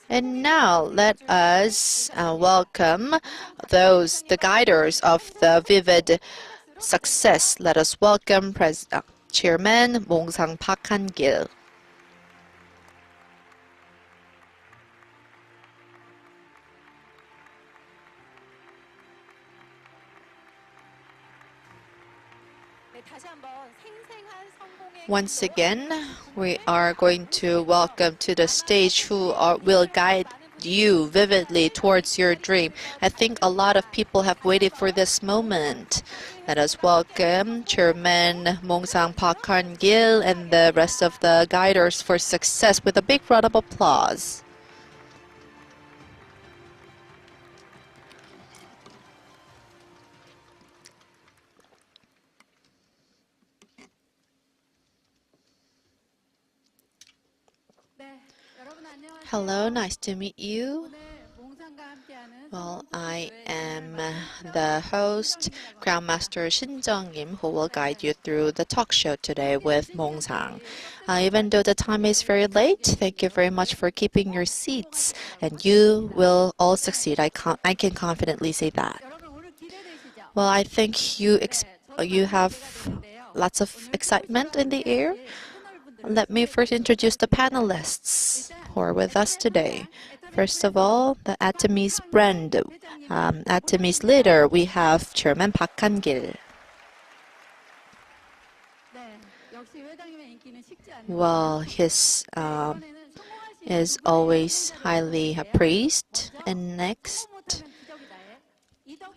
And now let us welcome the guiders of the vivid success. Let us welcome Chairman Mongsang Han-Gill. Once again, we are going to welcome to the stage who will guide you vividly towards your dream. I think a lot of people have waited for this moment. Let us welcome Chairman Mongsang Han-Gill and the rest of the guiders for success with a big round of applause. Hello, nice to meet you. Well, I am the host, Grandmaster Shin Jung-im, who will guide you through the talk show today with Mongsang. Even though the time is very late, thank you very much for keeping your seats, and you will all succeed. I can confidently say that. Well, I think you have lots of excitement in the air. Let me first introduce the panelists who are with us today. First of all, the Atomy's brand, Atomy's leader, we have Chairman Han-Gill. Well, his is always highly praised. And next,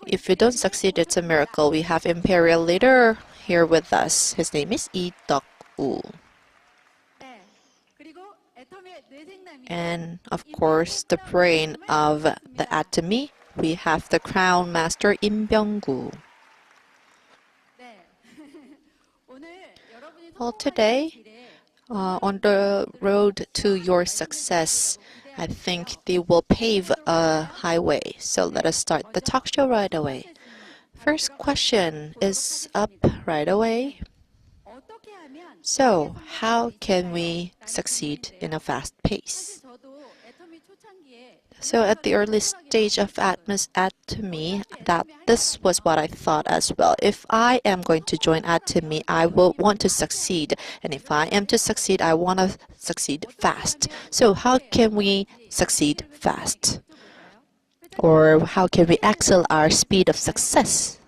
if you don't succeed, it's a miracle. We have Imperial leader here with us. His name is Lee Deok-woo. And of course, the brain of the Atomy, we have the Crown Master Byung. Well, today, on the road to your success, I think they will pave a highway. So let us start the talk show right away. First question is up right away. So, how can we succeed in a fast pace? So, at the early stage of Atomy, this was what I thought as well. If I am going to join Atomy, I will want to succeed. And if I am to succeed, I want to succeed fast. So, how can we succeed fast? Or how can we excel our speed of success?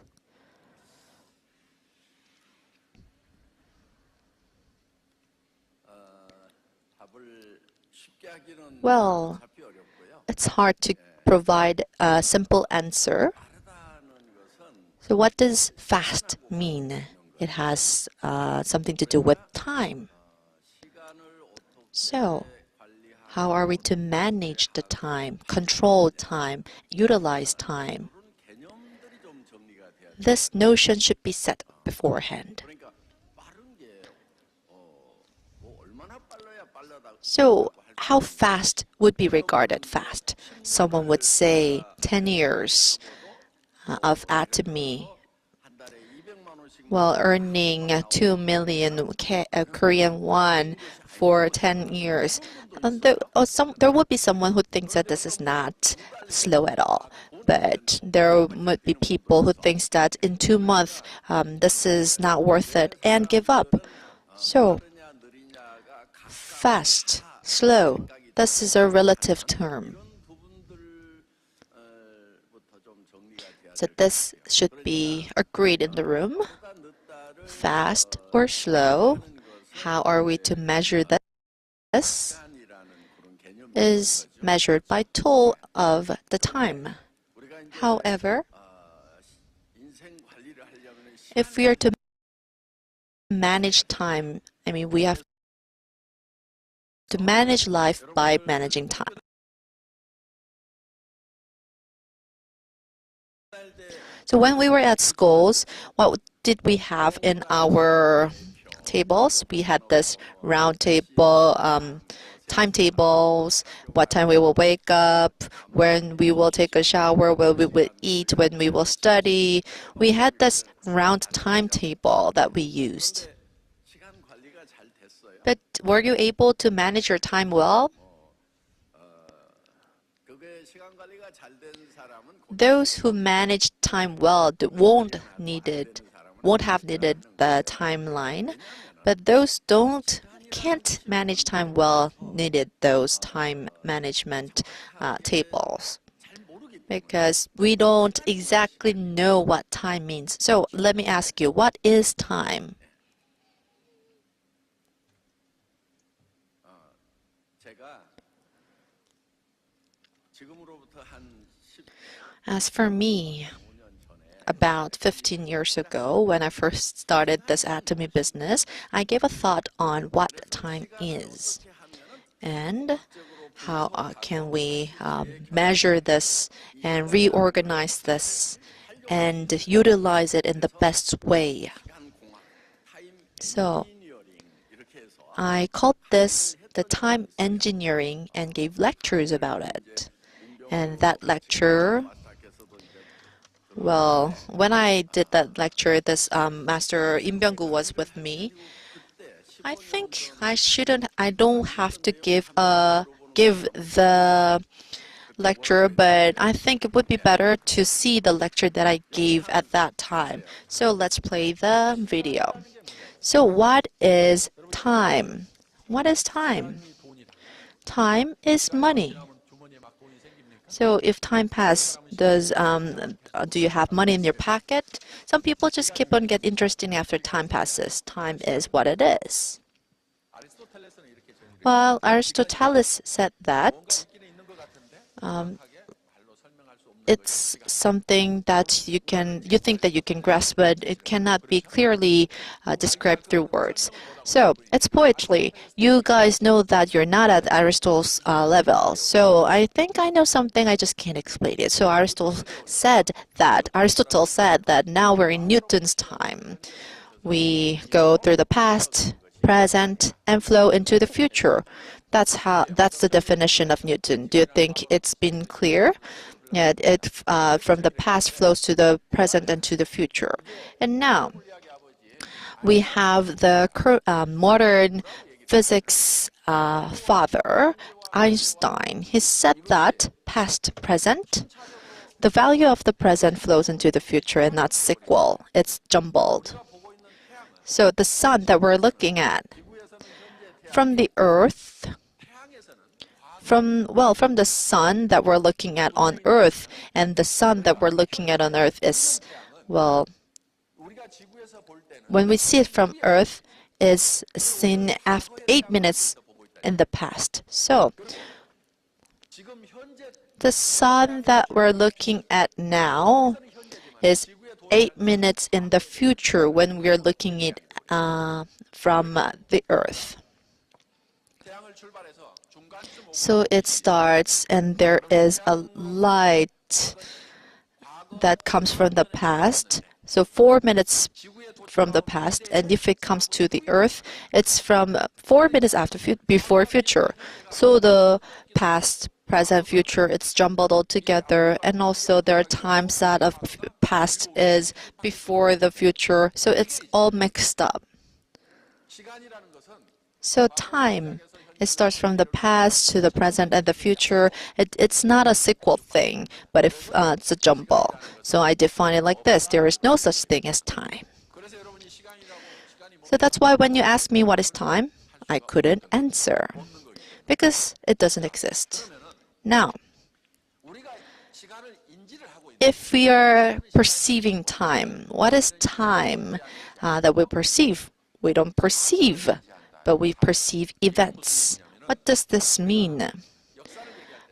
Well, it's hard to provide a simple answer. So what does fast mean? It has something to do with time. So how are we to manage the time, control time, utilize time? This notion should be set beforehand. So how fast would be regarded fast? Someone would say 10 years of Atomy, while earning 2 million Korean won for 10 years. There would be someone who thinks that this is not slow at all. But there might be people who thinks that in 2 months, this is not worth it and give up. So fast, slow, this is a relative term. So this should be agreed in the room. Fast or slow, how are we to measure this? Is measured by toll of the time. However, if we are to manage time, we have to manage life by managing time. So when we were at schools, what did we have in our tables? We had this round table, timetables, what time we will wake up, when we will take a shower, when we will eat, when we will study. We had this round timetable that we used. But were you able to manage your time well? Those who manage time well won't have needed the timeline, but those can't manage time well needed those time management tables, because we don't exactly know what time means. So let me ask you, what is time? As for me, about 15 years ago, when I first started this Atomy business, I gave a thought on what time is and how can we measure this and reorganize this and utilize it in the best way. So I called this the time engineering and gave lectures about it. And that lecture, well, when I did that lecture, this Master Byung was with me. I think I don't have to give the lecture, but I think it would be better to see the lecture that I gave at that time. So let's play the video. So what is time? What is time? Time is money. So if time passes, do you have money in your pocket? Some people just keep on getting interested after time passes. Time is what it is. Well, Aristotle said that it's something that you think that you can grasp, but it cannot be clearly described through words. So it's poetry. You guys know that you're not at Aristotle's level. So I think I know something, I just can't explain it. So Aristotle said that now we're in Newton's time. We go through the past, present, and flow into the future. That's the definition of Newton. Do you think it's been clear? Yeah, it from the past flows to the present and to the future. And now we have the modern physics father, Einstein. He said that past, present, the value of the present flows into the future and not sequel. It's jumbled. So the sun that we're looking at from the earth, from the sun that we're looking at on earth, and the sun that we're looking at on earth is, well, when we see it from earth, is seen after 8 minutes in the past. So the sun that we're looking at now is 8 minutes in the future when we're looking at from the earth. So it starts, and there is a light that comes from the past. So 4 minutes from the past, and if it comes to the earth, it's from 4 minutes before future. So the past, present, future, it's jumbled all together, and also there are times that of past is before the future, so it's all mixed up. So time, it starts from the past to the present and the future. It's not a sequel thing, but it's a jumble. So I define it like this: there is no such thing as time. So that's why when you ask me what is time, I couldn't answer, because it doesn't exist. Now, if we are perceiving time, what is time that we perceive? We don't perceive, but we perceive events. What does this mean?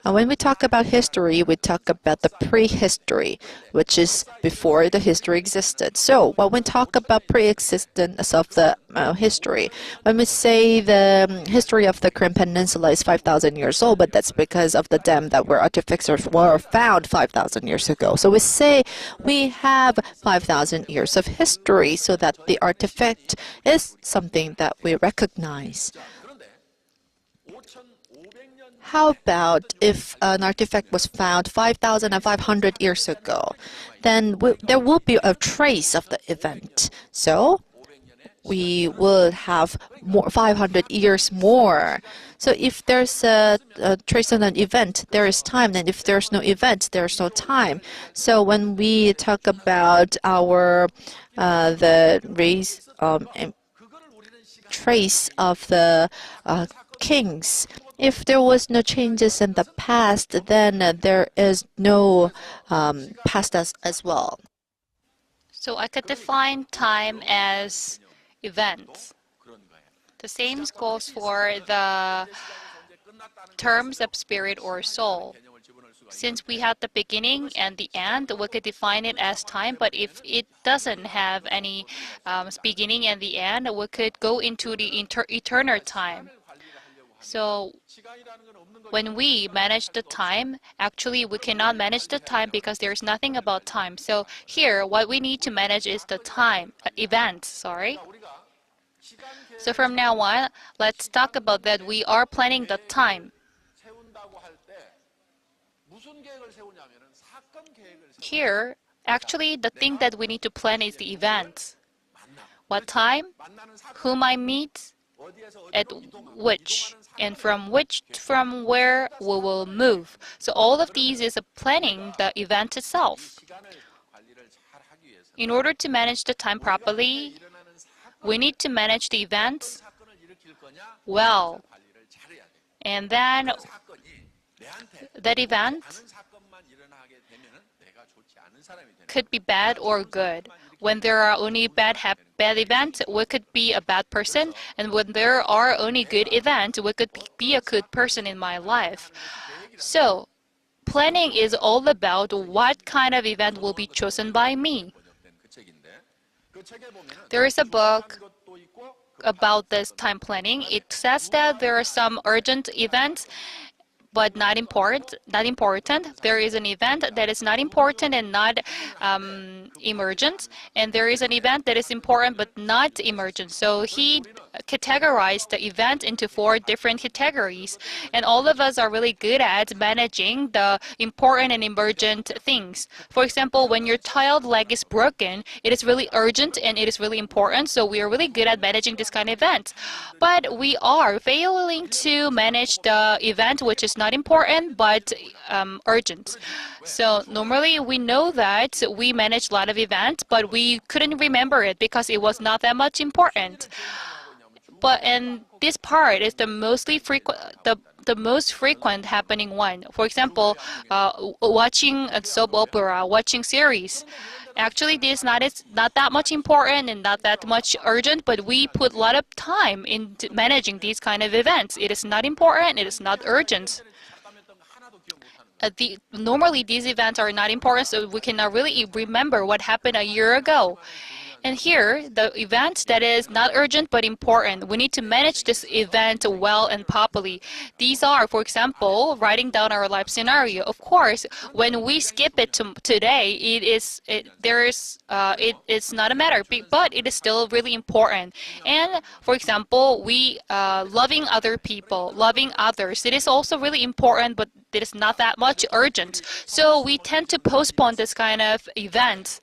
When we talk about history, we talk about the prehistory, which is before the history existed. So when we talk about pre-existence of the history, when we say the history of the Korean Peninsula is 5,000 years old, but that's because of the dam that were artifacts were found 5,000 years ago. So we say we have 5,000 years of history, so that the artifact is something that we recognize. How about if an artifact was found 5,500 years ago? Then there will be a trace of the event. So we would have more 500 years more. So if there's a trace on an event, there is time. And if there's no event, there's no time. So when we talk about our the race trace of the kings, if there was no changes in the past, then there is no past as well. So I could define time as events. The same goes for the terms of spirit or soul. Since we have the beginning and the end, we could define it as time, but if it doesn't have any beginning and the end, we could go into the eternal time. So when we manage the time, actually we cannot manage the time because there's nothing about time. So here, what we need to manage is the time, events, sorry. So from now on, let's talk about that we are planning the time. Here, actually, the thing that we need to plan is the events. What time, whom I meet, at which, and from where we will move. So all of these is planning the event itself. In order to manage the time properly, we need to manage the events well. And then that event could be bad or good. When there are only bad events, we could be a bad person. And when there are only good events, we could be a good person in my life. So planning is all about what kind of event will be chosen by me. There is a book about this time planning. It says that there are some urgent events but not important. There is an event that is not important and not emergent, and there is an event that is important but not emergent. So he categorized the event into 4 different categories, and all of us are really good at managing the important and emergent things. For example, when your child leg is broken, it is really urgent and it is really important, so we are really good at managing this kind of event. But we are failing to manage the event which is not important but urgent. So normally we know that we manage a lot of events, but we couldn't remember it because it was not that much important. And this part is the most frequent happening one. For example, watching a soap opera, watching series. Actually, this is not that much important and not that much urgent, but we put a lot of time in managing these kind of events. It is not important, it is not urgent. Normally, these events are not important, so we cannot really remember what happened a year ago. And here, the event that is not urgent but important, we need to manage this event well and properly. These are, for example, writing down our life scenario. Of course, when we skip it to today, it is not a matter, but it is still really important. And for example, we loving other people, loving others. It is also really important, but it is not that much urgent. So we tend to postpone this kind of events.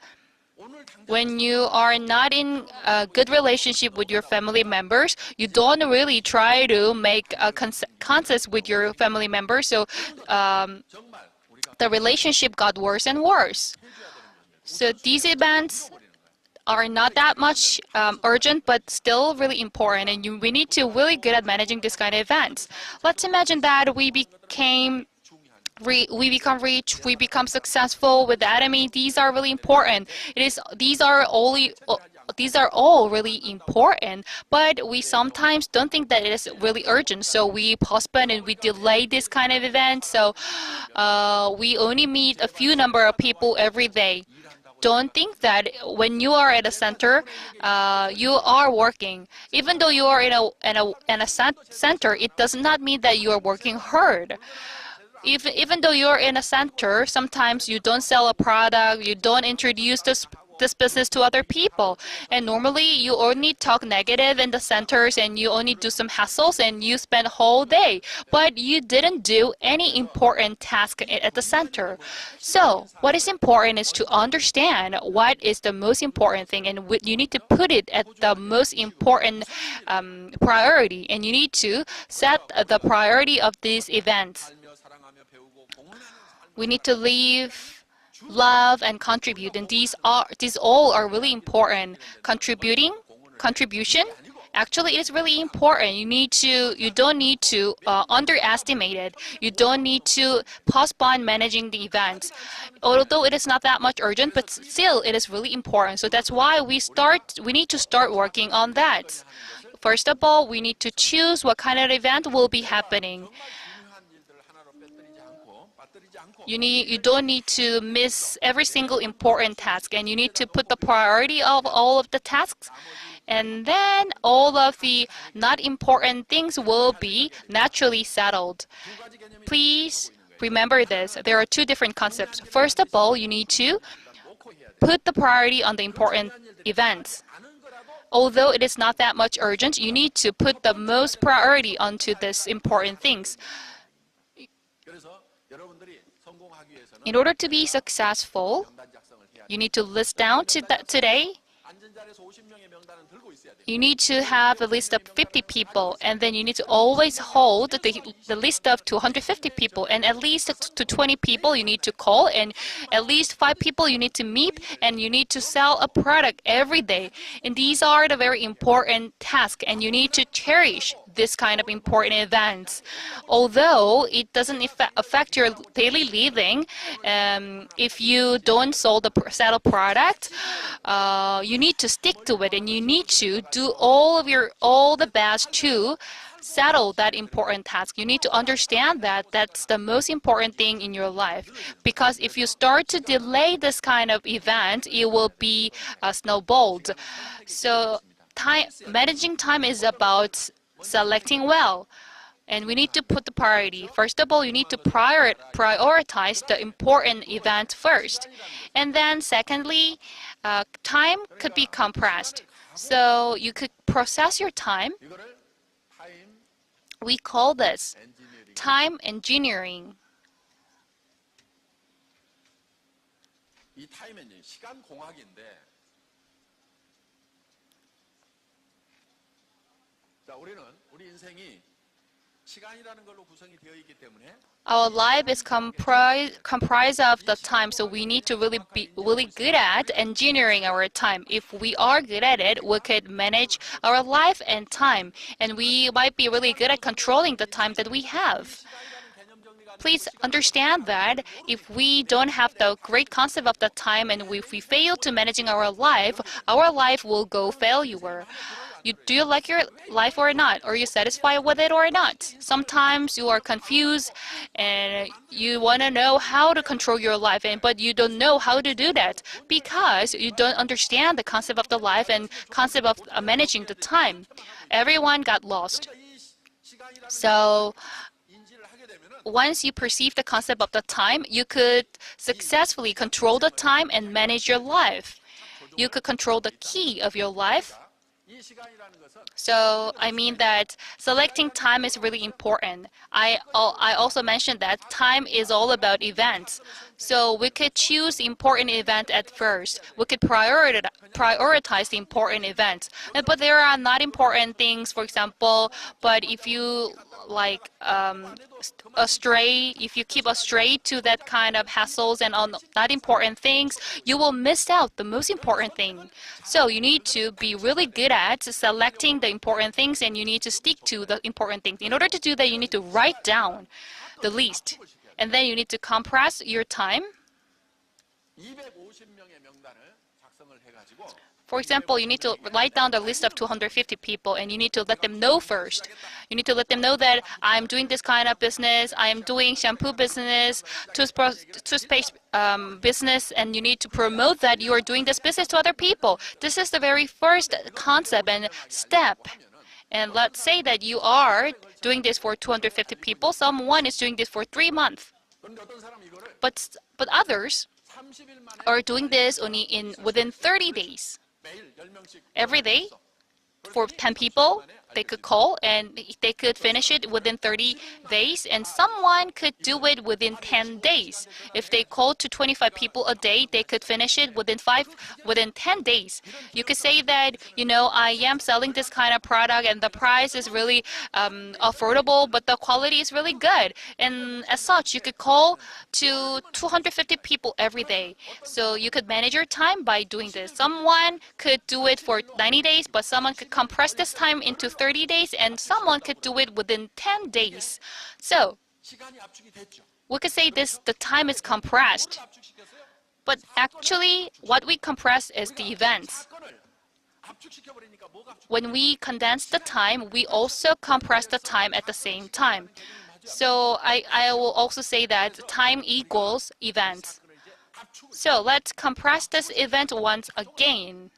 When you are not in a good relationship with your family members, you don't really try to make a consensus with your family members, so the relationship got worse and worse. So these events are not that much urgent, but still really important, and we need to really good at managing this kind of events. Let's imagine that we become rich, we become successful with Atomy. These are really important. These are all really important, but we sometimes don't think that it is really urgent, so we postpone and we delay this kind of event. So we only meet a few number of people every day. Don't think that when you are at a center, you are working. Even though you are in a center, it does not mean that you are working hard. Even though you're in a center, sometimes you don't sell a product, you don't introduce this business to other people. And normally you only talk negative in the centers and you only do some hassles and you spend a whole day. But you didn't do any important task at the center. So what is important is to understand what is the most important thing, and you need to put it at the most important priority, and you need to set the priority of these events. We need to live, love, and contribute, and these all are really important. Contribution. Actually, it is really important. You don't need to underestimate it. You don't need to postpone managing the events. Although it is not that much urgent, but still it is really important. So that's why we need to start working on that. First of all, we need to choose what kind of event will be happening. You don't need to miss every single important task, and you need to put the priority of all of the tasks. And then all of the not important things will be naturally settled. Please remember this. There are two different concepts. First of all, you need to put the priority on the important events. Although it is not that much urgent, you need to put the most priority onto these important things. In order to be successful, you need to list down today. You need to have a list of 50 people, and then you need to always hold the list of 250 people, and at least to 20 people you need to call, and at least 5 people you need to meet, and you need to sell a product every day. And these are the very important tasks, and you need to cherish this kind of important events. Although it doesn't affect your daily living, if you don't sell a product, you need to stick to it, and you need to do all the best to settle that important task. You need to understand that that's the most important thing in your life. Because if you start to delay this kind of event, it will be snowballed. So managing time is about selecting well. And we need to put the priority. First of all, you need to prioritize the important event first. And then secondly, time could be compressed. So you could process your time. We call this time engineering. Our life is comprised of the time, so we need to really be really good at engineering our time. If we are good at it, we could manage our life and time, and we might be really good at controlling the time that we have. Please understand that if we don't have the great concept of the time, and if we fail to managing our life will go failure. Do you like your life or not? Are you satisfied with it or not? Sometimes you are confused and you want to know how to control your life, but you don't know how to do that because you don't understand the concept of the life and concept of managing the time. Everyone got lost. So once you perceive the concept of the time, you could successfully control the time and manage your life. You could control the key of your life. So I mean that selecting time is really important. I also mentioned that time is all about events. So we could choose the important event at first. We could prioritize the important events. But there are not important things, for example, but if you if you keep astray to that kind of hassles and on not important things, you will miss out the most important thing. So you need to be really good at selecting the important things, and you need to stick to the important things. In order to do that, you need to write down the list, and then you need to compress your time. For example, you need to write down the list of 250 people, and you need to let them know first. You need to let them know that I'm doing this kind of business, I'm doing shampoo business, toothpaste business, and you need to promote that you are doing this business to other people. This is the very first concept and step. And let's say that you are doing this for 250 people. Someone is doing this for 3 months. But others, are doing this only within 30 days. Every day, for 10 people, they could call and they could finish it within 30 days, and someone could do it within 10 days. If they call to 25 people a day, they could finish it within 10 days. You could say that, I am selling this kind of product and the price is really affordable, but the quality is really good. And as such, you could call to 250 people every day. So you could manage your time by doing this. Someone could do it for 90 days, but someone could compress this time into 30 days, and someone could do it within 10 days. So we could say the time is compressed. But actually, what we compress is the events. When we condense the time, we also compress the time at the same time. So I will also say that time equals events. So let's compress this event once again.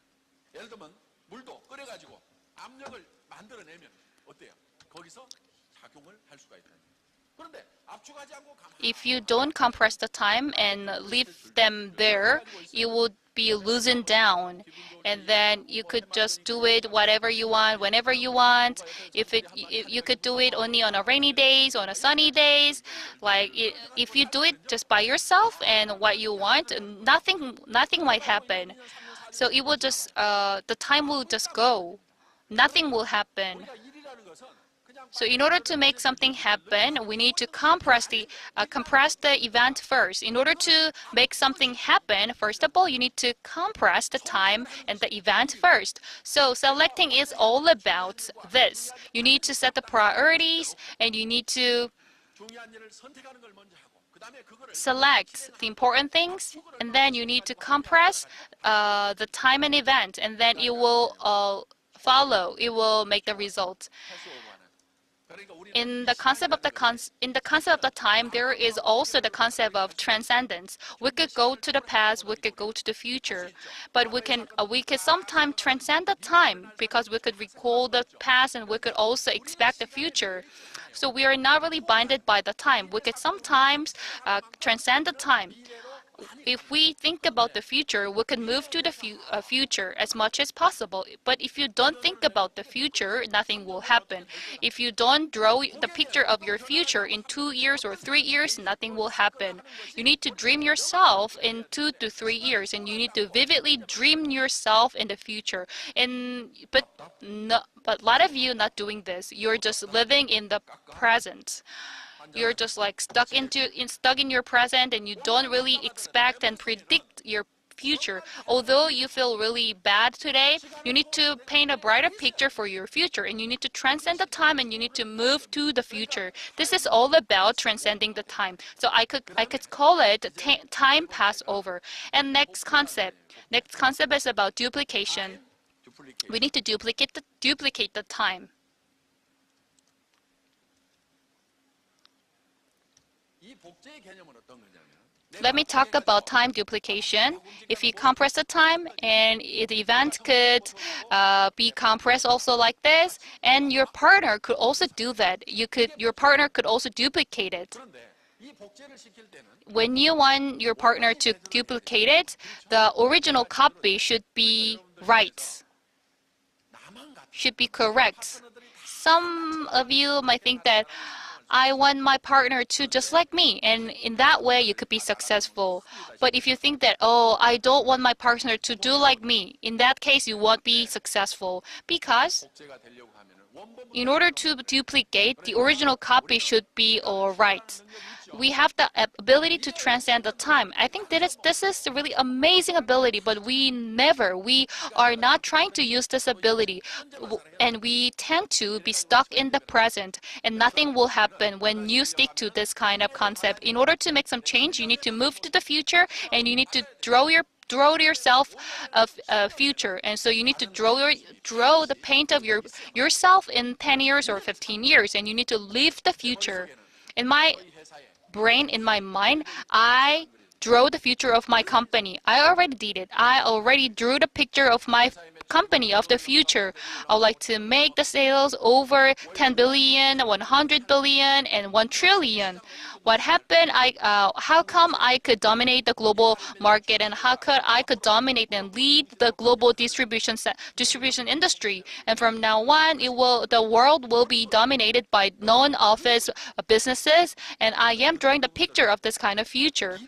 If you don't compress the time and leave them there, you would be losing down, and then you could just do it whatever you want, whenever you want. If you could do it only on a rainy days, on a sunny days, if you do it just by yourself and what you want, nothing might happen. So it will just the time will just go. Nothing will happen. So in order to make something happen, we need to compress the event first. In order to make something happen, first of all, you need to compress the time and the event first. So selecting is all about this. You need to set the priorities, and you need to select the important things, and then you need to compress the time and event, and then it will follow. It will make the result. In the concept of the time, there is also the concept of transcendence. We could go to the past, we could go to the future, but we can sometimes transcend the time because we could recall the past and we could also expect the future. So we are not really binded by the time. We could sometimes transcend the time. If we think about the future, we can move to the future as much as possible. But if you don't think about the future, nothing will happen. If you don't draw the picture of your future in 2 years or 3 years, nothing will happen. You need to dream yourself in 2 to 3 years, and you need to vividly dream yourself in the future. But a lot of you not doing this. You're just living in the present. You're just stuck in your present, and you don't really expect and predict your future. Although you feel really bad today, you need to paint a brighter picture for your future, and you need to transcend the time, and you need to move to the future. This is all about transcending the time. So I could call it time Passover. And next concept is about duplication. We need to duplicate the time. Let me talk about time duplication. If you compress the time, and the event could be compressed also like this, and your partner could also do that. Your partner could also duplicate it. When you want your partner to duplicate it, the original copy should be right, should be correct. Some of you might think that I want my partner to just like me, and in that way you could be successful. But if you think that, oh, I don't want my partner to do like me, in that case you won't be successful, because in order to duplicate, the original copy should be all right. We have the ability to transcend the time. I think that this is a really amazing ability, but we are not trying to use this ability. And we tend to be stuck in the present, and nothing will happen when you stick to this kind of concept. In order to make some change, you need to move to the future, and you need to draw yourself a future, and so you need to draw the paint of yourself in 10 years or 15 years, and you need to live the future. In my brain, in my mind, I draw the future of my company. I already did it. I already drew the picture of my company of the future. I would like to make the sales over 10 billion, 100 billion, and 1 trillion. what happened? How come I could dominate the global market, and how could I could dominate and lead the global distribution industry? And from now on, the world will be dominated by non-office businesses, and I am drawing the picture of this kind of future.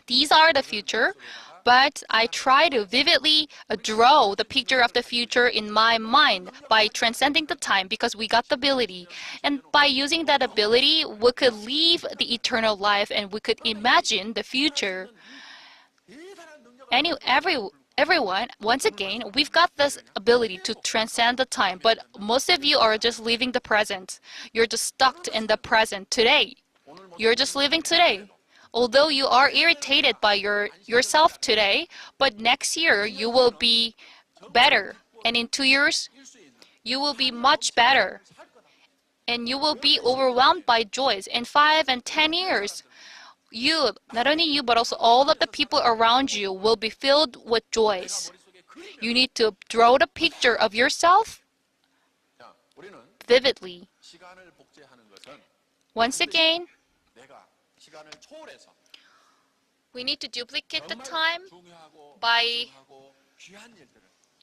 These are the future, but I try to vividly draw the picture of the future in my mind by transcending the time because we got the ability. And by using that ability, we could live the eternal life and we could imagine the future. Any, every, Everyone, once again, we've got this ability to transcend the time, but most of you are just living the present. You're just stuck in the present today. You're just living today. Although you are irritated by yourself today, but next year you will be better. And in 2 years, you will be much better. And you will be overwhelmed by joys. In 5 and 10 years, not only you, but also all of the people around you will be filled with joys. You need to draw the picture of yourself vividly. Once again, we need to duplicate the time by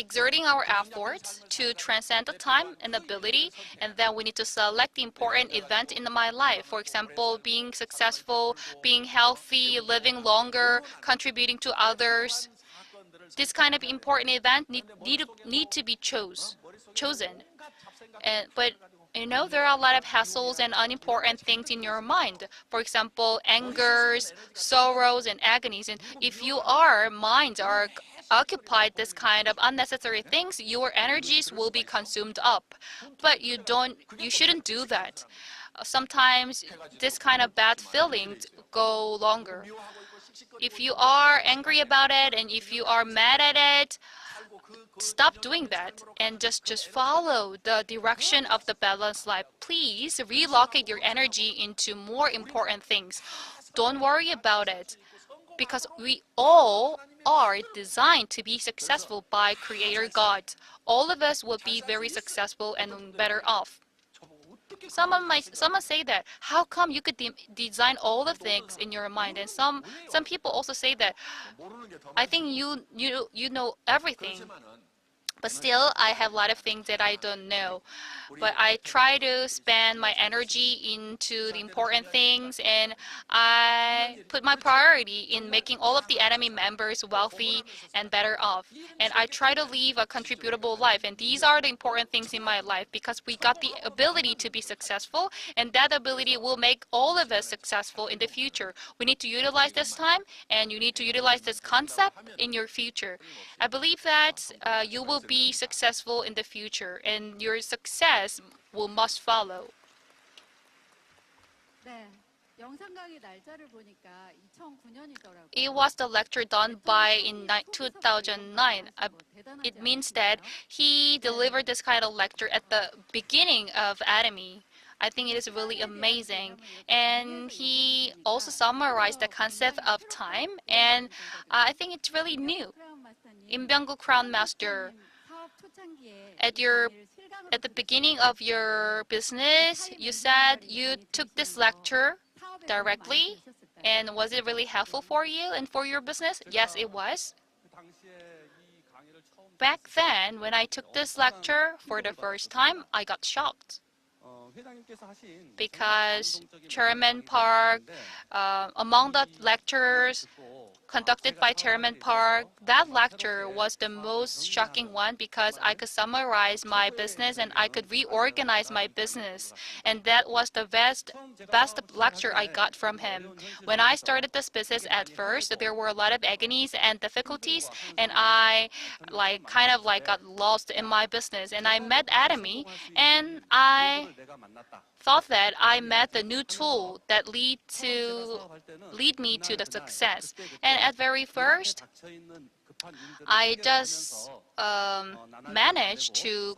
exerting our efforts to transcend the time and ability, and then we need to select the important event in my life. For example, being successful, being healthy, living longer, contributing to others. This kind of important event need to be chosen. But there are a lot of hassles and unimportant things in your mind. For example, angers, sorrows, and agonies. And if your minds are occupied this kind of unnecessary things, your energies will be consumed up. But you shouldn't do that. Sometimes this kind of bad feelings go longer. If you are angry about it and if you are mad at it, stop doing that and just follow the direction of the balanced life. Please relocate your energy into more important things. Don't worry about it because we all are designed to be successful by Creator God. All of us will be very successful and better off. Someone say that how come you could design all the things in your mind, and some people also say that I think you know everything. But still, I have a lot of things that I don't know. But I try to spend my energy into the important things, and I put my priority in making all of the Atomy members wealthy and better off. And I try to live a contributable life. And these are the important things in my life because we got the ability to be successful, and that ability will make all of us successful in the future. We need to utilize this time, and you need to utilize this concept in your future. I believe that you will be successful in the future, and your success must follow. It was the lecture done in 2009. It means that he delivered this kind of lecture at the beginning of Atomy. I think it is really amazing. And he also summarized the concept of time, and I think it's really new. Byung Crown Master, at the beginning of your business, you said you took this lecture directly, and was it really helpful for you and for your business? Yes, it was. Back then, when I took this lecture for the first time, I got shocked because Chairman Park, among the lectures conducted by Chairman Park, that lecture was the most shocking one because I could summarize my business and I could reorganize my business. And that was the best lecture I got from him. When I started this business at first, there were a lot of agonies and difficulties, and I kind of got lost in my business. And I met Atomy, and I thought that I met the new tool that lead me to the success. And at very first, I just managed to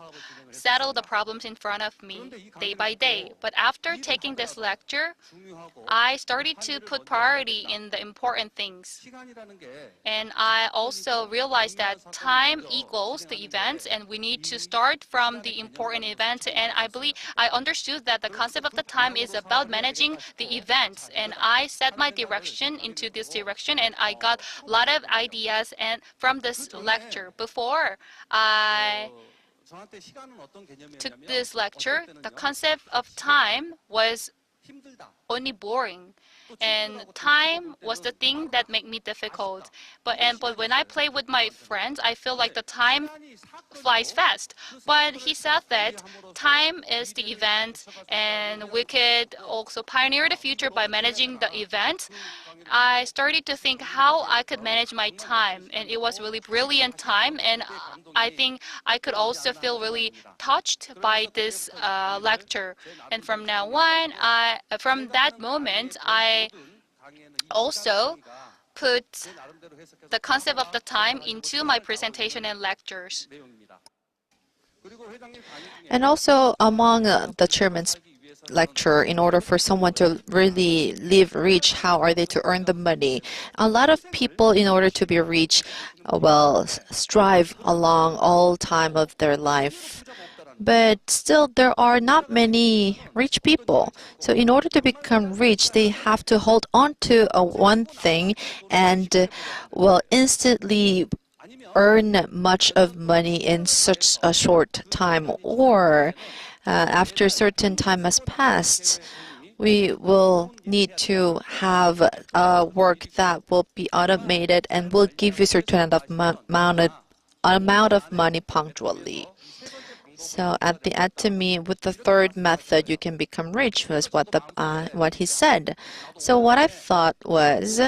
settle the problems in front of me day by day. But after taking this lecture, I started to put priority in the important things. And I also realized that time equals the events, and we need to start from the important events. And I believe I understood that the concept of the time is about managing the events. And I set my direction into this direction, and I got a lot of ideas and from this lecture. Before I took this lecture, the concept of time was only boring, and time was the thing that made me difficult. But when I play with my friends, I feel like the time flies fast. But he said that time is the event, and we could also pioneer the future by managing the event. I started to think how I could manage my time, and it was really brilliant time. And I think I could also feel really touched by this lecture. And from now on, from that moment, I also put the concept of the time into my presentation and lectures. And also among the chairman's lecture, in order for someone to really live rich, how are they to earn the money? A lot of people, in order to be rich, strive along all time of their life. But still, there are not many rich people. So in order to become rich, they have to hold on to one thing and instantly earn much of money in such a short time, or after a certain time has passed, we will need to have work that will be automated and will give you a certain amount of money punctually. So at the Atomy, with the third method, you can become rich, was what he said. So what I thought was,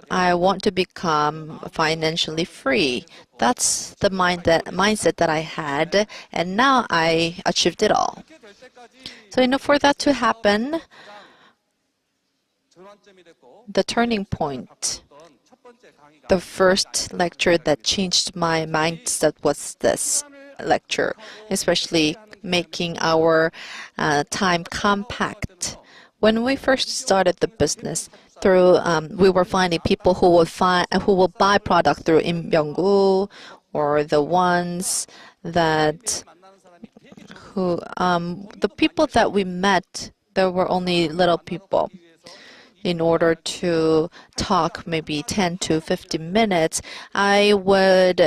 I want to become financially free. That's the mindset that I had, and now I achieved it all. So, for that to happen, the turning point, the first lecture that changed my mindset was this lecture, especially making our time compact. When we first started the business, we were finding people who will buy product through Byung, or the ones that the people that we met, there were only little people. In order to talk maybe 10 to 15 minutes, I would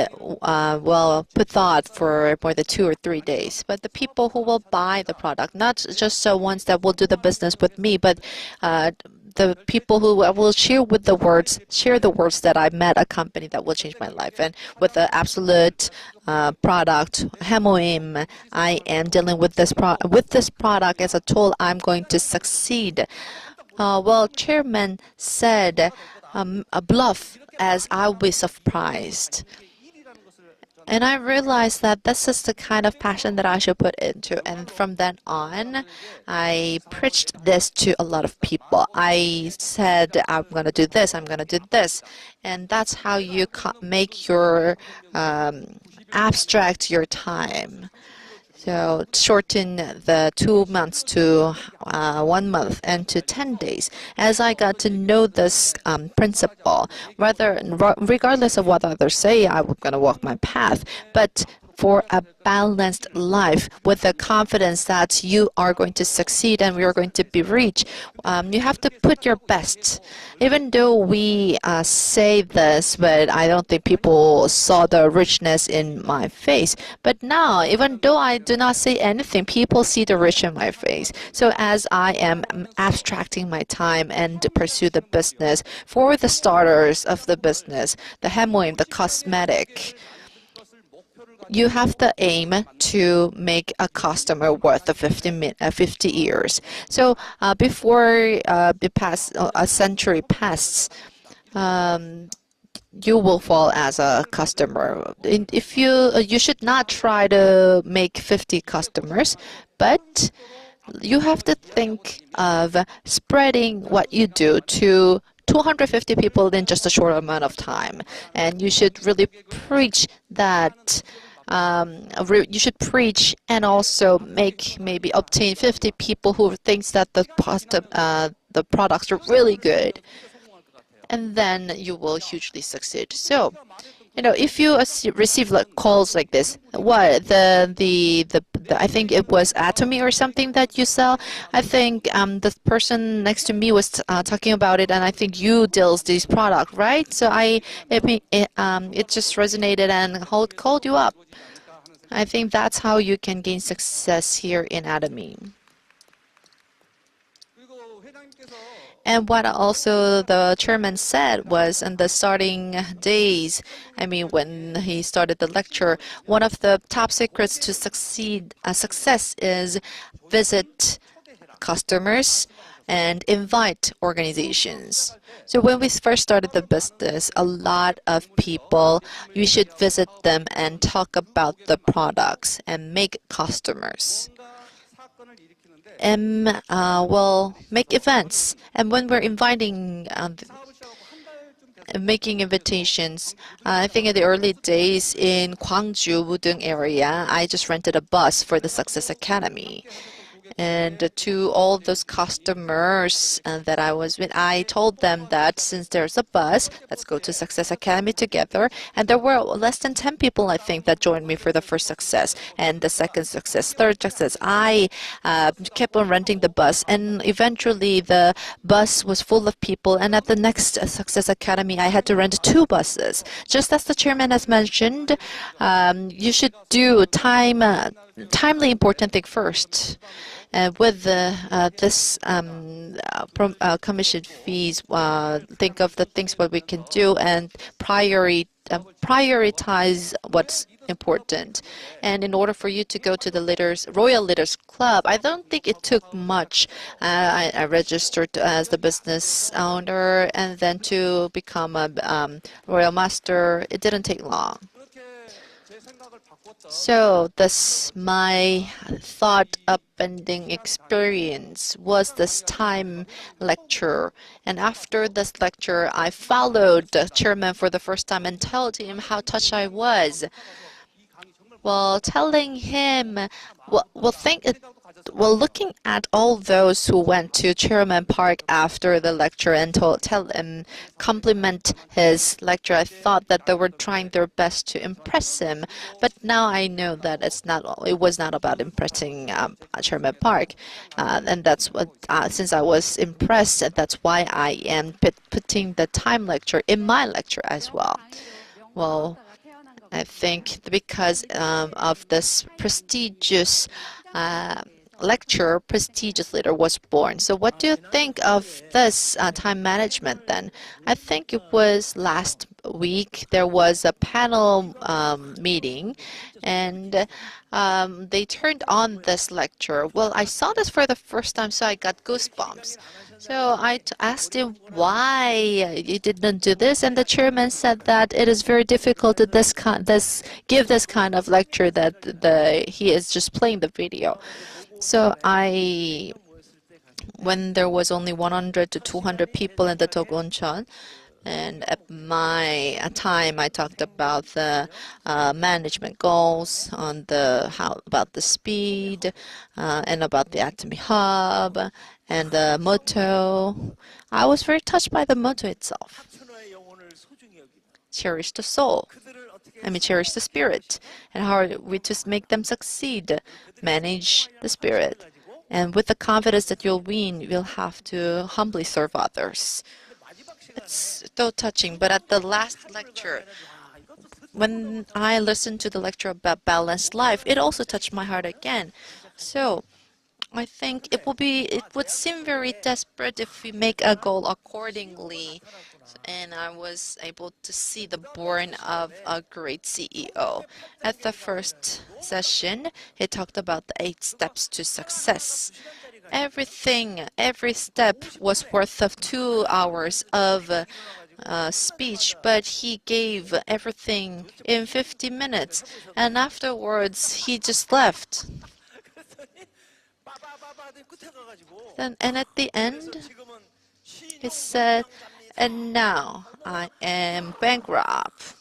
put thought for more than 2 or 3 days. But the people who will buy the product, not just the ones that will do the business with me, but the people who will share the words that I met a company that will change my life. And with the absolute product, Hemoim, I am dealing with this product as a tool. I'm going to succeed. Chairman said a bluff, as I was surprised. And I realized that this is the kind of passion that I should put into. And from then on, I preached this to a lot of people. I said, I'm going to do this, I'm going to do this. And that's how you make your abstract your time. So shorten the 2 months to 1 month and to 10 days. As I got to know this principle, regardless of what others say, I'm going to walk my path. But for a balanced life with the confidence that you are going to succeed and we are going to be rich, you have to put your best. Even though we say this, but I don't think people saw the richness in my face. But now, even though I do not say anything, people see the rich in my face. So as I am abstracting my time and pursue the business, for the starters of the business, the Hemoim, the cosmetic, you have the aim to make a customer worth of 50 years. So before a century passes, you will fall as a customer. If you should not try to make 50 customers, but you have to think of spreading what you do to 250 people in just a short amount of time. And you should really preach that. You should preach and also make maybe obtain 50 people who thinks that the products are really good, and then you will hugely succeed. So, if you receive like calls like this, what I think it was Atomy or something that you sell. I think the person next to me was talking about it, and I think you deals this product, right? So it just resonated and called you up. I think that's how you can gain success here in Atomy. And what also the chairman said was in the starting days, I mean, when he started the lecture, one of the top secrets to success is visit customers and invite organizations. So when we first started the business, a lot of people, you should visit them and talk about the products and make customers and will make events. And when we're inviting, making invitations, I think in the early days in Gwangju, Wudong area, I just rented a bus for the Success Academy. And to all those customers that I was with, I told them that since there's a bus, let's go to Success Academy together. And there were less than 10 people, I think, that joined me for the first success and the second success, third success. I kept on renting the bus, and eventually the bus was full of people. And at the next Success Academy, I had to rent 2 buses. Just as the chairman has mentioned, you should do timely important thing first. With this commission fees, think of the things what we can do and prioritize what's important. And in order for you to go to the Royal Leaders Club, I don't think it took much. I registered as the business owner, and then to become a Royal Master, it didn't take long. So this my thought upending experience was this time lecture. And after this lecture, I followed the chairman for the first time and told him how touched I was. Well, telling him, looking at all those who went to Chairman Park after the lecture and tell him, compliment his lecture, I thought that they were trying their best to impress him. But now I know that it was not about impressing Chairman Park, and that's what. Since I was impressed, that's why I am putting the time lecture in my lecture as well. Well, I think because of this prestigious lecture, prestigious leader was born. So what do you think of this time management then? I think it was last week there was a panel meeting, and they turned on this lecture. Well, I saw this for the first time, so I got goosebumps. So I asked him why you didn't do this, and the chairman said that it is very difficult to give this kind of lecture that he is just playing the video. So when there was only 100 to 200 people in the Togoncheon, and at my time, I talked about the management goals on about the speed and about the Atomy Hub and the motto. I was very touched by the motto itself. Cherish the soul. I mean, cherish the spirit. And how are we to make them succeed? Manage the spirit. And with the confidence that you'll win, you'll have to humbly serve others. It's so touching. But at the last lecture, when I listened to the lecture about balanced life, it also touched my heart again. So I think it would seem very desperate if we make a goal accordingly. And I was able to see the born of a great CEO. At the first session, he talked about the 8 steps to success. Every step was worth of 2 hours of speech, but he gave everything in 50 minutes. And afterwards, he just left. And at the end, he said, And now I am bankrupt.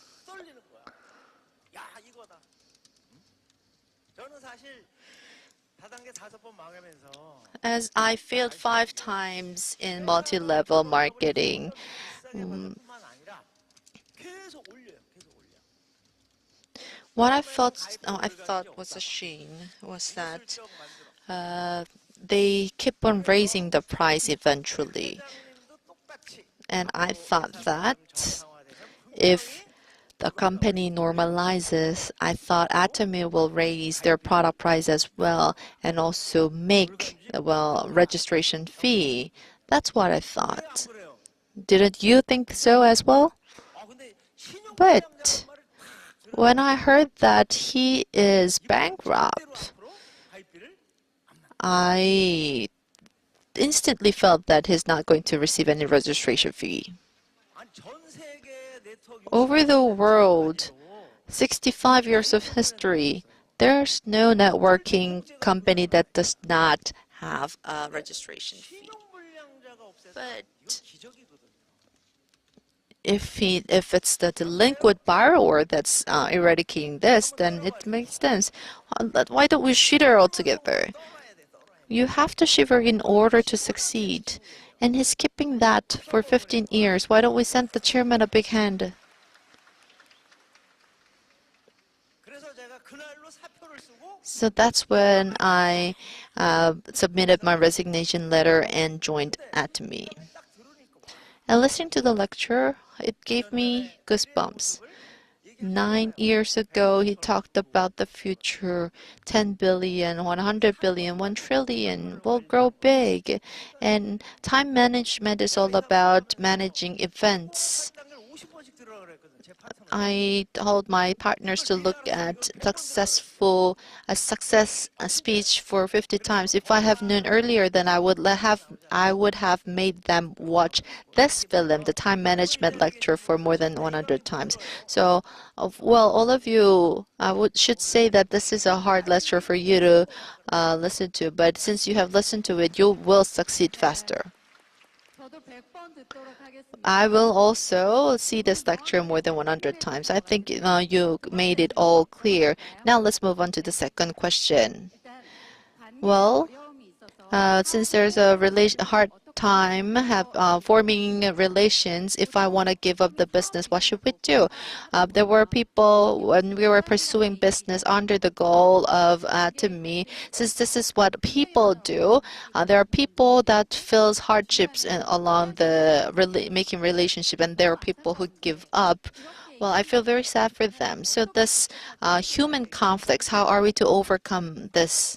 As I failed 5 times in multi-level marketing, mm, what I thought was a shame was that they keep on raising the price eventually. And I thought that if the company normalizes, I thought Atomy will raise their product price as well and also make, well, registration fee. That's what I thought. Didn't you think so as well? But when I heard that he is bankrupt, I instantly felt that he's not going to receive any registration fee. Over the world, 65 years of history, there's no networking company that does not have a registration fee. But if it's the delinquent borrower that's eradicating this, then it makes sense. Why don't we shiver altogether? You have to shiver in order to succeed. And he's keeping that for 15 years. Why don't we send the chairman a big hand? So that's when I submitted my resignation letter and joined Atomy. And listening to the lecture, it gave me goosebumps. 9 years ago, he talked about the future, 10 billion, 100 billion, 1 trillion will grow big. And time management is all about managing events. I told my partners to look at success speech for 50 times. If I have known earlier, then I would have made them watch this film, the time management lecture, for more than 100 times. So, well, all of you, should say that this is a hard lecture for you to listen to. But since you have listened to it, you will succeed faster. I will also see this lecture more than 100 times. I think you made it all clear. Now let's move on to the second question. Well, since there's a hard time forming relations, if I want to give up the business, what should we do? There were people when we were pursuing business under the goal of Atomy. Since this is what people do, there are people that feels hardships along the making relationship, and there are people who give up. Well, I feel very sad for them. So this human conflicts, how are we to overcome this?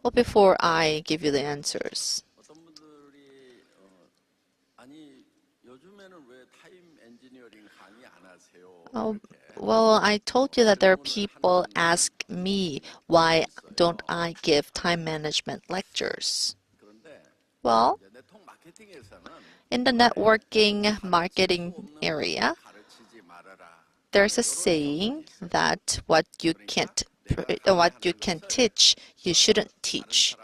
Well, before I give you the answers, well, I told you that there are people ask me why don't I give time management lectures. Well, in the networking marketing area, there's a saying that what you can teach, you shouldn't teach.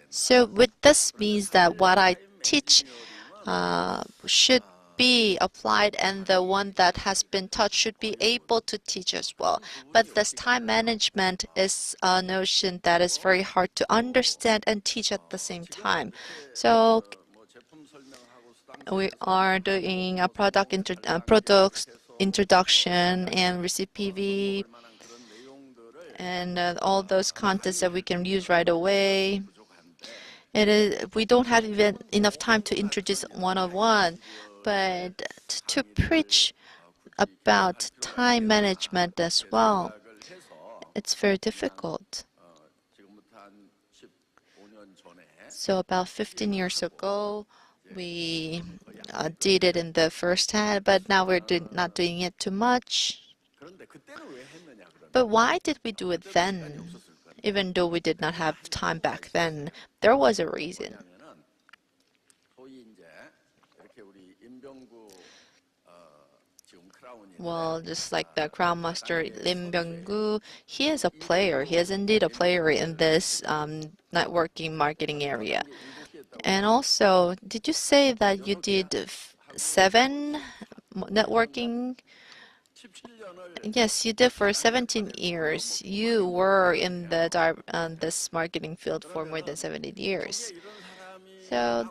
So with this means that what I teach should be applied, and the one that has been taught should be able to teach as well. But this time management is a notion that is very hard to understand and teach at the same time. So we are doing a product introduction and receipt PV and all those contents that we can use right away. We don't have even enough time to introduce one-on-one, but to preach about time management as well, it's very difficult. So about 15 years ago, we did it in the first hand, but now we're not doing it too much. But why did we do it then? Even though we did not have time back then, there was a reason. Well, just like the Crown Master Lim Byung-gu, he is a player. He is indeed a player in this networking marketing area. And also, did you say that you did 7 networking? Yes, you did for 17 years. You were in this marketing field for more than 17 years. So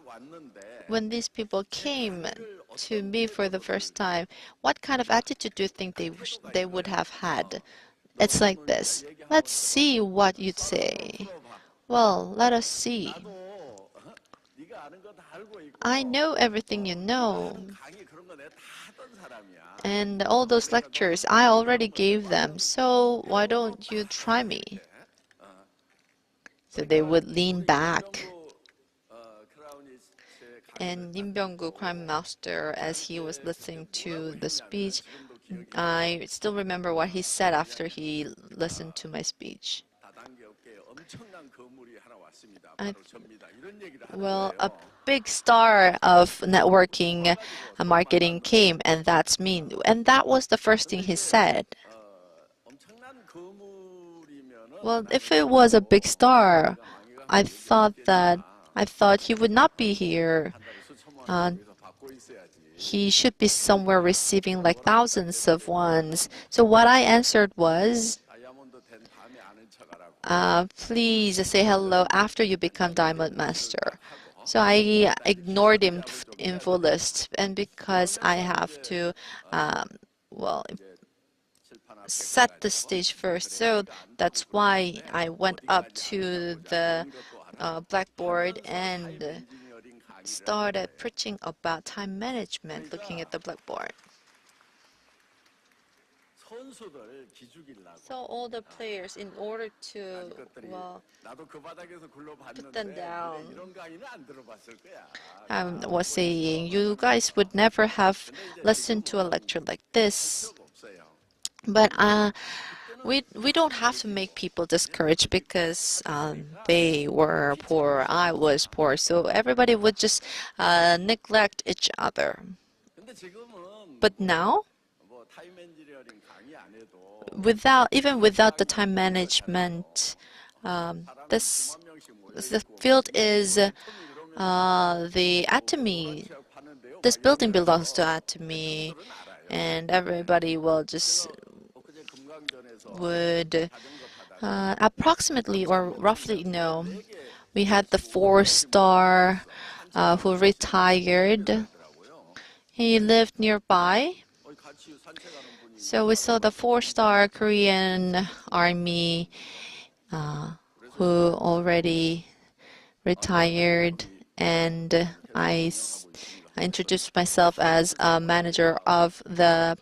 when these people came to me for the first time, what kind of attitude do you think they would have had? It's like this. Let's see what you'd say. Well, let us see. I know everything you know. And all those lectures, I already gave them, so why don't you try me? So they would lean back. And Lim Byung-gu, Crime Master, as he was listening to the speech, I still remember what he said after he listened to my speech. I, well, a big star of networking marketing came, and that's me. And that was the first thing he said. Well, if it was a big star, I thought he would not be here. He should be somewhere receiving like thousands of ones. So what I answered was, please say hello after you become Diamond Master. So I ignored him in fullest, and because I have to, well, set the stage first. So that's why I went up to the blackboard and started preaching about time management, looking at the blackboard. So all the players, in order to, well, put them down, was saying, you guys would never have listened to a lecture like this. But we don't have to make people discouraged because they were poor, I was poor, so everybody would just neglect each other. But now, even without the time management, the field is the Atomy. This building belongs to Atomy, and everybody will just would approximately or roughly know. We had the 4-star who retired. He lived nearby. So we saw the 4-star Korean Army who already retired, and I introduced myself as a manager of the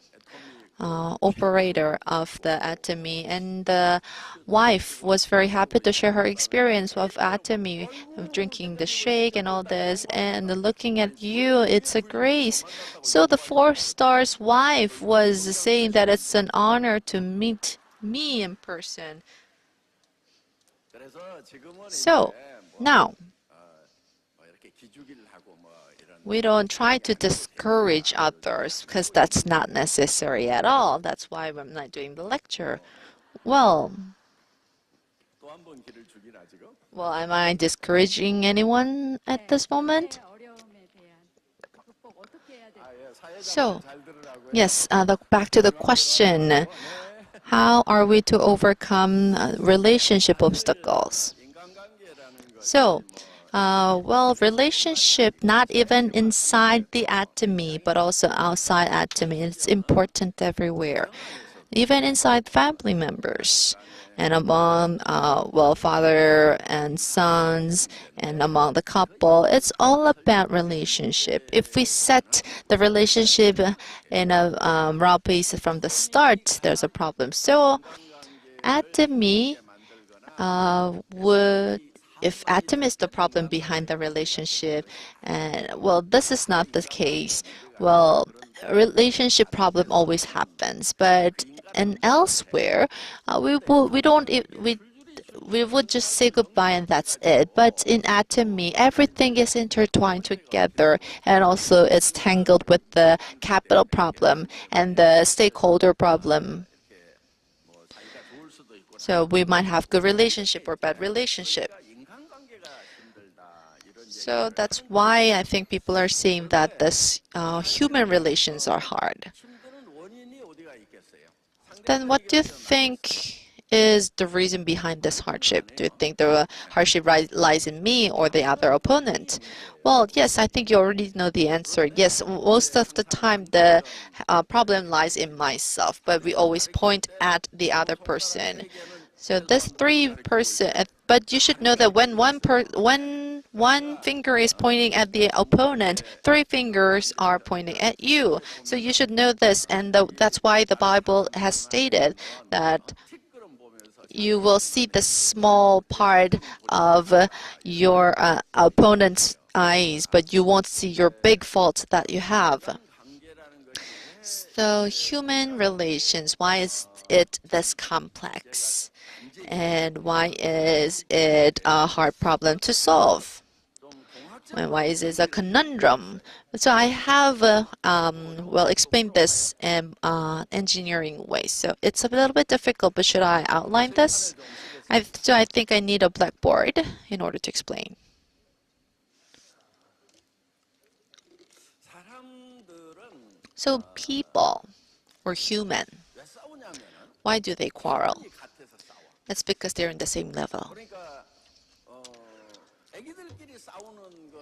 operator of the Atomy, and the wife was very happy to share her experience of Atomy, of drinking the shake and all this, and looking at you, it's a grace. So the 4-star's wife was saying that it's an honor to meet me in person. So now, we don't try to discourage others because that's not necessary at all. That's why I'm not doing the lecture. Well, am I discouraging anyone at this moment? So, yes, back to the question. How are we to overcome relationship obstacles? So, relationship not even inside the Atomy, but also outside Atomy. It's important everywhere, even inside family members, and among father and sons, and among the couple. It's all about relationship. If we set the relationship in a raw place from the start, there's a problem. So, Atomy if atom is the problem behind the relationship, and this is not the case. Well, relationship problem always happens, but and elsewhere, we would just say goodbye and that's it. But in Atomy, everything is intertwined together, and also it's tangled with the capital problem and the stakeholder problem. So we might have good relationship or bad relationship. So that's why I think people are saying that this human relations are hard. Then what do you think is the reason behind this hardship? Do you think the hardship lies in me or the other opponent? Well, yes, I think you already know the answer. Yes, most of the time the problem lies in myself, but we always point at the other person. So this three-person, but you should know that when one finger is pointing at the opponent, three fingers are pointing at you. So you should know this, and that's why the Bible has stated that you will see the small part of your opponent's eyes, but you won't see your big fault that you have. So human relations, why is it this complex? And why is it a hard problem to solve? And why is it a conundrum? So I have well explained this in engineering way. So it's a little bit difficult, but should I outline this? I think I need a blackboard in order to explain. So people or human, why do they quarrel? It's because they're in the same level.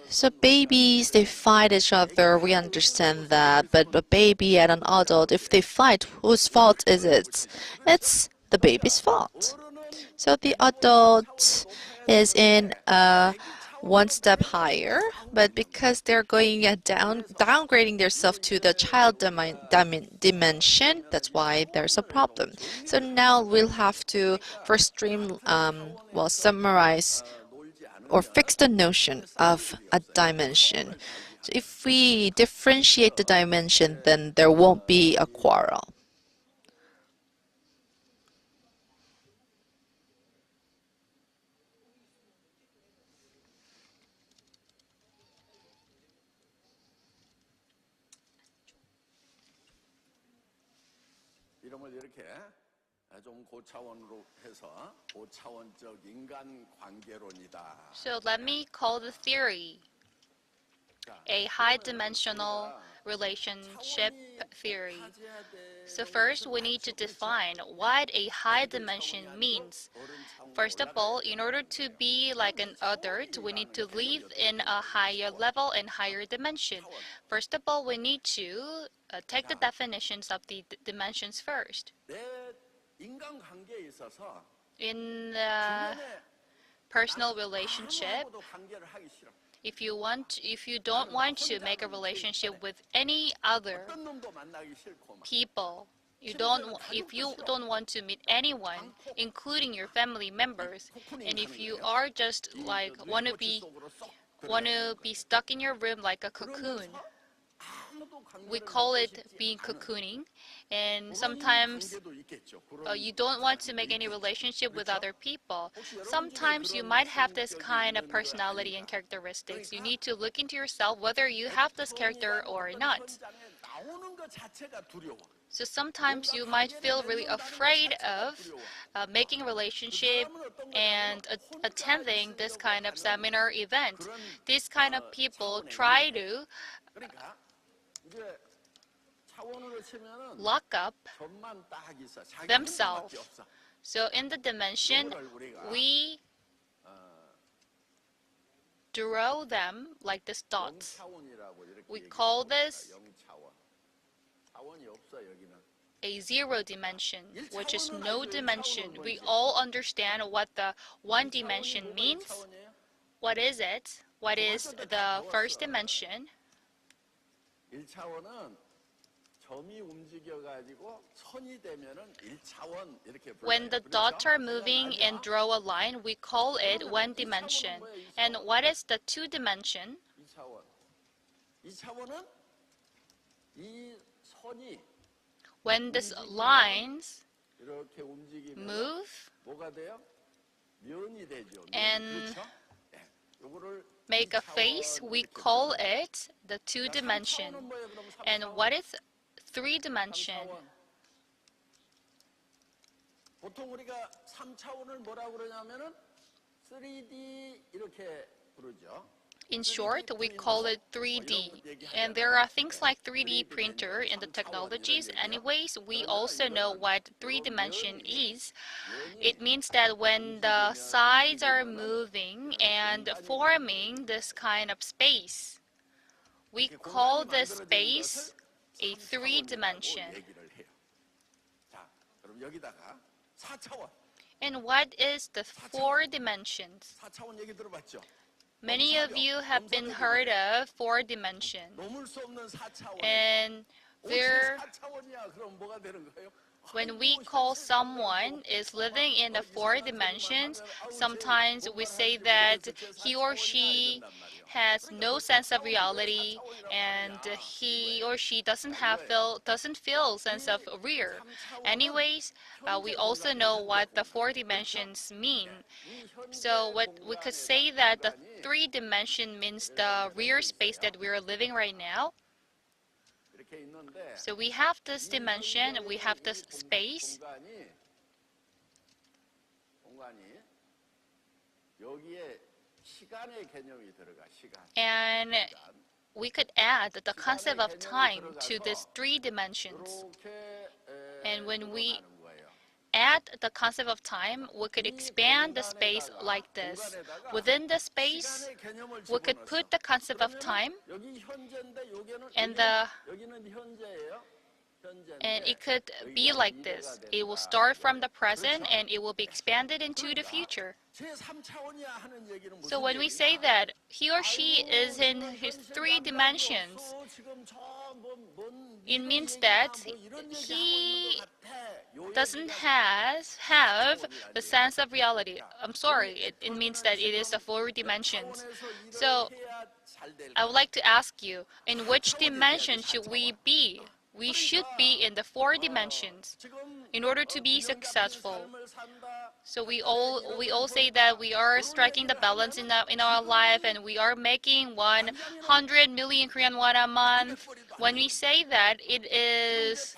So babies, they fight each other, we understand that, but a baby and an adult, if they fight, whose fault is it? It's the baby's fault. So the adult is in one step higher, but because they're going downgrading themselves to the child dimension, that's why there's a problem. So now we'll have to first summarize or fix the notion of a dimension. So if we differentiate the dimension, then there won't be a quarrel. So let me call the theory a high-dimensional relationship theory. So first, we need to define what a high dimension means. First of all, in order to be like an adult, we need to live in a higher level and higher dimension. First of all, we need to take the definitions of the dimensions first. In the personal relationship, if you don't want to make a relationship with any other people, if you don't want to meet anyone, including your family members, and if you are just like want to be stuck in your room like a cocoon, we call it being cocooning. And sometimes you don't want to make any relationship with other people. Sometimes you might have this kind of personality and characteristics. You need to look into yourself whether you have this character or not. So sometimes you might feel really afraid of making a relationship and attending this kind of seminar event. These kind of people try to lock up themselves. So in the dimension, we draw them like this dots. We call this a zero dimension, which is no dimension. We all understand what the one dimension means. What is it? What is the first dimension? When the dots are moving and draw a line, we call it one dimension. And what is the two dimension? When these lines move, and make a face, we call it the 2-dimension. And what is 3-dimension? 보통 우리가 3차원을 뭐라고 그러냐면은 3D 이렇게 부르죠. In short, we call it 3D. And there are things like 3D printer in the technologies. Anyways, we also know what 3-dimension is. It means that when the sides are moving and forming this kind of space, we call this space a 3-dimension. 그럼 여기다가 4차원. And what is the 4 dimensions? 4차원 얘기 들어봤죠? Many of you have been heard of 4 dimension. 넘을 수 없는 4차원. And there, 4차원이야. 그럼 뭐가 되는 거예요? when we call someone is living in the 4 dimensions, sometimes we say that he or she has no sense of reality and he or she doesn't feel sense of real. Anyways, we also know what the 4 dimensions mean. So what we could say that the 3 dimension means the real space that we are living right now. 이렇게 있는데 So we have this dimension, we have this space, 공간이 여기에 시간의 개념이 들어가. 시간. and we could add the concept of time to these 3 dimensions. 이렇게 And when we 들어가는 거예요. add the concept of time, we could expand the space like this. Within the space, 시간의 개념을 we could 집어넣어서 put the concept of time, 여기 현재인데 여기는 and 여기는 현재예요. and it could be like this. It will start from the present and it will be expanded into the future. 제3차원이야 하는 얘기는 무슨 So when we say that he or she is in his 3 dimensions, it means that he doesn't have the sense of reality. I'm sorry, it means that it is a 4 dimensions. So I would like to ask you, in which dimension should we be? We should be in the 4 dimensions in order to be successful. So we all say that we are striking the balance in our life and we are making 100 million Korean won a month. When we say that, it is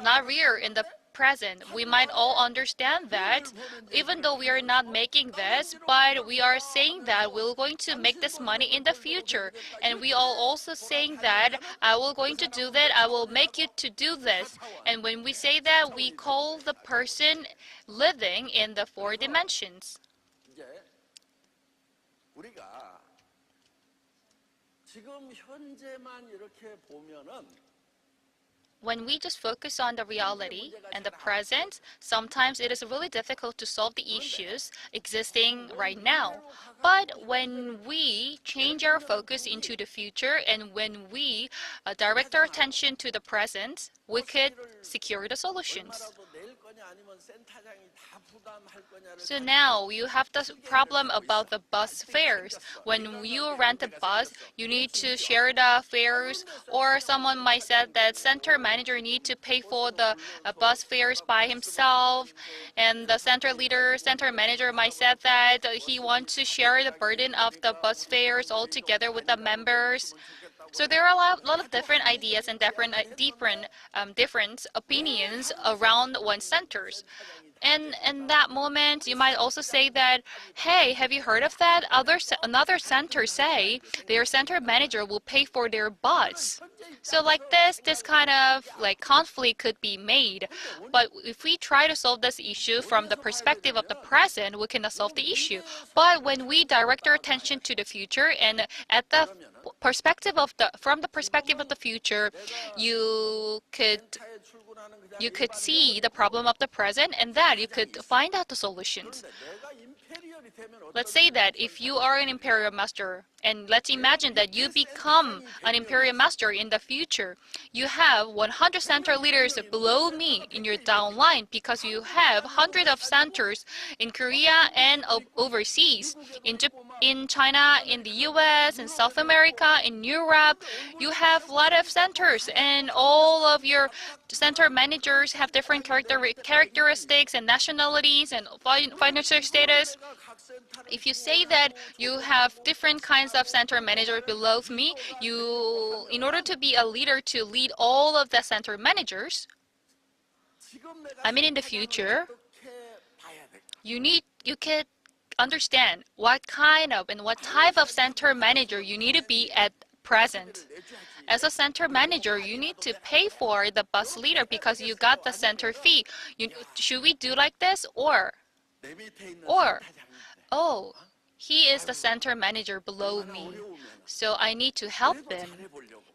not real in the present. We might all understand that even though we are not making this, but we are saying that we're going to make this money in the future. And we are also saying that I will going to do that, I will make you to do this. And when we say that, we call the person living in the 4 dimensions. 이제 우리가 지금 현재만 이렇게 보면은 When we just focus on the reality and the present, sometimes it is really difficult to solve the issues existing right now. But when we change our focus into the future and when we direct our attention to the present, we could secure the solutions. 얼마라도 낼 거냐 아니면 센터장이 다 부담할 거냐를 So now you have the problem about the bus fares. When you rent a bus, you need to share the fares, or someone might say that center manager need to pay for the bus fares by himself, and the center leader, center manager might say that he wants to share the burden of the bus fares all together with the members. So there are a lot of different ideas and different opinions around one centers. And in that moment, you might also say that, hey, have you heard of that? Another center say their center manager will pay for their bus. So like this kind of like conflict could be made. But if we try to solve this issue from the perspective of the present, we cannot solve the issue. But when we direct our attention to the future and at the from the perspective of the future, you could see the problem of the present and that you could find out the solutions. Let's say that if you are an imperial master, and let's imagine that you become an imperial master in the future, you have 100 center leaders below me in your downline because you have hundreds of centers in Korea and overseas. in China, in the US, in South America, in Europe, you have a lot of centers, and all of your center managers have different characteristics and nationalities and financial status. If you say that you have different kinds of center managers below me, in order to be a leader to lead all of the center managers, I mean in the future, you can understand what kind of and what type of center manager you need to be at present. As a center manager, you need to pay for the bus leader because you got the center fee. Should we do like this or oh, he is the center manager below me, so I need to help him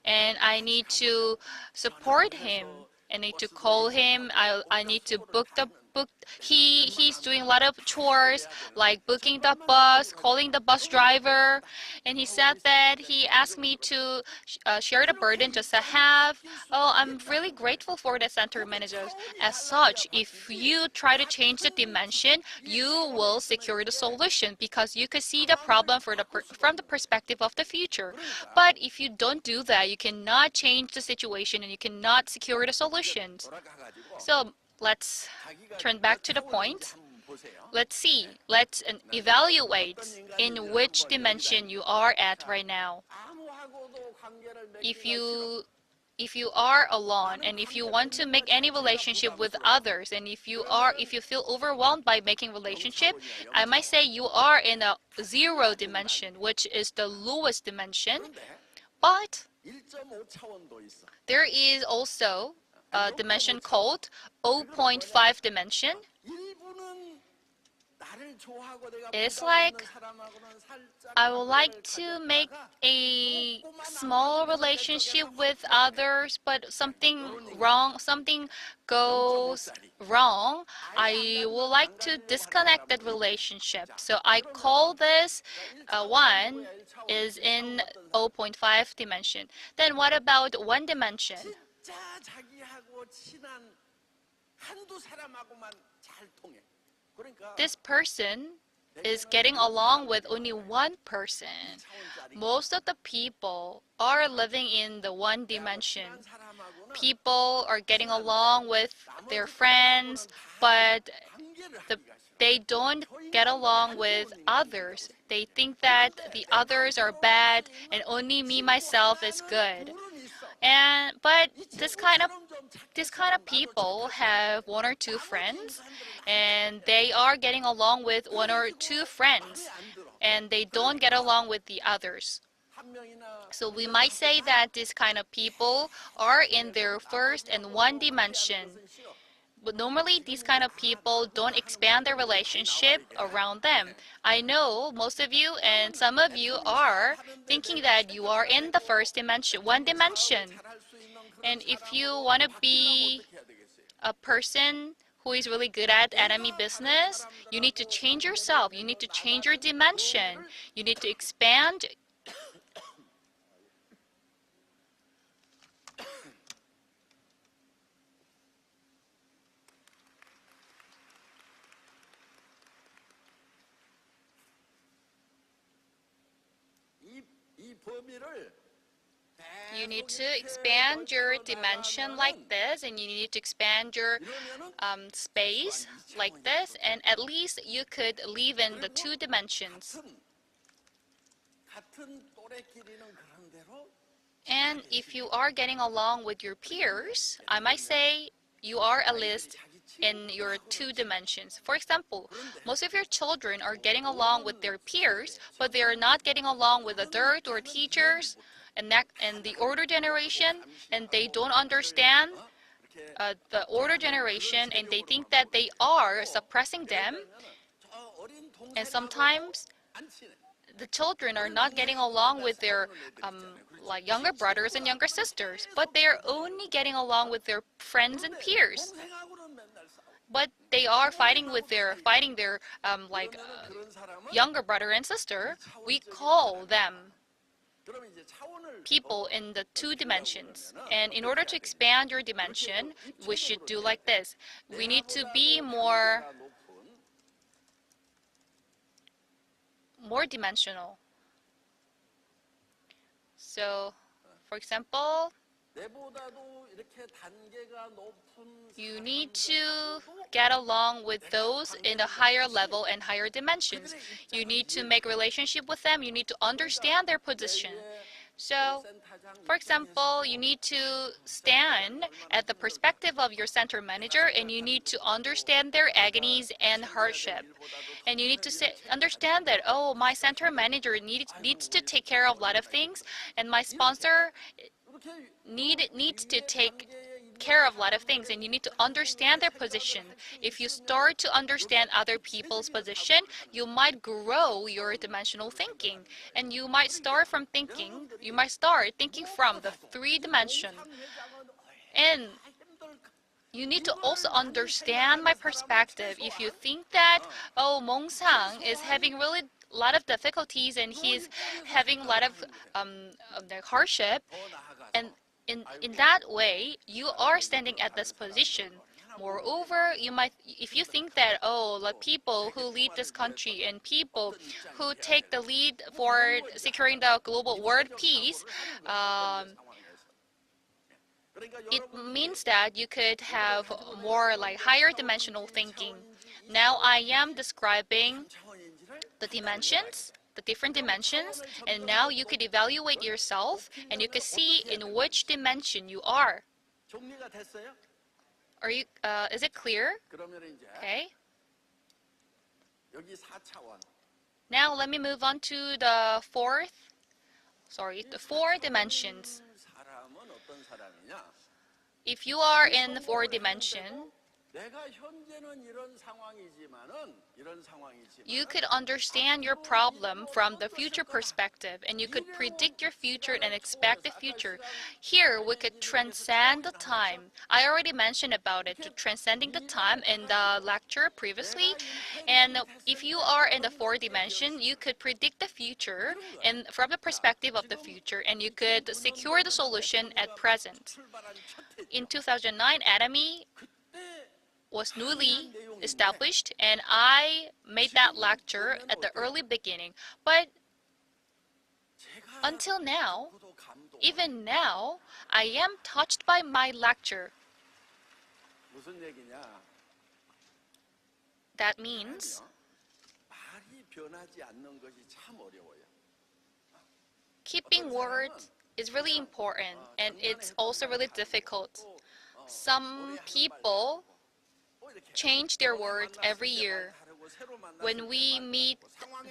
and I need to support him. I need to call him. I need to book. He's doing a lot of chores like booking the bus, calling the bus driver, and he said that he asked me to share the burden just a half. Oh, I'm really grateful for the center managers. As such, if you try to change the dimension, you will secure the solution because you could see the problem from the perspective of the future. But if you don't do that, you cannot change the situation and you cannot secure the solutions. So let's turn back to the point. Let's see. Let's evaluate in which dimension you are at right now. If you are alone and if you want to make any relationship with others and if you feel overwhelmed by making relationship, I might say you are in a 0 dimension, which is the lowest dimension. But there is also a dimension called 0.5 dimension. It's like I would like to make a small relationship with others, but something goes wrong. I would like to disconnect that relationship. So I call this one is in 0.5 dimension. Then what about 1 dimension? 진짜 자기하고 친한 한두 사람하고만 잘 통해. 그러니까 This person is getting along with only 1 person. Most of the people are living in the 1 dimension. People are getting along with their friends, but they don't get along with others. They think that the others are bad and only me myself is good. But this kind of people have 1 or 2 friends, and they are getting along with 1 or 2 friends, and they don't get along with the others. So we might say that this kind of people are in their first and 1 dimension. But normally, these kind of people don't expand their relationship around them. I know most of you and some of you are thinking that you are in the first dimension, 1 dimension. And if you want to be a person who is really good at Atomy business, you need to change yourself. You need to change your dimension. You need to expand. You need to expand your dimension like this, and you need to expand your space like this, and at least you could live in the 2 dimensions. And if you are getting along with your peers, I might say you are at least in your 2 dimensions. For example, most of your children are getting along with their peers, but they are not getting along with adults or teachers and the older generation, and they don't understand the older generation, and they think that they are suppressing them. And sometimes the children are not getting along with their like younger brothers and younger sisters, but they are only getting along with their friends and peers. But they are fighting their younger brother and sister. We call them people in the 2 dimensions. And in order to expand your dimension, we should do like this. We need to be more more dimensional. So, for example, 내보다도 이렇게 단계가 높은 you need to get along with those in a higher level and higher dimensions. You need to make relationship with them. You need to understand their position. So, for example, you need to stand at the perspective of your center manager and you need to understand their agonies and hardship. And you need to understand that, oh, my center manager needs to take care of a lot of things and my sponsor needs to take care of a lot of things, and you need to understand their position. If you start to understand other people's position, you might grow your dimensional thinking, and you might start thinking from the three dimension. And you need to also understand my perspective. If you think that, oh, Mongsang is having really a lot of difficulties and he's having a lot of hardship, and in that way, you are standing at this position. Moreover, if you think that, oh, the people who lead this country and people who take the lead for securing the global world peace, it means that you could have more like higher dimensional thinking. Now I am describing the dimensions, the different dimensions, and now you could evaluate yourself and you can see in which dimension you are. 정리가 됐어요? Is it clear? 그러면 이제 Okay. 여기 4차원. Now let me move on to the four dimensions. 사람은 어떤 사람이냐? If you are in the four dimension, 내가 현재는 이런 상황이지만은 you could understand your problem from the future perspective and you could predict your future and expect the future. Here we could transcend the time. I already mentioned about it, to transcending the time in the lecture previously. And if you are in the fourth dimension, you could predict the future and from the perspective of the future, and you could secure the solution at present. In 2009, Atomy was newly established, and I made that lecture at the early beginning. But until now, even now, I am touched by my lecture. 무슨 얘기냐? That means 말이 변하지 않는 것이 참 어려워요. keeping words is really important, and it's also really difficult. Some people change their words every year. When we meet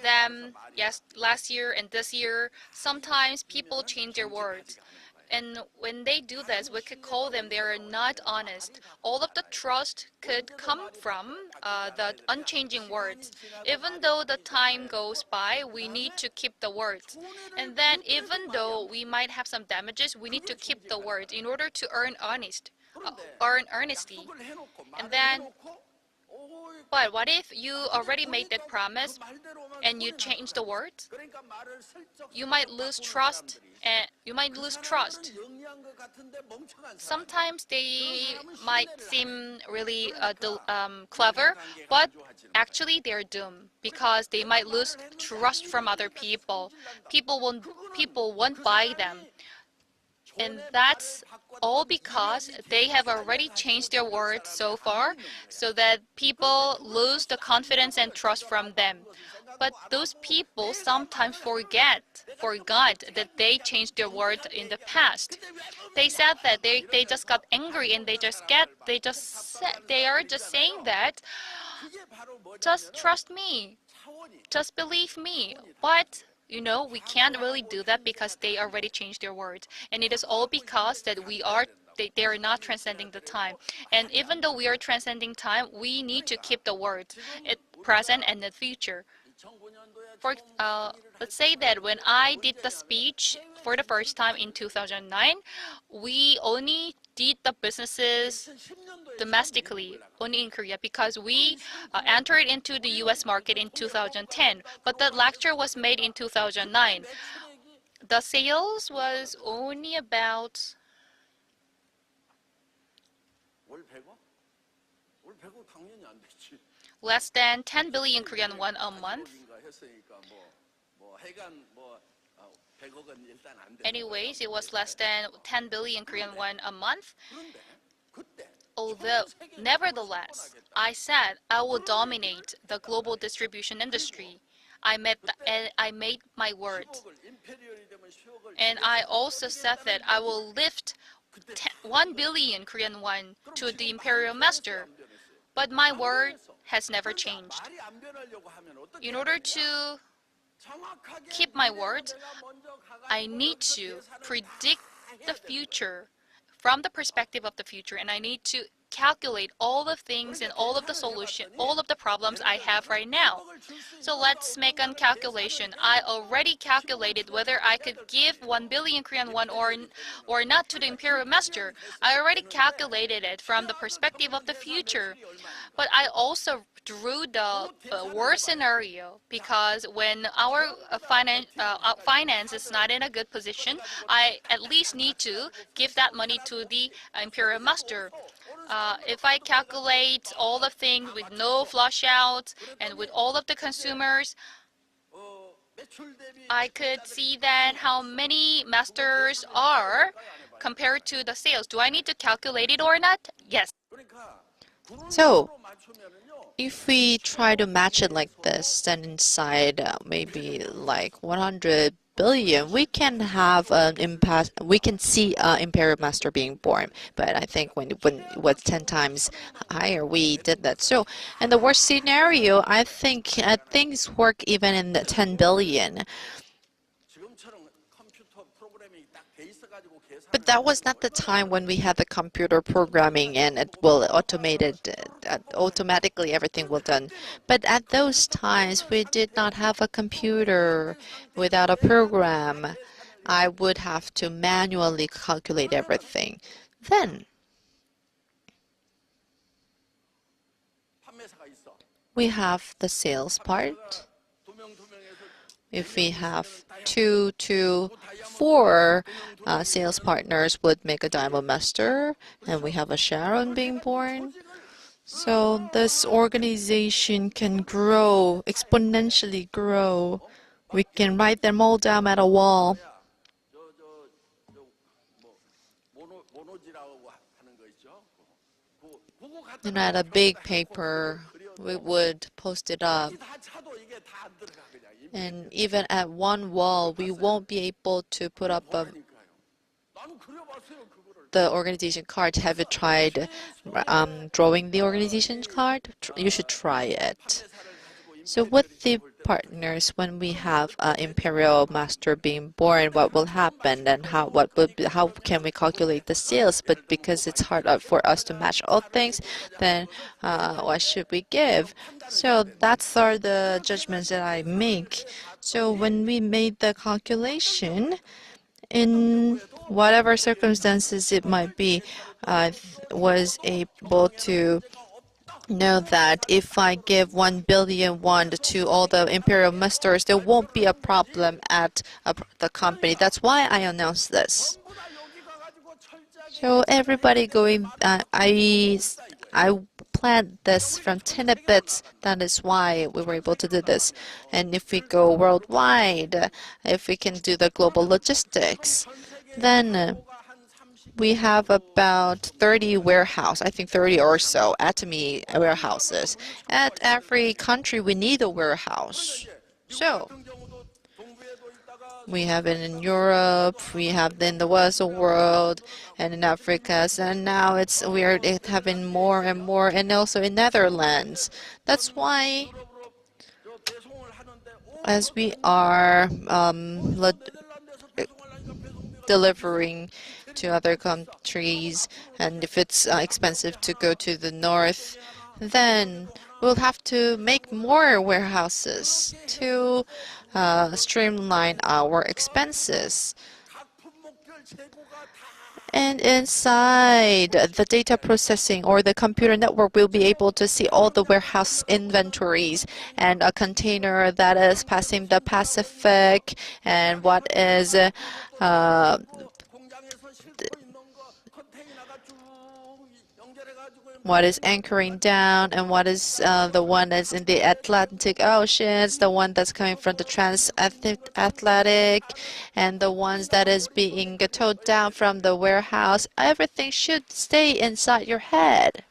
them last year and this year, sometimes people change their words. And when they do this, we could call them they are not honest. All of the trust could come from the unchanging words. Even though the time goes by, we need to keep the words. And then even though we might have some damages, we need to keep the words in order to earn earnestly. And then, but what if you already made that promise and you change the words? You might lose trust. Sometimes they might seem really clever, but actually they're doomed because they might lose trust from other people. People won't buy them. And that's all because they have already changed their words so far, so that people lose the confidence and trust from them. But those people sometimes forgot that they changed their words in the past. They said that they just got angry and they are just saying that, just trust me, just believe me. But we can't really do that because they already changed their words. And it is all because that they are not transcending the time. And even though we are transcending time, we need to keep the words at present and the future. Let's say that when I did the speech for the first time in 2009, we only did the businesses domestically, only in Korea, because we entered into the US market in 2010. But the lecture was made in 2009. The sales was only about less than 10 billion Korean won a month. Anyways, it was less than 10 billion Korean won a month. Although, nevertheless, I said I will dominate the global distribution industry. I made my word. And I also said that I will lift 1 billion Korean won to the imperial master. But my word has never changed. In order to keep my word, I need to predict the future from the perspective of the future, and I need to calculate all the things and all of the solution, all of the problems I have right now. So let's make a calculation. I already calculated whether I could give 1 billion Korean won or not to the imperial master. I already calculated it from the perspective of the future. But I also drew the worst scenario, because when our finance is not in a good position, I at least need to give that money to the imperial master. If I calculate all the things with no flush outs and with all of the consumers, I could see that how many masters are compared to the sales. Do I need to calculate it or not? Yes. So, if we try to match it like this, then inside maybe like 100 billion, we can have an impact. We can see Imperial Master being born. But I think when it was 10 times higher, we did that. So, in the worst scenario, I think things work even in the 10 billion. But that was not the time when we had the computer programming and it will automatically everything will done. But at those times, we did not have a computer without a program. I would have to manually calculate everything. Then we have the sales part. If we have 2 to 4 sales partners would make a Diamond Master, and we have a Sharon being born. So this organization can grow, exponentially grow. We can write them all down at a wall. And at a big paper, we would post it up. And even at one wall, we won't be able to put up the organization card. Have you tried drawing the organization card? You should try it. So with the partners, when we have an imperial master being born, what will happen and how can we calculate the sales? But because it's hard for us to match all things, then what should we give? So that's are the judgments that I make. So when we made the calculation, in whatever circumstances it might be, was able to know that if I give 1 billion won to all the imperial masters, there won't be a problem at the company. That's why I announced this. So everybody going, I planned this from 10 bits. That is why we were able to do this. And if we go worldwide, if we can do the global logistics, then we have about 30 warehouses, I think 30 or so Atomy warehouses. At every country, we need a warehouse. So we have it in Europe, we have it in the Western world, and in Africa. And now we are having more and more, and also in Netherlands. That's why, as we are delivering to other countries, and if it's expensive to go to the north, then we'll have to make more warehouses to streamline our expenses. And inside the data processing or the computer network, we'll be able to see all the warehouse inventories and a container that is passing the Pacific and what is what is anchoring down, and what is the one that's in the Atlantic Oceans, the one that's coming from the transatlantic, and the ones that is being towed down from the warehouse. Everything should stay inside your head.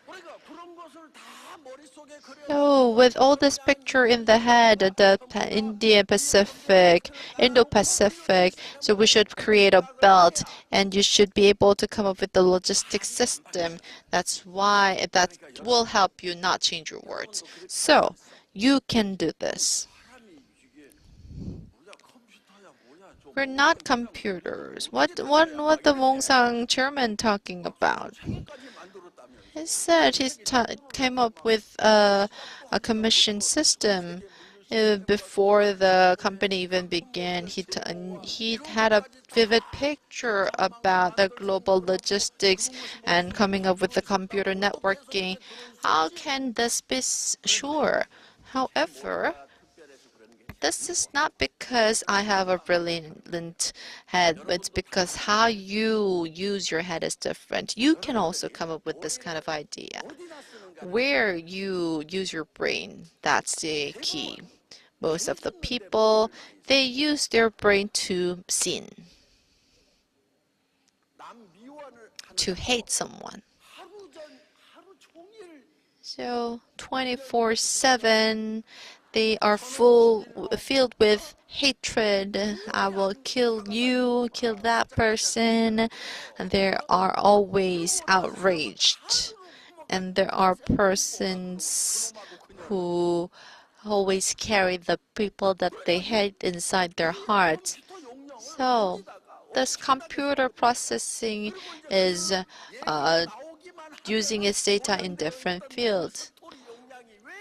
우리가 그런 것을 다 머릿속에 So, with all this picture in the head, the Indian Pacific, Indo-Pacific, so we should create a belt, and you should be able to come up with the logistics system. That's why that will help you not change your words. So, you can do this. 사람이 이게 뭐야 컴퓨터야 뭐야 좀 We're not computers. What the Mongsang chairman talking about? 자기까지 만들었다면 He said he came up with a commission system before the company even began. He had a vivid picture about the global logistics and coming up with the computer networking. How can this be sure? However, 특별해서 그런 게 this is not because I have a brilliant head, it's because how you use your head is different. You can also come up with this kind of idea. 어디다 쓰는가 Where you use your brain, that's the key. Most of the people, they use their brain to sin, 남 미워를 하는 to hate someone. 하루 종일 So 24/7, they are filled with hatred. I will kill you, kill that person. And they are always outraged. And there are persons who always carry the people that they hate inside their hearts. So this computer processing is using its data in different fields. 스토리 용량이 왜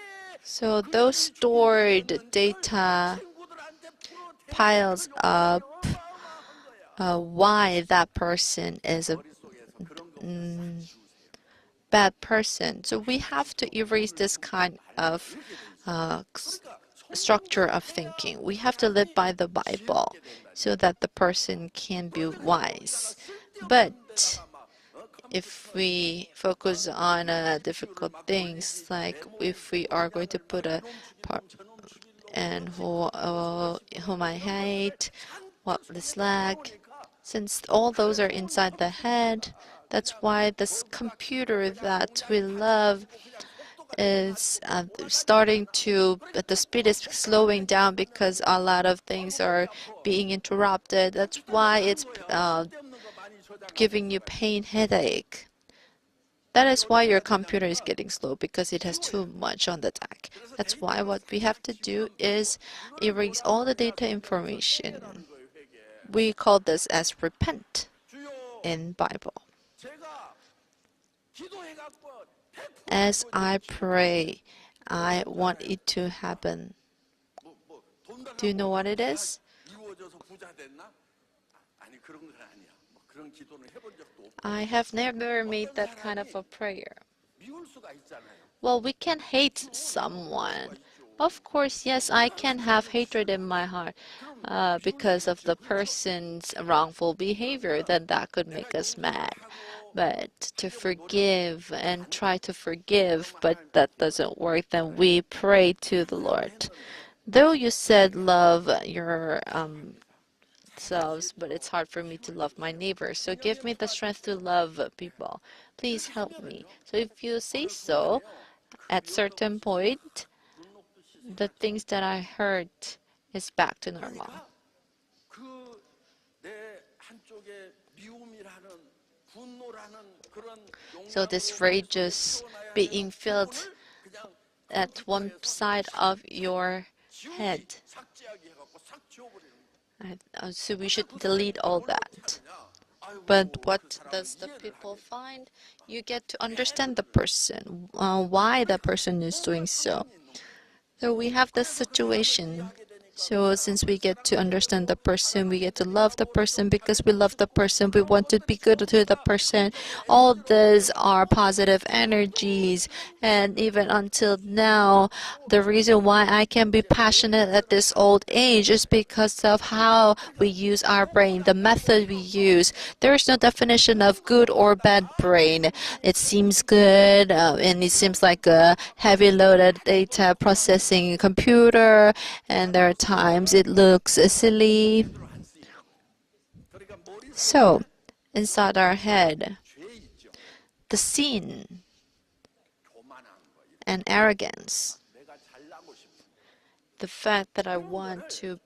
So those stored data 친구들한테 풀어 piles up 어마어마한 거야. why that person is a 머릿속에서 그런 거 bad person. So we have to erase this kind of structure of thinking. We have to live by the Bible so that the person can be wise. But if we focus on difficult things, like if we are going to put a part and whom I hate, what is lack, since all those are inside the head, that's why this computer that we love is starting to, the speed is slowing down because a lot of things are being interrupted. That's why it's giving you pain headache. That is why your computer is getting slow, because it has too much on the deck. That's why what we have to do is erase all the data information. We call this as repent in Bible. 제가 기도해갖고 100% As I pray, I want it to happen. Do you know what it is? 이루어져서 부자 됐나? 아니 그런 건 아니야. 뭐 그런 기도는 해본 적도 없고 I have never made that kind of a prayer. 미울 수가 있잖아요. Well, we can hate someone. Of course, yes, I can have hatred in my heart because of the person's wrongful behavior, then that could make us mad. But to forgive and try to forgive, but that doesn't work, then we pray to the Lord. Though you said love your selves, but it's hard for me to love my neighbors. So give me the strength to love people. Please help me. So if you say so, at certain point, the things that I heard is back to normal. 그 내 한쪽에 미움이라는 분노라는 그런 So this rage is being filled 그냥 at one side of your head. 삭제하게 해갖고 싹 지워버리는 거야. So we should delete all that. But what does the people find? You get to understand the person, why the person is doing so. So we have this situation. So since we get to understand the person, we get to love the person. Because we love the person, we want to be good to the person. All these are positive energies. And even until now, the reason why I can be passionate at this old age is because of how we use our brain, the method we use. There is no definition of good or bad brain. It seems good, and it seems like a heavy loaded data processing computer, and there are times it looks silly. 그러니까 머릿속에 So, inside our head, 죄 있죠. the sin 교만한 거. and arrogance, 내가 잘나고 싶은 거. the fact that I want to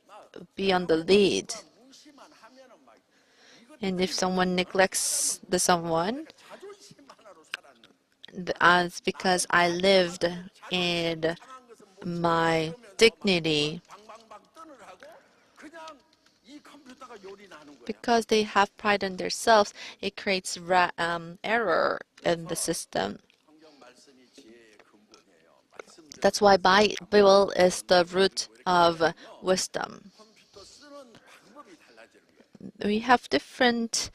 be on the lead, 무시만 하면은 막 이것 and if someone neglects the someone, 자존심 하나로 살았는데 it's because I lived in 상한 것은 못 my dignity. 방방방 떠느라고 그냥 이 컴퓨터가 요리나는 거야. Because they have pride in themselves, it creates error in the system. 성경 말씀이 지혜의 근본이에요. 말씀대로 That's why Bible is the root of wisdom. 컴퓨터 쓰는 방법이 달라지는 거예요. We have different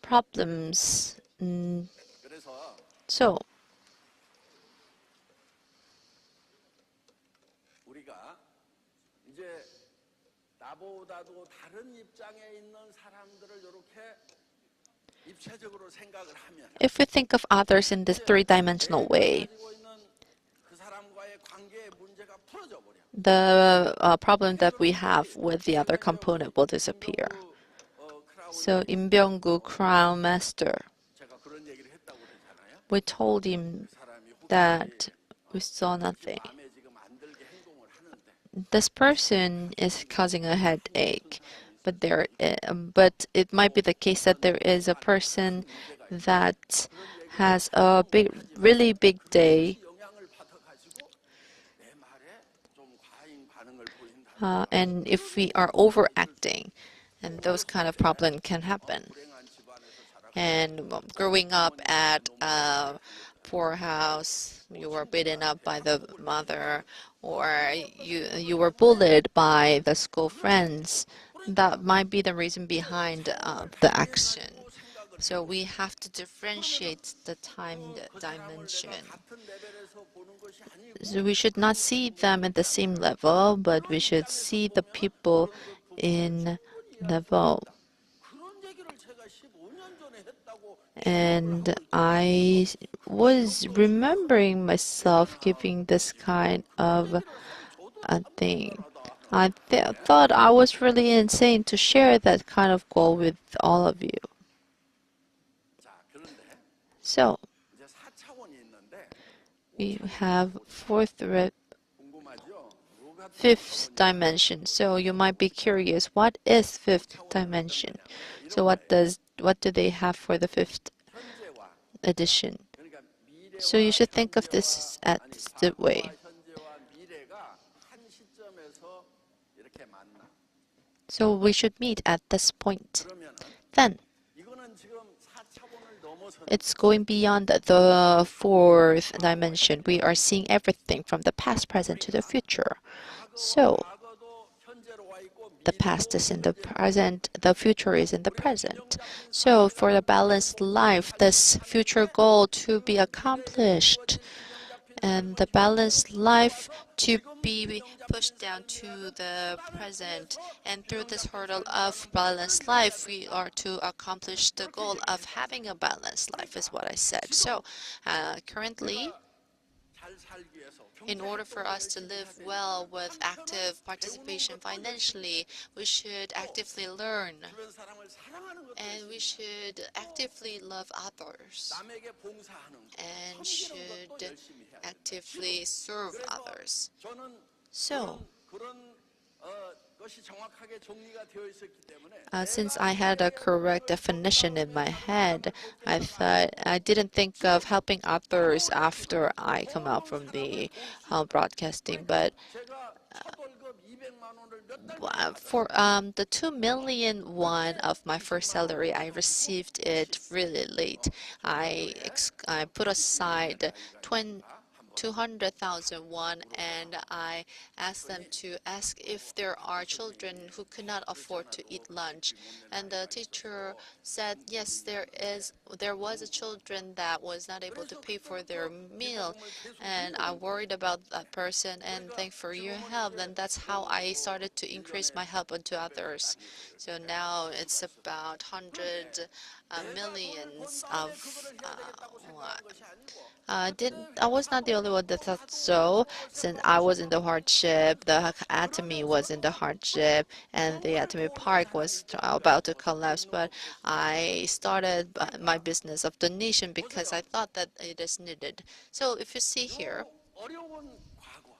problems. 그래서 So, 우리가 이제 나보다도 다른 입장에 있는 사람들을 이렇게 입체적으로 생각을 하면 if we think of others in this three-dimensional way, 가지고 있는 그 사람과의 관계의 문제가 풀어져 버려. the problem that we have with the other component will disappear. 크라운 So, in Byung, Crown Master, 제가 그런 얘기를 했다고 그랬잖아요. we told him 사람이 혹시 that we saw nothing. 마음에 지금 안 들게 행동을 하는데 This person is causing a headache, but it might be the case that there is a person that has a really big day, 영향을 받아가지고 내 말에 좀 과잉 반응을 보인다. and if we are overacting, and those kind of problem can happen. 불행한 집안에서 자라 And growing up at a poor house, you were beaten up by the mother, or you were bullied by the school friends. That might be the reason behind the action. So we have to differentiate the time dimension. 같은 레벨에서 보는 것이 아니고 So we should not see them at the same level, but we should see the people in level. 그런 얘기를 제가 15년 전에 했다고 And I was remembering myself giving this kind of a thing. I thought I was really insane to share that kind of goal with all of you. 자, 그런데 So 이제 4차원이 있는데 we have 궁금하죠? 뭐가 fifth dimension. So you might be curious, what is fifth dimension? So what do they have for the fifth 현재와 edition? 그러니까 미래와 So you should think of this as the way. 현재와 미래가 한 시점에서 이렇게 만나. So we should meet at this point. 그러면은 Then 이거는 지금 4차원을 넘어서는 it's going beyond the fourth dimension. We are seeing everything from the past, present to the future. So 과거도 현재로 와 있고 the past is in the present, the future is in the present. So for the balanced life, this future goal to be accomplished, and the balanced life to be pushed down to the present. And through this hurdle of balanced life, we are to accomplish the goal of having a balanced life, is what I said. So currently, 잘 살기 위해서 in order for us to live well with active participation financially, we should actively learn, 주변 사람을 사랑하는 것도 and we should actively love others, 남에게 봉사하는 것, and 섬기는 should 것도 열심히 해야 돼요. actively serve others. 저는 So, 그런 것이 정확하게 정리가 되어 있었기 때문에 since I had a correct definition in my head, I didn't think of helping others after I come out from the broadcasting. But 제가 첫 월급 200만 원을 몇 달 for the 2 million won of my first salary, I received it really late. I put aside 200,000 won, and I asked them to ask if there are children who could not afford to eat lunch. And the teacher said, yes, there was a children that was not able to pay for their meal, and I worried about that person, and thanks for your help. And that's how I started to increase my help unto others. So now it's about millions of I was not the only one that thought so, since I was in the hardship, the Atomy was in the hardship, and the Atomy Park was about to collapse. But I started my business of donation because I thought that it is needed. So if you see here, 어려운 과거,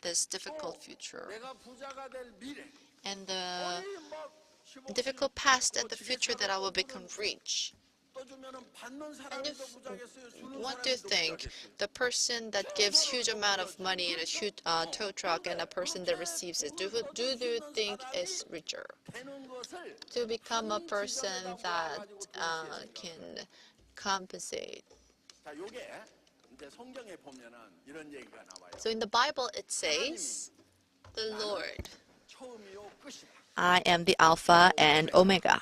this difficult future 내가 부자가 될 미래, and the 거의 막 10억, difficult past and the future that I will become rich. 떠주면은 받는 And 사람이 더 부자겠어요? 주는 what do you 사람이 더 think? 부자겠어요? The person that gives huge amount of money in a huge tow truck and a person that receives it, do you think is richer? 되는 것을 To become a 한 person 지점에다 that 모아가지고 동시에 can compensate. 자, 요게 이제 성경에 보면은 이런 얘기가 나와요. So in the Bible it says, the Lord, 처음이요 끝이다. I am the Alpha and Omega.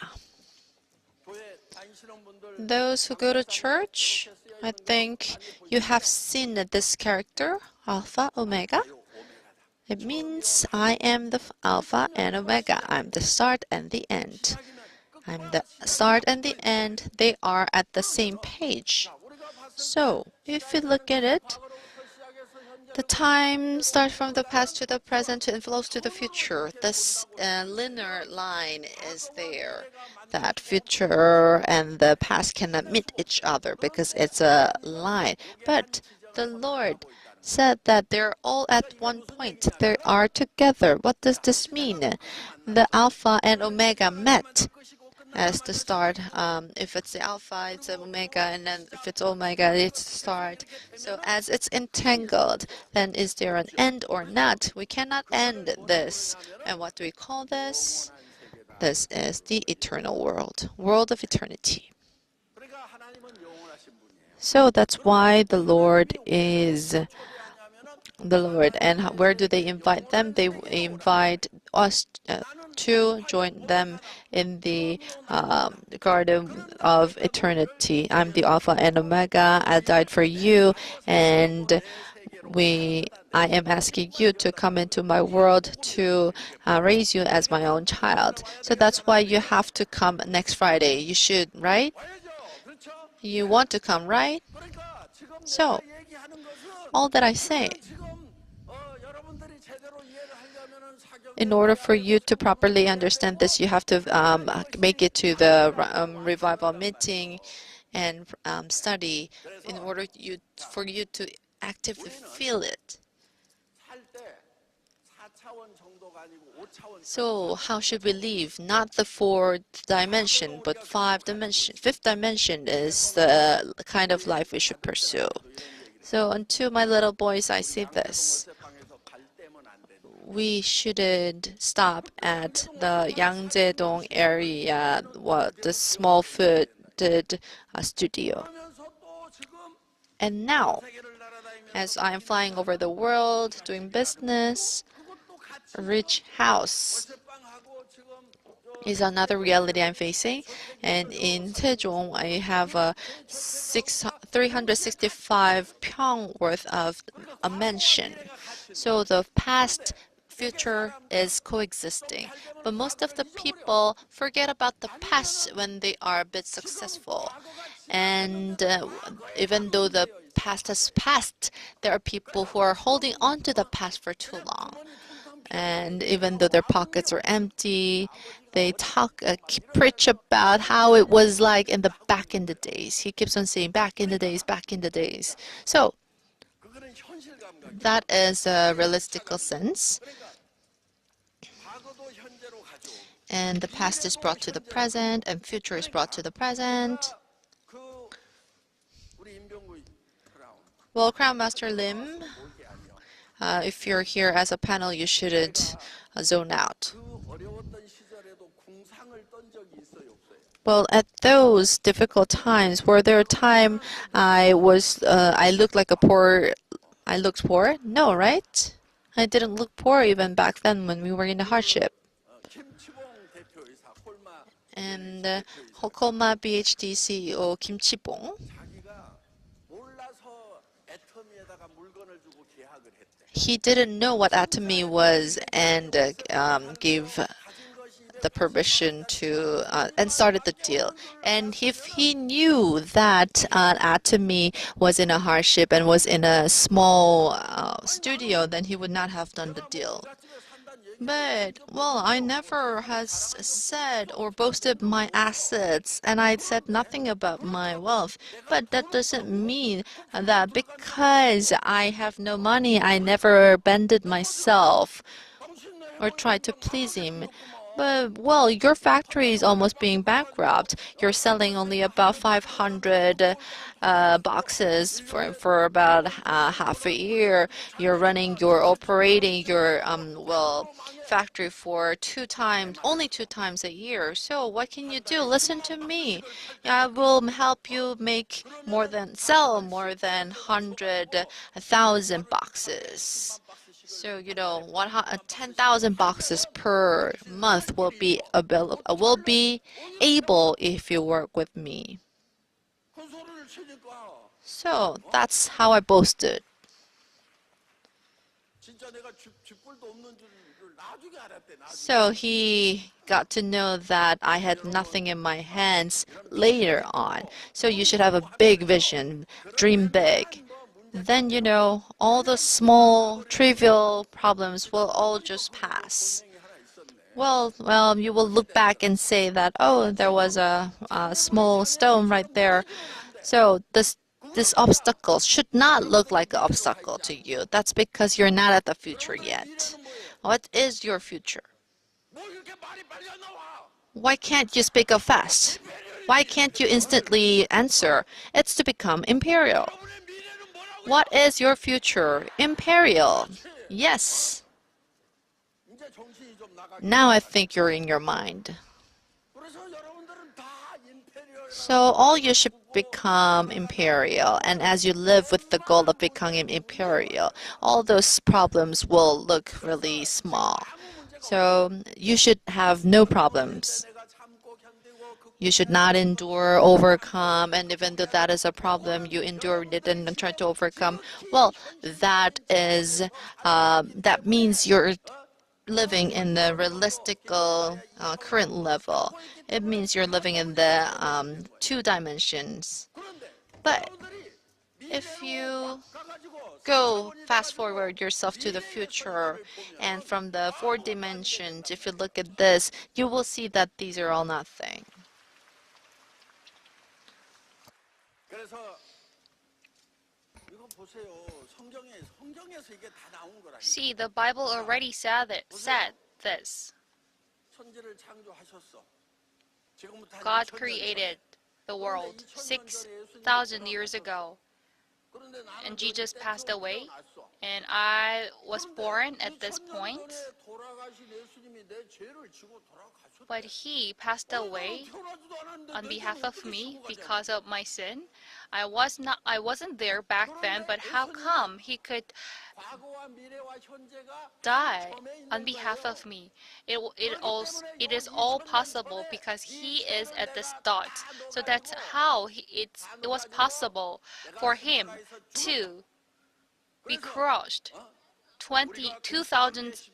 교회 다니시는 분들 Those who go to church, I think you have seen this character, Alpha, Omega. 요 오메가다. It means I am the Alpha and Omega. I'm the start and the end. 시작이면 I'm the start and the end. They are at the same page. 우리가 봤을 So, if you look at it, 과거로부터 시작해서 현재 the time starts from the past to the present and flows to the future. This linear line is there. That future and the past cannot meet each other because it's a line. But the Lord said that they're all at one point. They are together. What does this mean? The Alpha and Omega met as the start. If it's the Alpha, it's the Omega, and then if it's Omega, it's the start. So as it's entangled, then is there an end or not? We cannot end this. And what do we call this? This is the eternal world, world of eternity. 그러니까 하나님은 영원하신 분이에요. So that's why the Lord is the Lord. And where do they invite them? They invite us to join them in the garden of eternity. I'm the Alpha and Omega. I died for you, and I am asking you to come into my world to raise you as my own child. So that's why you have to come next Friday. You should, right? 와야죠. 그렇죠? You want to come, right? 그러니까 지금 So, 내가 얘기하는 것은 all that I say, 지금 여러분들이 제대로 이해를 하려면은 in order for you to properly understand this, you have to make it to the revival meeting and study in order for you to actively feel it. 살때 4차원 정도가 아니고 5차원 So how should we live? Not the fourth dimension, but fifth dimension is the kind of life we should pursue. So unto my little boys, I say this. 방에서 발 떼면 안 되는 We shouldn't stop at the Yangjae-dong area, the small-footed studio. 그러면서 또 지금 And now, 세계를 날아다니면서 as I am flying over the world, doing business, 그것도 같이 a rich house 빵하고 지금 is another reality I'm facing. And in Taejong, I have a 365 pyong worth of a mansion. So the past, future is coexisting. But most of the people forget about the past when they are a bit successful. And even though the past has passed, there are people who are holding on to the past for too long. And even though their pockets are empty, they preach about how it was like back in the days. He keeps on saying back in the days, back in the days. So 그거는 현실 감각. that is a realistical sense. 과거도 현재로 가죠. And the past is brought to the present, and future is brought to the present. 그 우리 임병구 크라운 Well, Crown Master Lim, 볼게 아니요. if you're here as a panel, you shouldn't zone out. 그 어려웠던 시절에도 궁상을 떤 적이 있어요, 없어요? Well, at those difficult times, were there a time I looked like a poor I looked poor? No, right? I didn't look poor even back then when we were in a hardship. 김치봉 대표이사 홀마 And Hokkoma PhD CEO Kim Chi-bong, 자기가 몰라서 애터미에다가 물건을 주고 계약을 했대. he didn't know what Atomy was and gave 가진 것이 the permission to and started the deal. And if he knew that Atomy was in a hardship and was in a small studio, then he would not have done the deal. 집에 산다는 얘기. But, well, I never has said or boasted my assets, and I said nothing about my wealth. But that doesn't mean that because I have no money, I never bended myself or tried to please him. But, well, your factory is almost being bankrupt. You're selling only about 500 boxes for about half a year. You're operating your, factory for only 2 times a year. So what can you do? Listen to me. I will help you sell more than 100,000 boxes. So, 10,000 boxes per month will be able if you work with me. 그 소리를 치니까 So that's how I boasted. 진짜 내가 쥐뿔도 없는 줄을 나중에 알았대. 나중에. So he got to know that I had nothing in my hands later on. So you should have a big vision, dream big. Then, all the small, trivial problems will all just pass. Well, you will look back and say that, oh, there was a small stone right there. So this obstacle should not look like an obstacle to you. That's because you're not at the future yet. What is your future? 뭐 이렇게 말이 빨리 안 나와? Why can't you speak up fast? Why can't you instantly answer? It's to become imperial. 우리 미래는 뭐라고? What is your future? Imperial. Yes. 이제 정신이 좀 나가. Now I think you're in your mind. 그래서 여러분들은 다 임페리얼. So all you should become imperial, and as you live with the goal of becoming imperial, all those problems will look really small. So you should have no problems. 내가 참고 견디고 그 You should not endure, overcome, and even though that is a problem, you endure it and try to overcome. Well, that means you're living in the realistical current level. It means you're living in the 2 dimensions. 그런데 But 여러분들이 if you 가가지고 go fast forward yourself to the future, and from the 4 dimensions, if you look at this, you will see that these are all nothing. 그래서 이거 보세요. 성경에서 이게 다 나온 거라니까. See, the Bible already said this. 천지를 창조하셨어. 지금부터 한 God 2000년 created 전에. the world 6,000 years ago, 그런데 나는 and Jesus 그때 passed away, 태어났어. and I was born at this 2000년 point, 전에 돌아가신 예수님이 내 죄를 지고 돌아가셨대. but He passed away 태어나지도 않았는데 on 내 behalf 죄를 of 어떻게 me 지고 가냐고. because of my sin. I wasn't there back then, but how come He could 과거와 미래와 현재가 die 점에 있는 on behalf 거예요. of me? It is all possible because He is at the start. So that's how it was possible for Him to be crushed 2,000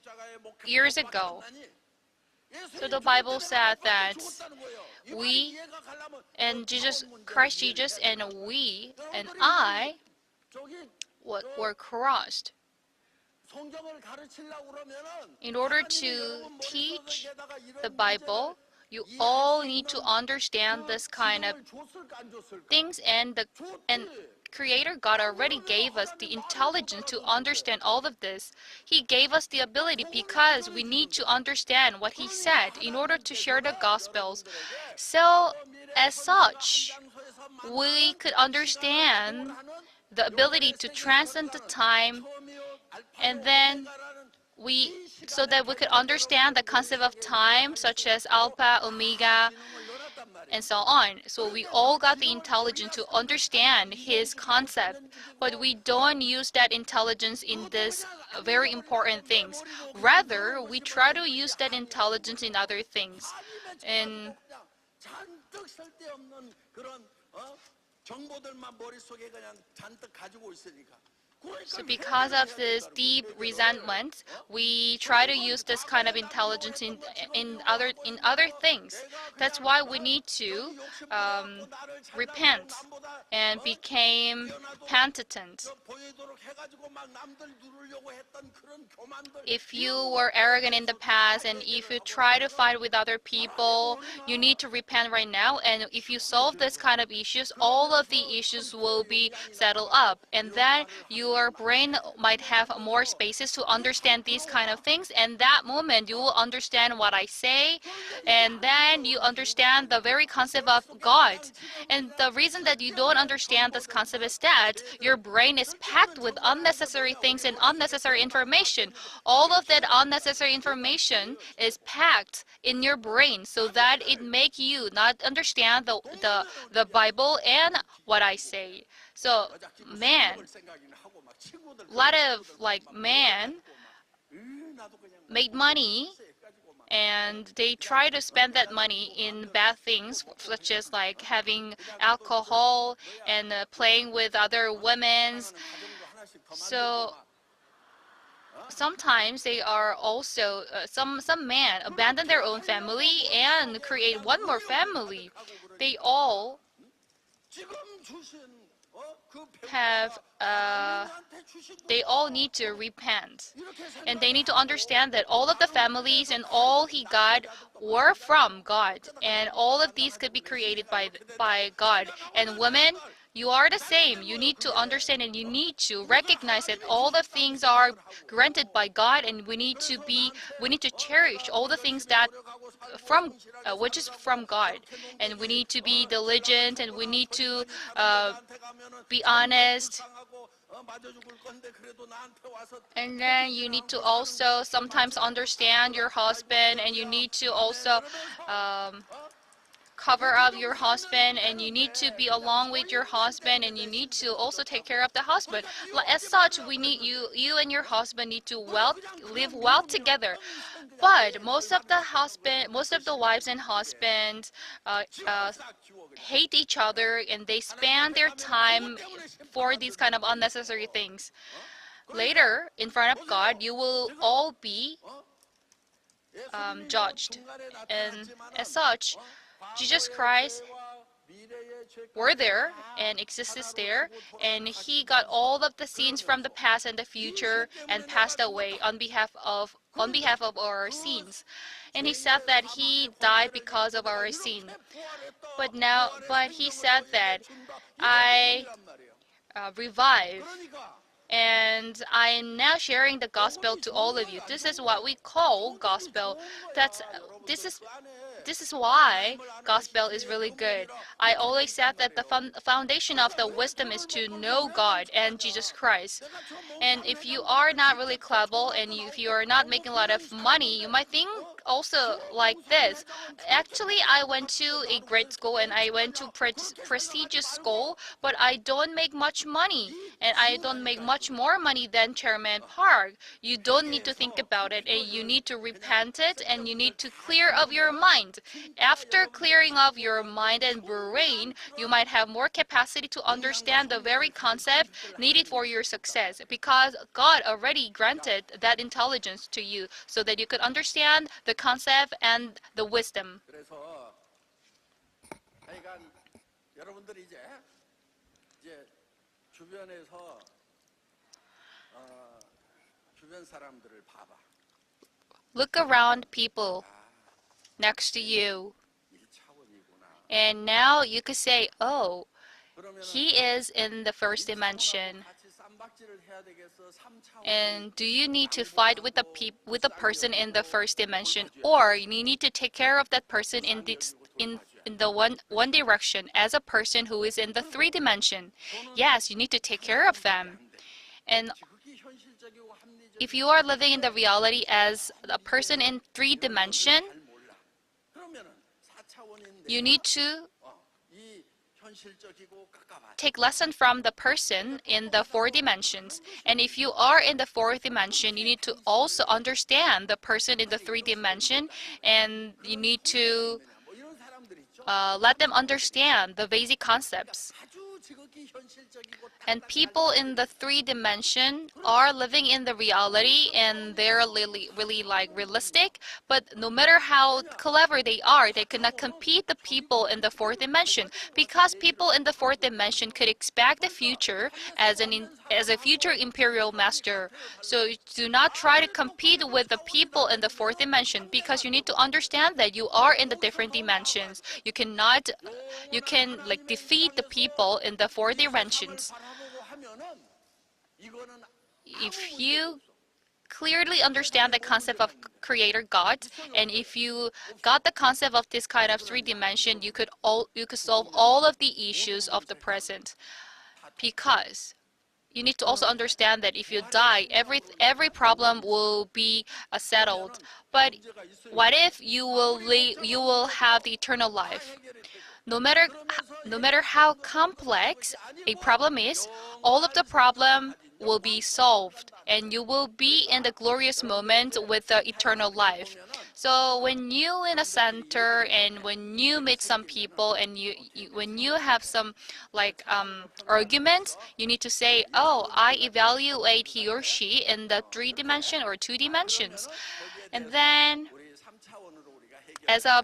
years ago. So the Bible said that we and Christ Jesus and we and I were crushed. 성경을 가르치려고 그러면은 In order to teach the Bible, you all need to understand this kind of 줬을까 안 줬을까? things, and Creator God already gave us the intelligence to understand all of this. He gave us the ability because we need to understand what He said in order to share the Gospels. So, as such, we could understand the ability to transcend the time, and then so that we could understand the concept of time, such as alpha, omega, and so on. So we all got the intelligence to understand his concept, but we don't use that intelligence in this very important things. Rather, we try to use that intelligence in other things. And 잔뜩 쓸데없는 그런 정보들만 머릿속에 그냥 잔뜩 가지고 있으니까. so because of this deep resentment, we try to use this kind of intelligence in other things. That's why we need to repent and became penitent. If you were arrogant in the past and if you try to fight with other people, you need to repent right now. And if you solve this kind of issues, all of the issues will be settled up. And then your brain might have more spaces to understand these kind of things. And that moment, you will understand what I say. And then you understand the very concept of God. And the reason that you don't understand this concept is that your brain is packed with unnecessary things and unnecessary information. All of that unnecessary information is packed in your brain so that it make you not understand the Bible and what I say. So man, a lot of man made money and they try to spend that money in bad things such as like having alcohol and playing with other women. So sometimes they are also some men abandon their own family and create one more family. They all have they all need to repent, and they need to understand that all of the families and all he got were from God, and all of these could be created by God. And women, you are the same. You need to understand and you need to recognize that all the things are granted by God, and we need to cherish all the things that from which is from God, and we need to be diligent and we need to be honest. And then you need to also sometimes understand your husband, and you need to also cover up your husband, and you need to be along with your husband, and you need to also take care of the husband. As such, we need you and your husband need to live well together. But most of the wives and husbands hate each other, and they spend their time for these kind of unnecessary things. Later, in front of God, you will all be judged. And as such, Jesus Christ were there and existed there, and he got all of the sins from the past and the future and passed away on behalf of our sins. And he said that he died because of our sin. But he said that I revive, and I am now sharing the gospel to all of you. This is what we call gospel. This is why gospel is really good. I always said that the foundation of the wisdom is to know God and Jesus Christ. And if you are not really clever and if you are not making a lot of money, you might think also like this. Actually, I went to a great school and I went to prestigious school, but I don't make much money, and I don't make much more money than Chairman Park. You don't need to think about it, and you need to repent it, and you need to clear up your mind. After clearing up your mind and brain, you might have more capacity to understand the very concept needed for your success, because God already granted that intelligence to you so that you could understand the concept and the wisdom. 그래서 하여간 여러분들이 이제 주변에서 주변 사람들을 봐봐. Look around people next to you, 1차원이구나. and now you could say, oh, he is in the first dimension. 같이 쌈박질을 해야 되겠어. 3차원. And do you need to fight with the person in the first dimension, or you need to take care of that person in the one direction as a person who is in the 3 dimension? Yes, you need to take care of them. And 그게 현실적이고 합리적. if you are living in the reality as a person in 3 dimension, 잘 몰라. 그러면은 4차원인 You need to 이 현실적이고 가까워. take lesson from the person in the four dimensions. And if you are in the fourth dimension, you need to also understand the person in the three dimension, and you need to 뭐 이런 사람들이 있죠. let them understand the basic concepts. 아주 지극히 현실적이고 And people in the three dimension are living in the reality, and they're really like realistic. But no matter how clever they are, they cannot compete the people in the fourth dimension, because people in the fourth dimension could expect the future as as a future imperial master. So do not try to compete with the people in the fourth dimension, because you need to understand that you are in the different dimensions. You can like defeat the people in the four dimensions. 바라보고 하면은 이거는 If you clearly understand the concept of creator God, and if you got the concept of this kind of three dimension, you could solve all of the issues of the present. Because you need to also understand that if you die, every problem will be settled. But what if you will have the eternal life? No matter how complex a problem is, all of the problem will be solved, and you will be in the glorious moment with the eternal life. So when you in a center, and when you meet some people, and when you have some like arguments, you need to say, oh, I evaluate he or she in the 3 dimension or 2 dimensions. And then 우리 3차원으로 우리가 as a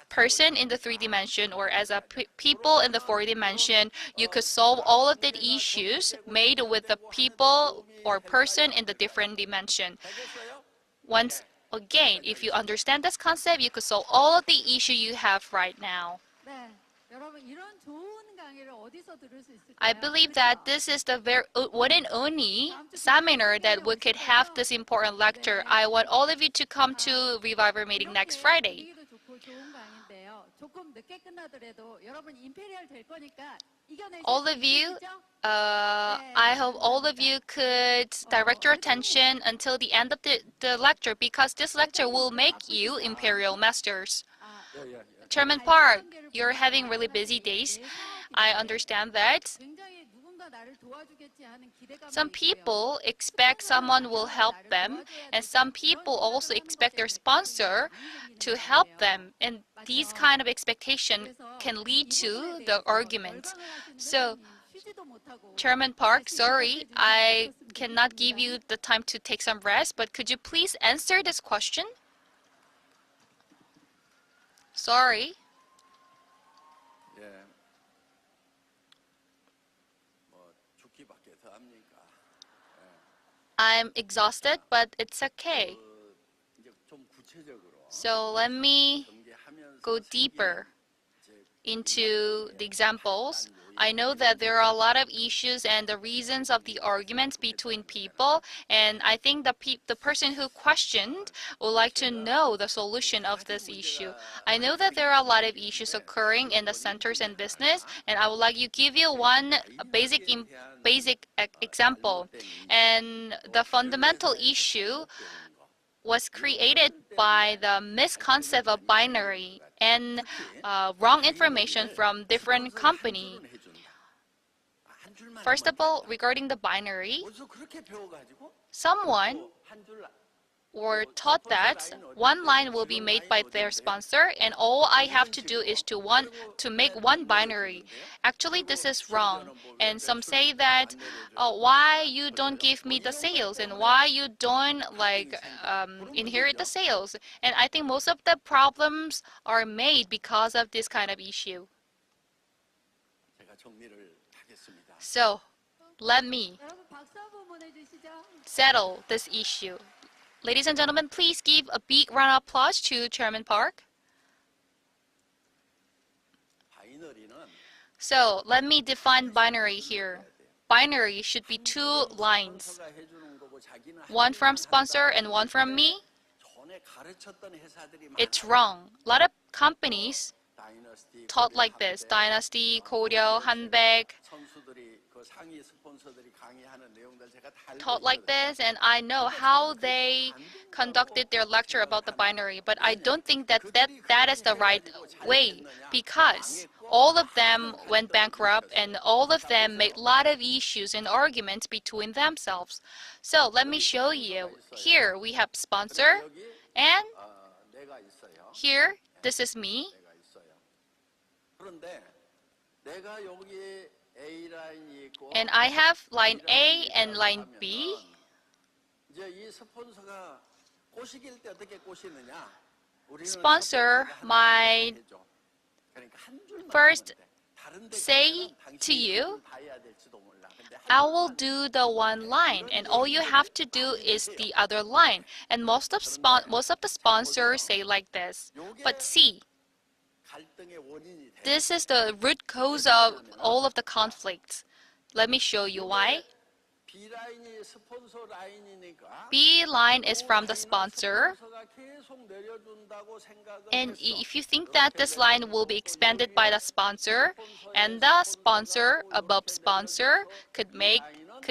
person in the 3 dimension, or as a people in the 4 dimension, you could solve all of the issues made with the people or person in the different dimension. Once again, if you understand this concept, you could solve all of the issue you have right now. 네, 여러분 이런 좋은 강의를 어디서 들을 수 있을까요? I believe that this is the one and only seminar that we could have this important lecture. I want all of you to come to Reviver meeting next Friday. 분위기도 좋고 좋은 강의인데요. 조금 늦게 끝나더라도 여러분 임페리얼 될 거니까 이겨내실 All 수 of you, 있겠죠? I hope all of you could direct your attention until the end of the lecture, because this lecture will make you Imperial Masters. 아, Chairman Park, you're having really busy days. I understand that. 굉장히 누군가 나를 도와주겠지 하는 기대감이 Some 있고요. people expect someone will help them, and some people also expect their sponsor to help them. And these kind of expectation can lead to the argument. So, 쉬지도 못하고 Chairman Park, sorry, I cannot give you the time to take some rest, but could you please answer this question? Sorry. 예. 뭐 죽기밖에 더 합니까? I'm exhausted, but it's okay. 이제 좀 구체적으로 So let me 전개하면서 go deeper 제 into the examples. I know that there are a lot of issues and the reasons of the arguments between people, and I think the person who questioned would like to know the solution of this issue. I know that there are a lot of issues occurring in the centers and business, and I would like to give you one basic example. And the fundamental issue was created by the misconcept of binary and wrong information from different company. 한 줄만 First of all, regarding the binary, 어디서 그렇게 배워가지고 someone 한 줄. were taught that one line will be made by their sponsor, and all I have to do is to make one binary. Actually, this is wrong. And some say that, oh, why you don't give me the sales, and why you don't like inherit the sales. And I think most of the problems are made because of this kind of issue. 제가 정리를 하겠습니다. So let me 여러분 박수 한번 보내주시죠. settle this issue. Ladies and gentlemen, please give a big round of applause to Chairman Park. 바이너리는 So let me define binary here. Binary should be 2 lines, 스폰서가 해주는 거고 자기는 one from sponsor and one from me. 전에 가르쳤던 회사들이 It's 많아요. wrong. A lot of companies taught like this. Dynasty, Koryo, Hanbaek, 선수들이 그 상위 스폰서들이 강의하는 내용들 제가 다 taught 읽고 like this, and I know how they conducted their lecture about the binary, but I don't think that is the right way, because all of them went bankrupt and all of them made a lot of issues and arguments between themselves. So let me show you. Here we have sponsor, and 내가 있어요. here this is me. 내가 있어요. 그런데 내가 여기 A 라인이 있고 And I have line A and line B. 이제 이 스폰서가 꼬시길 때 어떻게 꼬시느냐? 우리는 Sponsor 스폰서가 might 해줘. 그러니까 한 줄만 first 보면 돼. 다른 데 say 가면은 to 당신이 you, 다 해야 될지도 몰라. 근데 한 I will 줄만 do the one line, and all you have to do is the other line. And most of the sponsors say like this. But see, 갈등의 원인이 돼. this is the root cause of all of the conflicts. Let me show you why. B 라인이 스폰서 라인이니까 B line is from the sponsor. 스폰서가 계속 내려준다고 생각을 And 했어. if you think that this line will be expanded by the sponsor, and the sponsor above sponsor could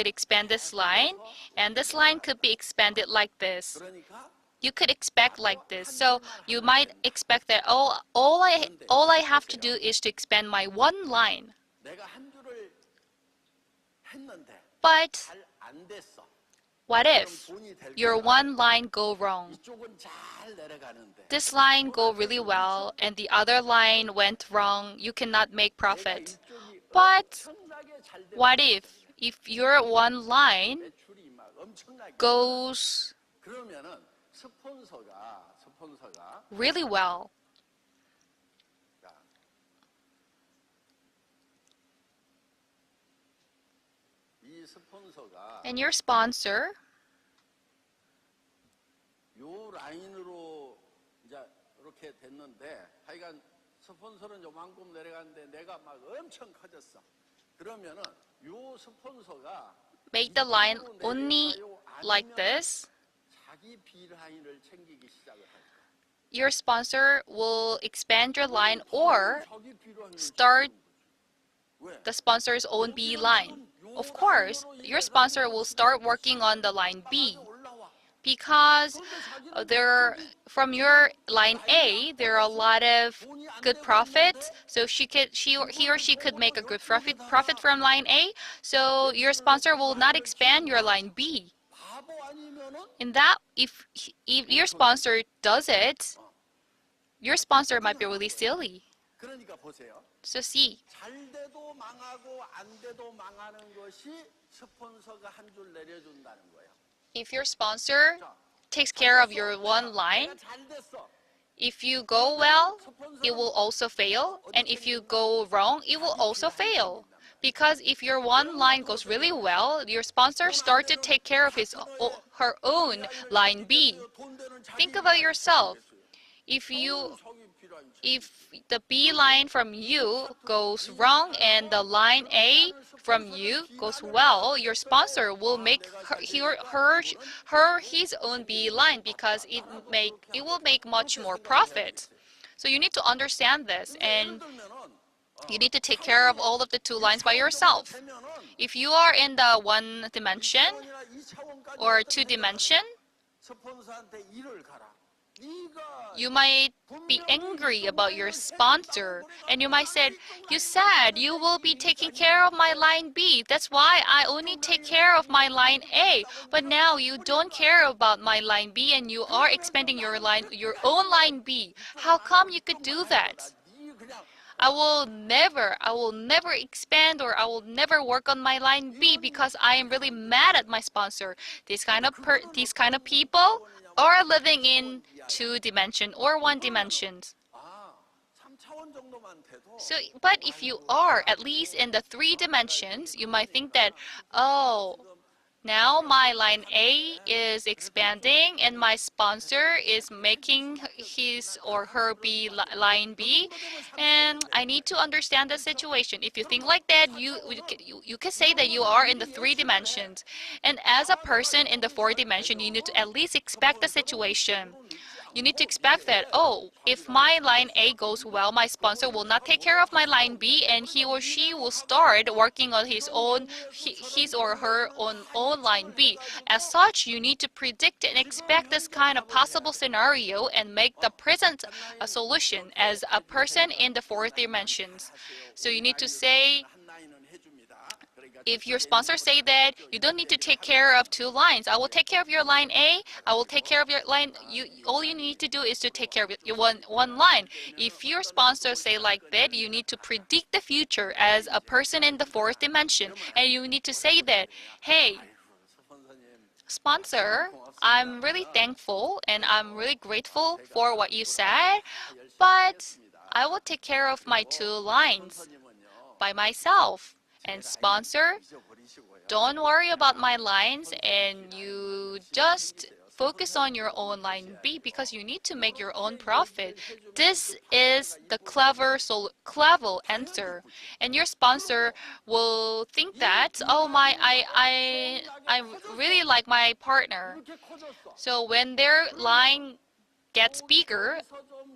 expand this line, and this line could be expanded like this. 그러니까 You could expect like this. So you might expect that all I have to do is to expand my one line. 내가 한 줄을 했는데 But 잘 안 됐어. what if 돈이 될 your 거야. one line go wrong? 이쪽은 잘 내려가는데 This line go really well and the other line went wrong. You cannot make 내가 profit. 이쪽이 But 엄청나게 잘 됐어. what if your one line 매출이 막 엄청나게 goes 그러면은 스폰서가 really well? 자, 이 스폰서가 And your sponsor 요 라인으로 이제 이렇게 됐는데 하여간 스폰서는 요만큼 내려갔는데 내가 막 엄청 커졌어. 그러면은 요 스폰서가 made the line only like this. 자기 B 라인을 챙기기 시작을 할 거야. Your sponsor will expand your line or 자기 B 라인을 start 챙기는 거지. 왜? the sponsor's own B line. Of course, your sponsor will start working on the line B 올라와. because from your line A there are a lot of good profits. So he or she could make a good profit from line A. So your sponsor will not expand your line B. 바보 아니면은 In that, if your sponsor does it, your sponsor might be really silly. 그러니까 보세요. So see, 잘 돼도 망하고 안 돼도 망하는 것이 스폰서가 한 줄 내려준다는 거예요. if your sponsor takes care of your one line, 내가 잘 됐어. if you go well, it will also fail. And if you go wrong, it will also fail. Because if your one line goes really well, your sponsor starts to take care of her own line B. 돈 되는 자기 Think about B 라인 yourself. 챙기겠어요. If the B line from you goes wrong and the line A from you goes well, your sponsor will make his own B line because it will make much more profit. So you need to understand this, and you need to take care of all of the two lines by yourself. If you are in the one dimension or two dimension, 스폰서한테 일을 가라. 네가 you might be angry about your sponsor, and you might say, you said you will be taking care of my line B. That's why I only take care of my line A. But now you don't care about my line B and you are expanding your own line B. How come you could do that? 네 그냥 I will never expand, or I will never work on my line B because I am really mad at my sponsor. These kind of people are living in two dimension or one dimensions. 아, 3차원 정도만 돼도 So, but if you are at least in the three dimensions, you might think that, oh, now my line A is expanding and my sponsor is making his or her line B, and I need to understand the situation. If you think like that, you can say that you are in the three dimensions. And as a person in the four dimension, you need to at least expect the situation. you need to expect that, oh, if my line A goes well, my sponsor will not take care of my line B, and he or she will start working on his or her own line B. As such, you need to predict and expect this kind of possible scenario and make the present solution as a person in the fourth dimensions. So you need to say, if your sponsor say that you don't need to take care of two lines, I will take care of your line A, I will take care of your line, all you need to do is to take care of your one line. If your sponsor say like that, you need to predict the future as a person in the fourth dimension, and you need to say that, hey, sponsor, I'm really thankful and I'm really grateful for what you said, but I will take care of my two lines by myself. And sponsor, don't worry about my lines, and you just focus on your own line B because you need to make your own profit. This is the clever answer, and your sponsor will think that, oh my, I really like my partner. So when their line gets bigger,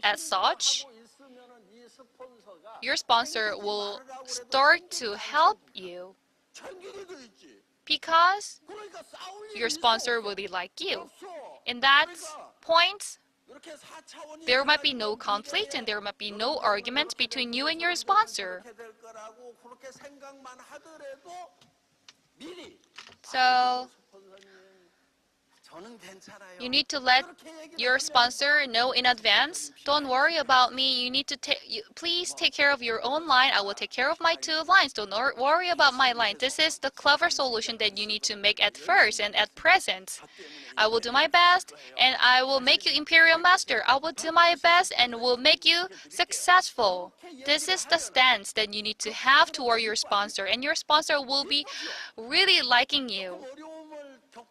as such, your sponsor will start to help you because your sponsor really like you. In that point, there might be no conflict and there might be no argument between you and your sponsor. So you need to let your sponsor know in advance. Don't worry about me. You need to please take care of your own line. I will take care of my two lines. Don't worry about my line. This is the clever solution that you need to make at first and at present. I will do my best and I will make you Imperial Master. I will do my best and will make you successful. This is the stance that you need to have toward your sponsor, and your sponsor will be really liking you.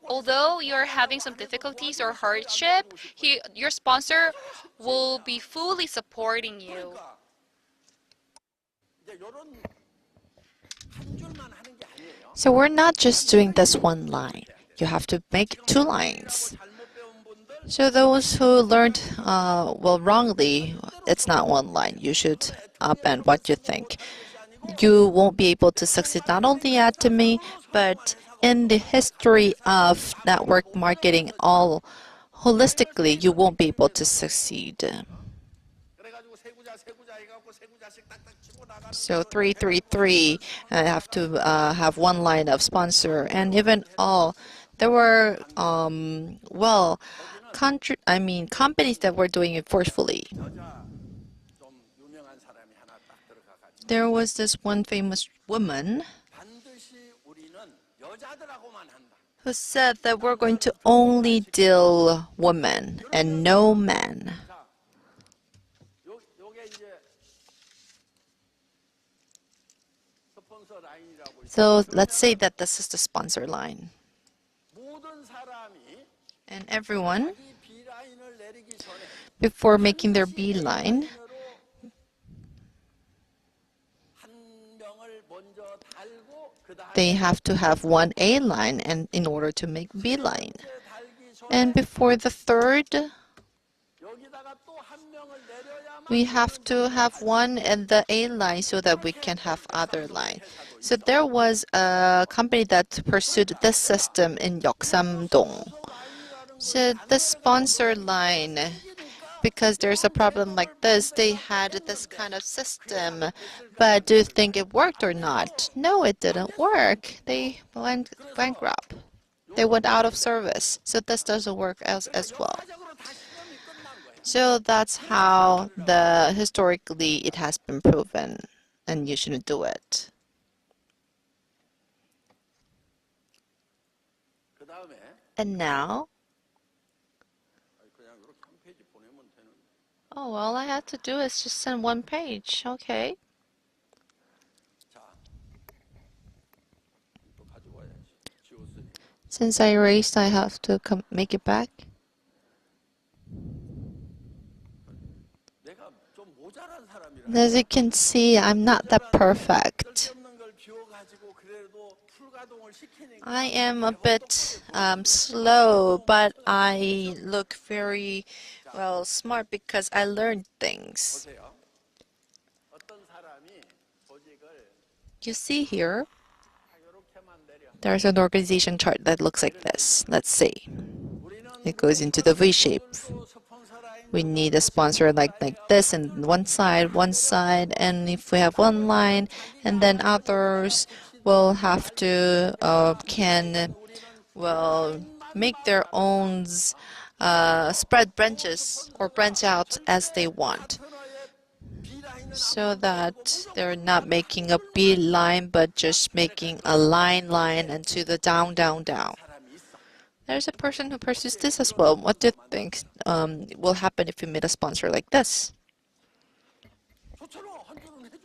Although you're having some difficulties or hardship, your sponsor will be fully supporting you. So we're not just doing this one line. You have to make two lines. So those who learned wrongly, it's not one line. You should upend what you think. You won't be able to succeed not only at Atomy, but in the history of network marketing all holistically, you won't be able to succeed. So 333, I have to have one line of sponsor, and even there were companies that were doing it forcefully. There was this one famous woman who said that we're going to only deal women and no men. So let's say that this is the sponsor line. And everyone, before making their B line, they have to have one A line and in order to make B line. And before the third, we have to have one in the A line so that we can have other line. So there was a company that pursued this system in Yeoksamdong. So the sponsor line, because there's a problem like this, they had this kind of system. But do you think it worked or not? No, it didn't work. They went bankrupt. They went out of service. So this doesn't work as well. So that's how historically it has been proven, and you shouldn't do it. And now, all I have to do is just send one page. Okay. Since I erased, I have to make it back. As you can see, I'm not that perfect. I am a bit slow, but I look very, well, smart because I learned things. 보세요. 어떤 사람이 조직을 You see here, 이렇게만 내려. there's an organization chart that looks like this. Let's see. 우리는 It goes into the V shape. We need a sponsor like this, and one side, and if we have one line, and then others will have to make their own spread branches or branch out as they want, so that they're not making a B line but just making a line and to the down. There's a person who pursues this as well. What do you think will happen if you meet a sponsor like this?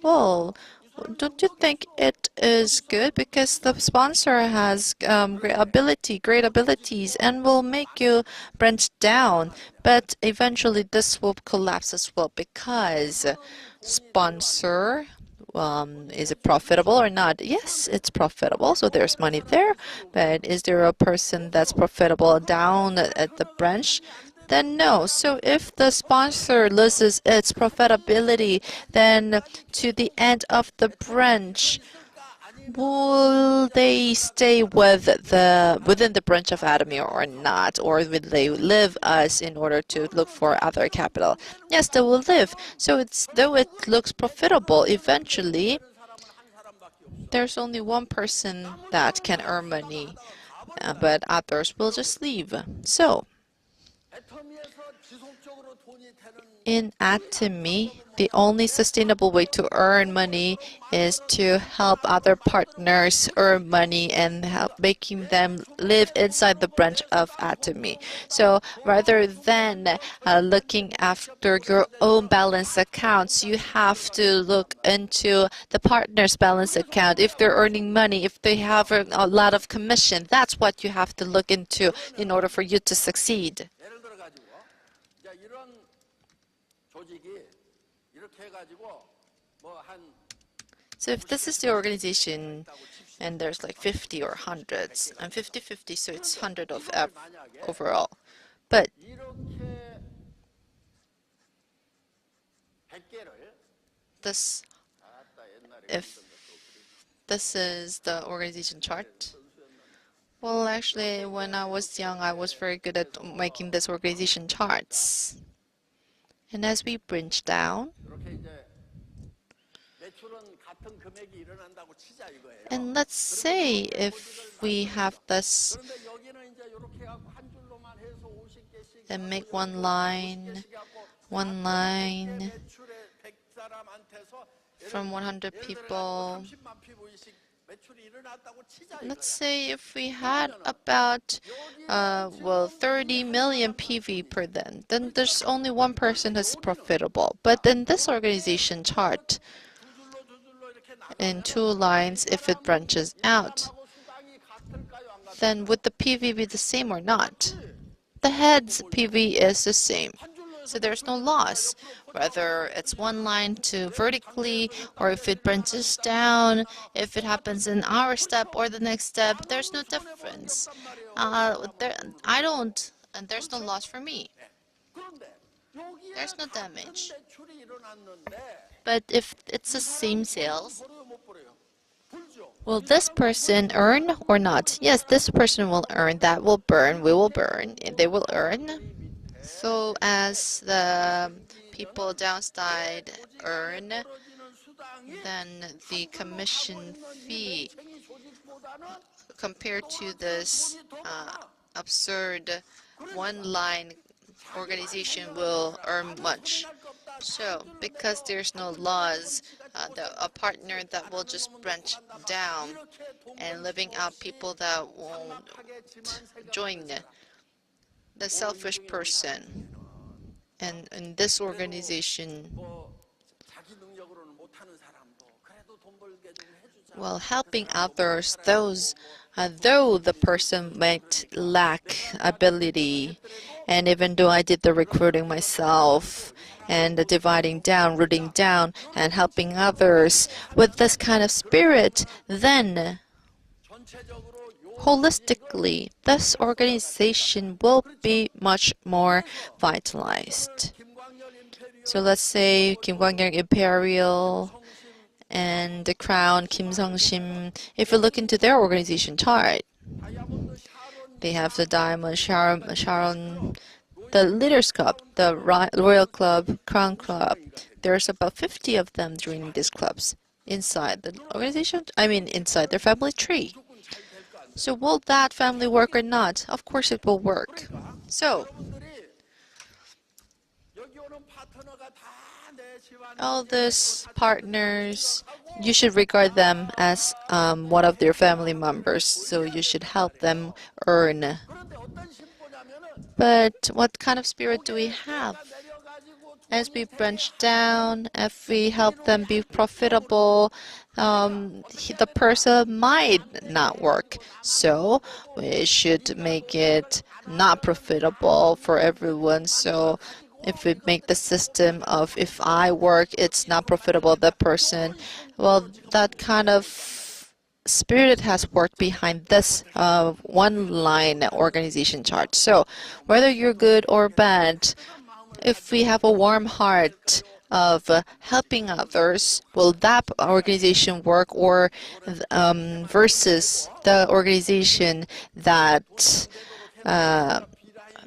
Well, don't you think it is good because the sponsor has great abilities and will make you branch down, but eventually this will collapse as well because sponsor, is it profitable or not? Yes, it's profitable, so there's money there, but is there a person that's profitable down at the branch? Then no. So if the sponsor loses its profitability, then to the end of the branch, will they stay within the branch of Atomy or not? Or will they leave us in order to look for other capital? Yes, they will live. So though it looks profitable, eventually there's only one person that can earn money, but others will just leave. So in Atomy, the only sustainable way to earn money is to help other partners earn money and help making them live inside the branch of Atomy. So rather than looking after your own balance accounts, you have to look into the partner's balance account. If they're earning money, if they have a lot of commission, that's what you have to look into in order for you to succeed. 예를 들어 가지고 이제 이런 조직이 이렇게 해 가지고 뭐한 So if this is the organization and there's like 50 or hundreds, I'm 50-50, so it's 100 of overall. But 이렇게 100개를 this, 아따 옛날에 if this is the organization chart, well, actually, when I was young, I was very good at making this organization charts. And as we branch down, 이렇게 이제 매출은 같은 금액이 일어난다고 치자 이거예요. and let's say if we have this 그런데 여기는 이제 이렇게 갖고 한 줄로만 해서 50개씩 and make one line 매출에 100사람한테서 from 100 people. 30만 PV씩 매출이 일어났다고 치자 Let's 이거예요. say if we had about 30 million PV per then there's only one person who's profitable. But in this organization chart, 두 줄로 이렇게 나가면 in two lines, if it branches out, 하고 수당이 같을까요? 안 같을까요? then would the PV be the same or not? The head's PV is the same, so there's no loss. Whether it's one line to vertically, or if it branches down, if it happens in our step or the next step, there's no difference. And there's no loss for me. 그런데 여기에 There's no 같은 damage. 매출이 일어났는데 But if it's the same sales, 벌어요 못 벌어요? 벌죠. will this person earn or not? Yes, this person will earn. That will burn. We will burn. They will earn. So as the people downside earn, 떨어지는 수당이 then the commission fee 쟁이 조직보다는 compared to this absurd one-line organization will earn much. So because there's no laws, a partner that will just branch down and leaving out people that won't join, the selfish person. And in this organization, 뭐 자기 능력으로는 못하는 사람도 그래도 Well, helping others, though the person might lack ability, and even though I did the recruiting myself and the dividing down, rooting down, and helping others with this kind of spirit, then holistically, this organization will be much more vitalized. So let's say Kim Kwang-yeol Imperial and the Crown Kim Sung-sim. If you look into their organization chart, they have the Diamond, Sharon, the Leaders Club, the Royal Club, Crown Club. There's about 50 of them joining these clubs inside the organization. I mean, inside their family tree. So will that family work or not? Of course it will work. So all these partners, you should regard them as one of their family members. So you should help them earn. But what kind of spirit do we have? As we branch down, if we help them be profitable, the person might not work. So we should make it not profitable for everyone. So if we make the system of if I work, it's not profitable, the person, well, that kind of spirit has worked behind this one-line organization chart. So whether you're good or bad, if we have a warm heart of helping others, will that organization work, or versus the organization that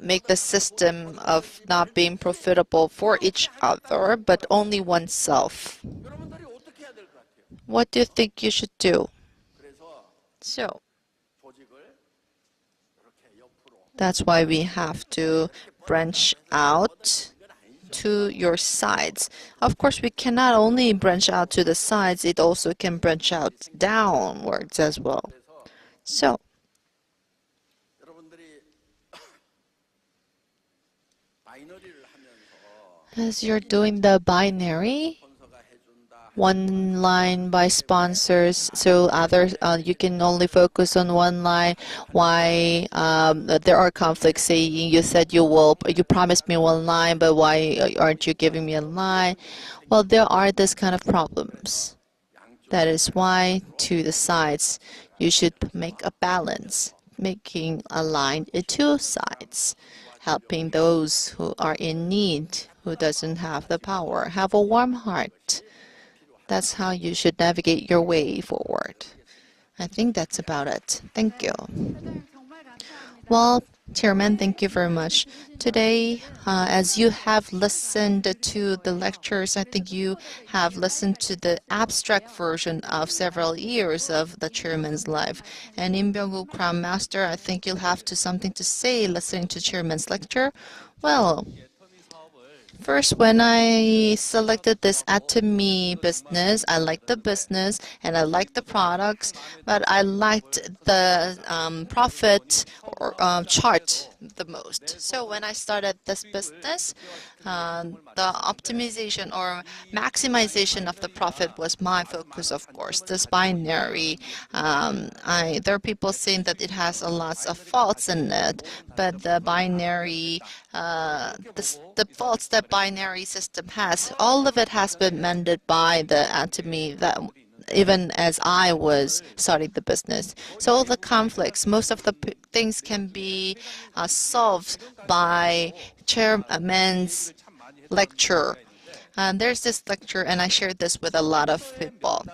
make the system of not being profitable for each other, but only oneself? What do you think you should do? So that's why we have to branch out to your sides. Of course, we cannot only branch out to the sides, it also can branch out downwards as well. So as you're doing the binary, one line by sponsors, so others you can only focus on one line. Why there are conflicts saying you said you promised me one line, but why aren't you giving me a line? Well, there are this kind of problems. That is why to the sides you should make a balance, making a line at two sides, helping those who are in need, who doesn't have the power. Have a warm heart. That's how you should navigate your way forward. I think that's about it. Thank you. Well, Chairman, thank you very much. Today, as you have listened to the lectures, I think you have listened to the abstract version of several years of the Chairman's life. And in Byung-gu Crown Master, I think you'll have something to say listening to Chairman's lecture. Well, first, when I selected this Atomy business, I liked the business and I liked the products, but I liked the profit or chart the most. So when I started this business, the optimization or maximization of the profit was my focus, of course. This binary, there are people saying that it has a lot of faults in it, but the binary, the faults that binary system has, all of it has been mended by the Atomy, that even as I was starting the business. So all the conflicts, most of the things can be solved by chairman's lecture. There's this lecture, and I shared this with a lot of people.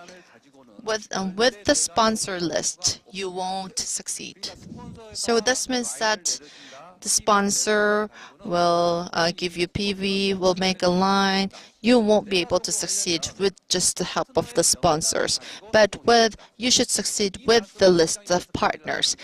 With the sponsor list, you won't succeed. So this means that the sponsor will give you PV, will make a line. You won't be able to succeed with just the help of the sponsors. But you should succeed with the list of partners.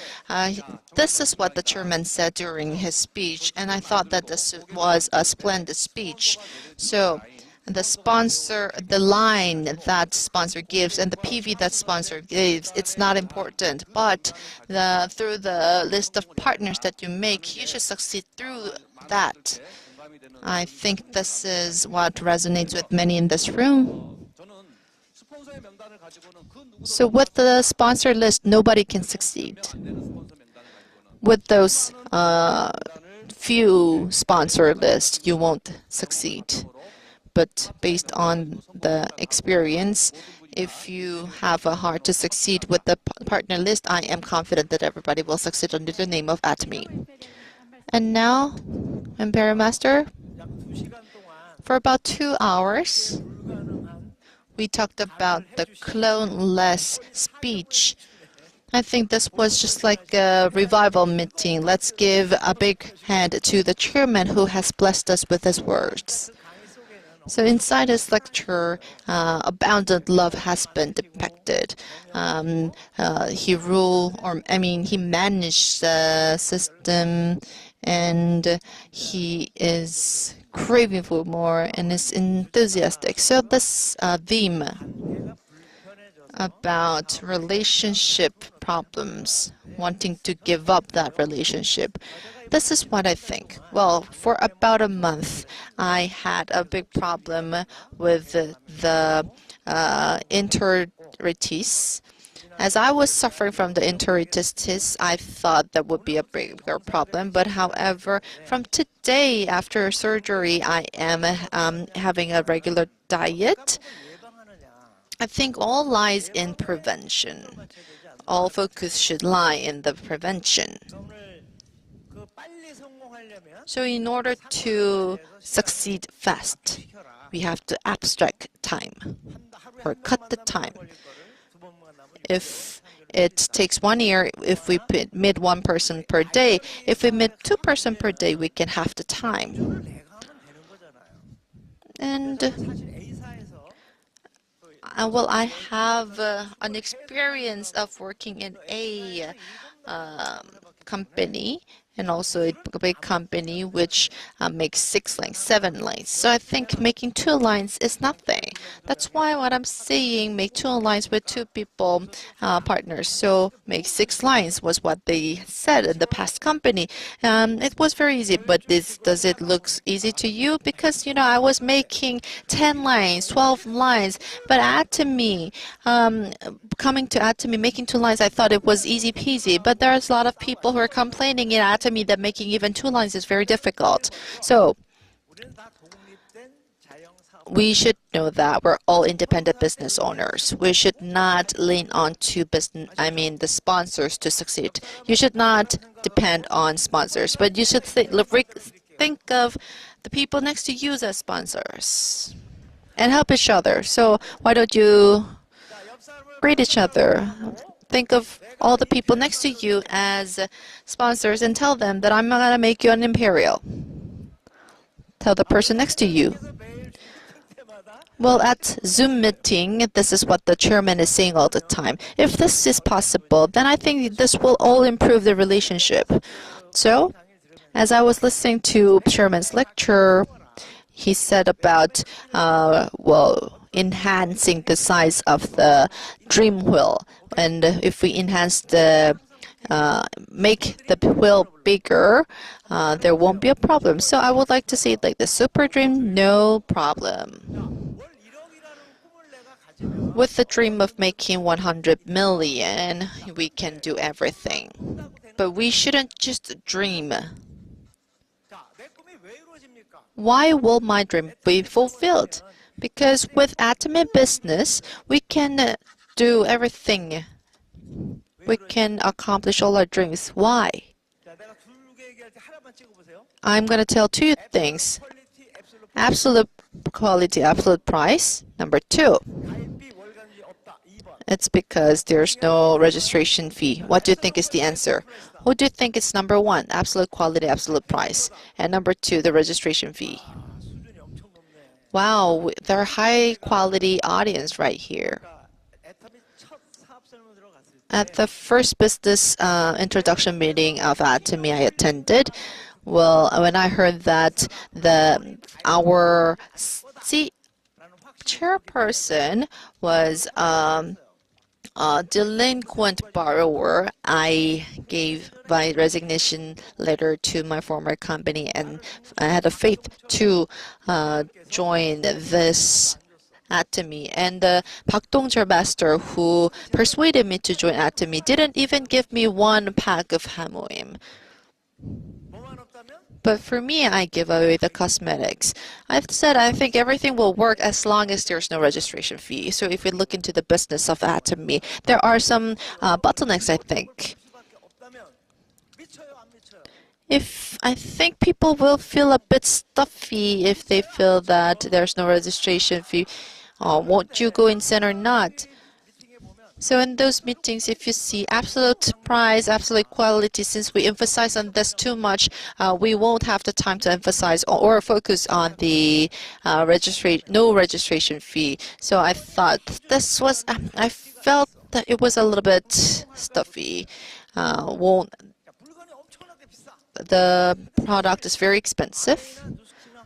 This is what the chairman said during his speech, and I thought that this was a splendid speech. So the sponsor, the line that sponsor gives and the PV that sponsor gives, it's not important. But through the list of partners that you make, you should succeed through that. I think this is what resonates with many in this room. 스폰서의 명단을 가지고는 그 누구도 So with the sponsor list, nobody can succeed. 안 되는 스폰서 명단을 가지고는 With those 명단을 few sponsor lists, you won't succeed. But based on the experience, if you have a heart to succeed with the partner list, I am confident that everybody will succeed under the name of Atomy. And now, Imperial Master, 약 2시간 동안 for about 2 hours, 불가능한 we talked about the clone-less speech. I think this was just like a revival meeting. Let's give a big hand to the chairman who has blessed us with his words. So inside his lecture, abundant love has been depicted. He managed the system, and he is craving for more and is enthusiastic. So this theme about relationship problems, wanting to give up that relationship. This is what I think. Well, for about a month, I had a big problem with the enteritis. As I was suffering from the enteritis, I thought that would be a bigger problem. But however, from today after surgery, I am having a regular diet. I think all lies in prevention. All focus should lie in the prevention. So in order to succeed fast, we have to abstract time or cut the time. If it takes 1 year, if we meet 1 person per day, if we meet 2 persons per day, we can have the time. And well, I have an experience of working in a company, and also a big company which makes 6 lines, 7 lines. So I think making 2 lines is nothing. That's why what I'm saying, make 2 lines with 2 people partners. So make 6 lines was what they said in the past company. It was very easy, but does it look easy to you? Because I was making 10 lines, 12 lines, but Atomy, coming to Atomy, making 2 lines, I thought it was easy peasy. But there's a lot of people who are complaining in Atomy that making even 2 lines is very difficult. So we should know that we're all independent business owners. We should not lean on to the sponsors to succeed. You should not depend on sponsors, but you should think of the people next to you as sponsors and help each other. So why don't you greet each other? Think of all the people next to you as sponsors and tell them that I'm going to make you an imperial. Tell the person next to you. Well, at Zoom meeting, this is what the chairman is saying all the time. If this is possible, then I think this will all improve the relationship. So, as I was listening to chairman's lecture, he said about, enhancing the size of the dream wheel. And if we enhance make the wheel bigger, there won't be a problem. So I would like to say it like the super dream, no problem. With the dream of making 100 million, we can do everything. But we shouldn't just dream. Why will my dream be fulfilled? Because with Atomy business, we can do everything. We can accomplish all our dreams. Why? I'm going to tell 2 things. Absolute quality, absolute price. Number 2. It's because there's no registration fee. What do you think is the answer? Who do you think is number 1? Absolute quality, absolute price. And number 2, the registration fee. Wow, they're high quality audience right here. At the first business introduction meeting of Atomy I attended, well, when I heard that our chairperson was a delinquent borrower, I gave my resignation letter to my former company, and I had a faith to join this Atomy. And the Park Dong-cheol master who persuaded me to join Atomy didn't even give me one pack of Hamoim. 뭐만 없다면 But for me, I give away the cosmetics. I've said I think everything will work as long as there's no registration fee. So if we look into the business of Atomy, there are some bottlenecks, I think. 수밖에 없다면 미쳐요 안 미쳐요? If I think people will feel a bit stuffy if they feel that there's no registration fee. Won't you go insane or not? 미팅에 보면 So in those meetings, if you see absolute price, absolute quality, since we emphasize on this too much, we won't have the time to emphasize or focus on the no registration fee. So I thought this was, I felt that it was a little bit stuffy. Won't 물건이 엄청나게 비싸. the product is very expensive.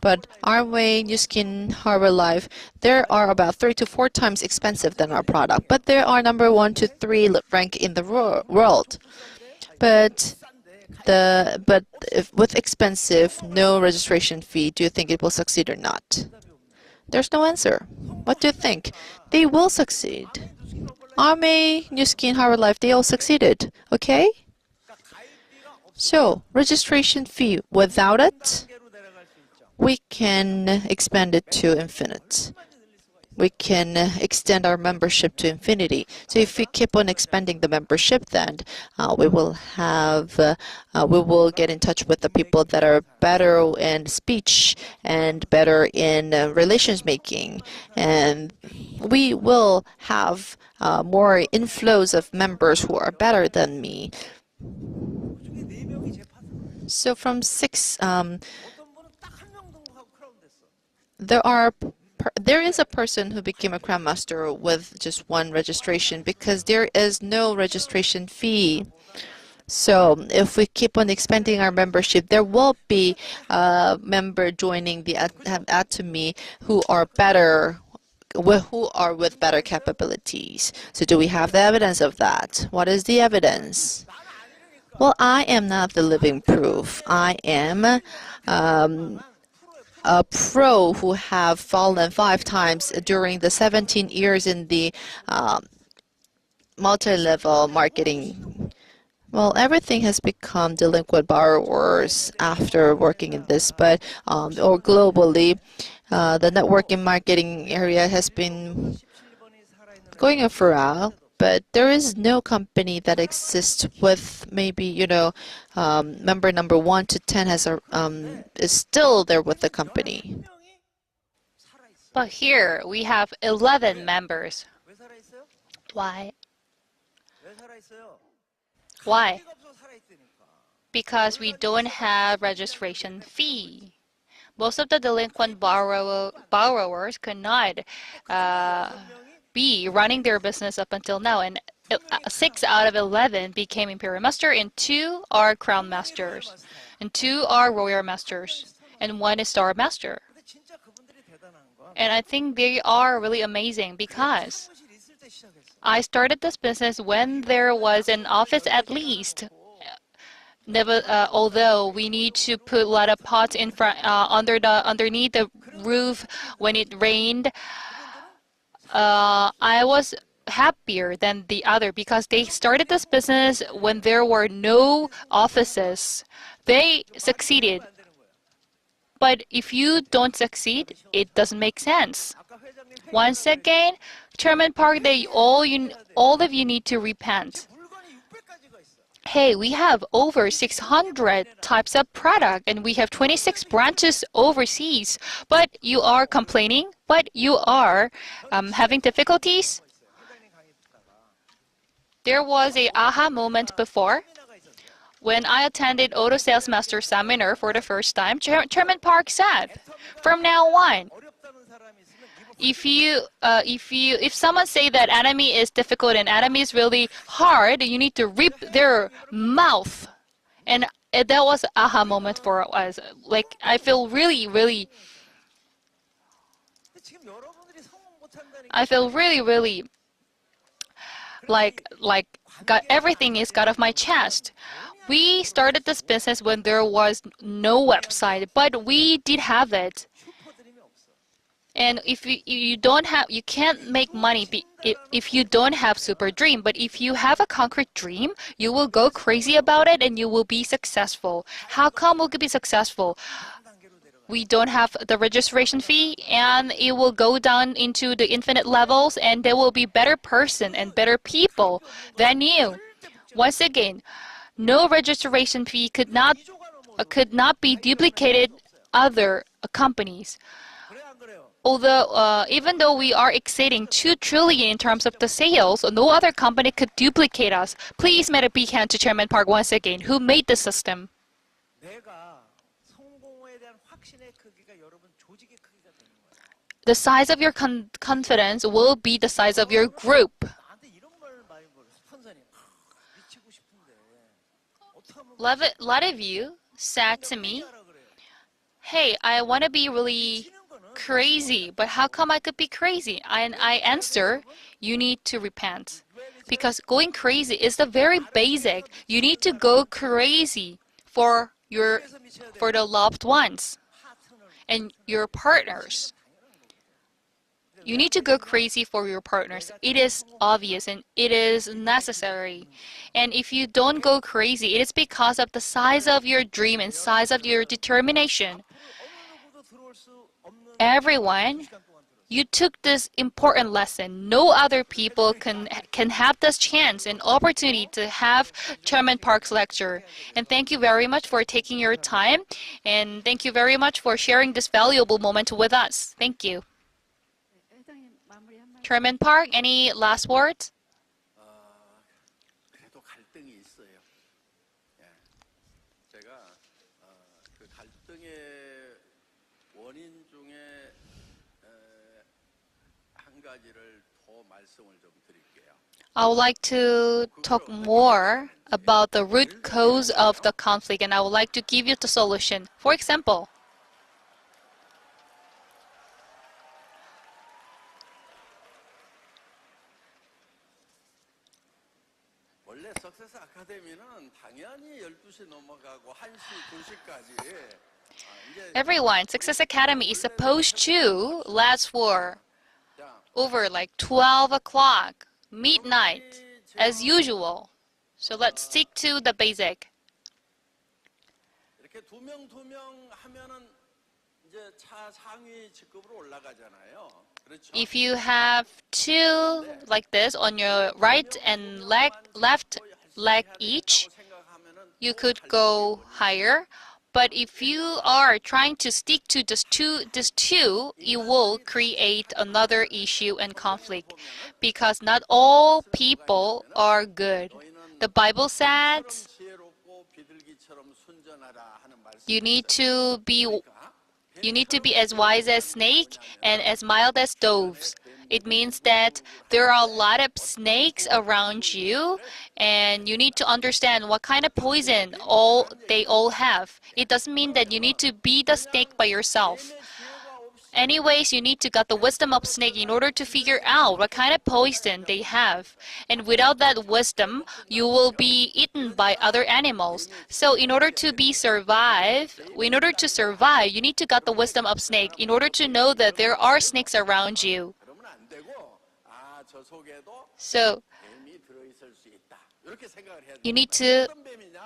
But Armway, New Skin, Harbor Life, they are about 3 to 4 times expensive than our product. But they are number 1 to 3 rank in the world. But if with expensive, no registration fee, do you think it will succeed or not? There's no answer. What do you think? They will succeed. Armway, New Skin, Harbor Life, they all succeeded. Okay? So, registration fee, without it, we can expand it to infinite. We can extend our membership to infinity. So if we keep on expanding the membership, then we will get in touch with the people that are better in speech and better in relations making, and we will have more inflows of members who are better than me. 그중에 4명이 제 파트너예요. So from 6, 어떤 분은 딱 한 명 등록하고 크라운 됐어. there is a person who became a Crown Master with just one registration because there is no registration fee. So if we keep on expanding our membership, there will be a member joining the Atomy who are with better capabilities. So do we have the evidence of that? What is the evidence? Well, I am not the living proof. I am a pro who have fallen 5 times during the 17 years in the multi-level marketing. Well, everything has become delinquent borrowers after working in this, but or globally, the networking marketing area has been going on for a while. But there is no company that exists with maybe, member number 1 to 10 is still there with the company. But here we have 11 members. 왜 살아있어요? Why? 왜 살아있어요? Why? 피가 없어서 살아있다니까. Because we don't have registration fee. Most of the delinquent borrowers could not be running their business up until now, and 6 out of 11 became Imperial Master, and 2 are Crown Masters, and 2 are Royal Masters, and 1 is Star Master. 근데 진짜 그분들이 대단한 건 And I think they are really amazing because 사무실 있을 때 시작했어. I started this business when there was an office at least. Never, although we need to put a lot of pots in front, underneath the roof when it rained, I was happier than the other because they started this business when there were no offices. They succeeded. But if you don't succeed, it doesn't make sense. 아까 회장님 Once again, Chairman Park, all of you need to repent. 물건이 600가지가 있어. Hey, we have over 600 types of product and we have 26 branches overseas. But you are complaining, but you are having difficulties. There was a aha moment before when I attended Auto Sales Master Seminar for the first time. Chairman Park said, from now on, 어렵다는 사람이 있으면 if someone say that Atomy is difficult and Atomy is really hard, you need to rip their mouth. And that was aha moment for us. Like I feel really, really, 지금 여러분들이 성공 못한다니까. I feel really, really like got everything is got off my chest. We started this business when there was no website, but we did have it. 슈퍼드림이 없어. And if you don't have, you can't make money if you don't have super dream. But if you have a concrete dream, you will go crazy about it and you will be successful. How come we could be successful? We don't have the registration fee and it will go down into the infinite levels and there will be better person and better people than you. Once again, no registration fee could not be duplicated other companies. Although, even though we are exceeding 2 trillion in terms of the sales, no other company could duplicate us. Please make a big hand to Chairman Park once again, who made the system. 내가 성공에 대한 확신의 크기가 여러분 조직의 크기가 되는 거예요. The size of your confidence will be the size of your group. 나한테 이런 말 많이 물어요. 스폰서님, 미치고 싶은데 어떻게 하면 A lot of you said to me, 하라 그래요. hey, I want to be really crazy, but how come I could be crazy? And I answer, you need to repent. Because going crazy is the very basic. You need to go crazy for the loved ones and your partners. You need to go crazy for your partners. It is obvious and it is necessary. And if you don't go crazy, it is because of the size of your dream and size of your determination. Everyone, you took this important lesson. No other people can have this chance and opportunity to have Chairman Park's lecture. And thank you very much for taking your time. And thank you very much for sharing this valuable moment with us. Thank you. 회장님 마무리 한마디. Chairman Park, any last words? 그래도 갈등이 있어요. 예. 제가 그 갈등의 원인 중에 한 가지를 더 말씀을 좀 드릴게요. I would like to talk more about the root cause of the conflict, and I would like to give you the solution. For example, 원래 석세스 아카데미는 당연히 12시 넘어가고 1시, 2시까지 everyone, Success Academy is supposed to last for over like 12 o'clock, midnight, as usual. So let's stick to the basic. 이렇게 두 명 하면은 이제 차 상위 직급으로 올라가잖아요. 그렇죠? If you have two like this on your right and left leg each, you could go higher. But if you are trying to stick to this two, you will create another issue and conflict because not all people are good. The Bible says 지혜롭고 비둘기처럼 순전하라 하는 말씀. you need to be as wise as snake and as mild as doves. It means that there are a lot of snakes around you and you need to understand what kind of poison they all have. It doesn't mean that you need to be the snake by yourself. Anyways, you need to get the wisdom of snake in order to figure out what kind of poison they have. And without that wisdom, you will be eaten by other animals. So in order to survive, you need to get the wisdom of snake in order to know that there are snakes around you. 그러면 안 되고 저 속에도 So 뱀이 들어있을 수 있다. 이렇게 생각을 해야 돼요. you need to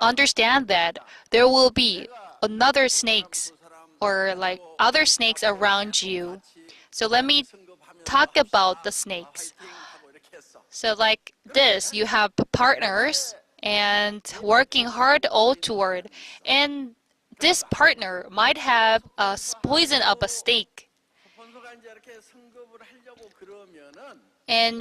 understand that there will be another snakes or like other snakes around you. So let me talk about the snakes. 하고 이렇게 했어. So like this, you have partners and working hard all toward. And this partner might have a poison of a snake. 스폰서가 이제 이렇게 승급을 하려고 그러면은 And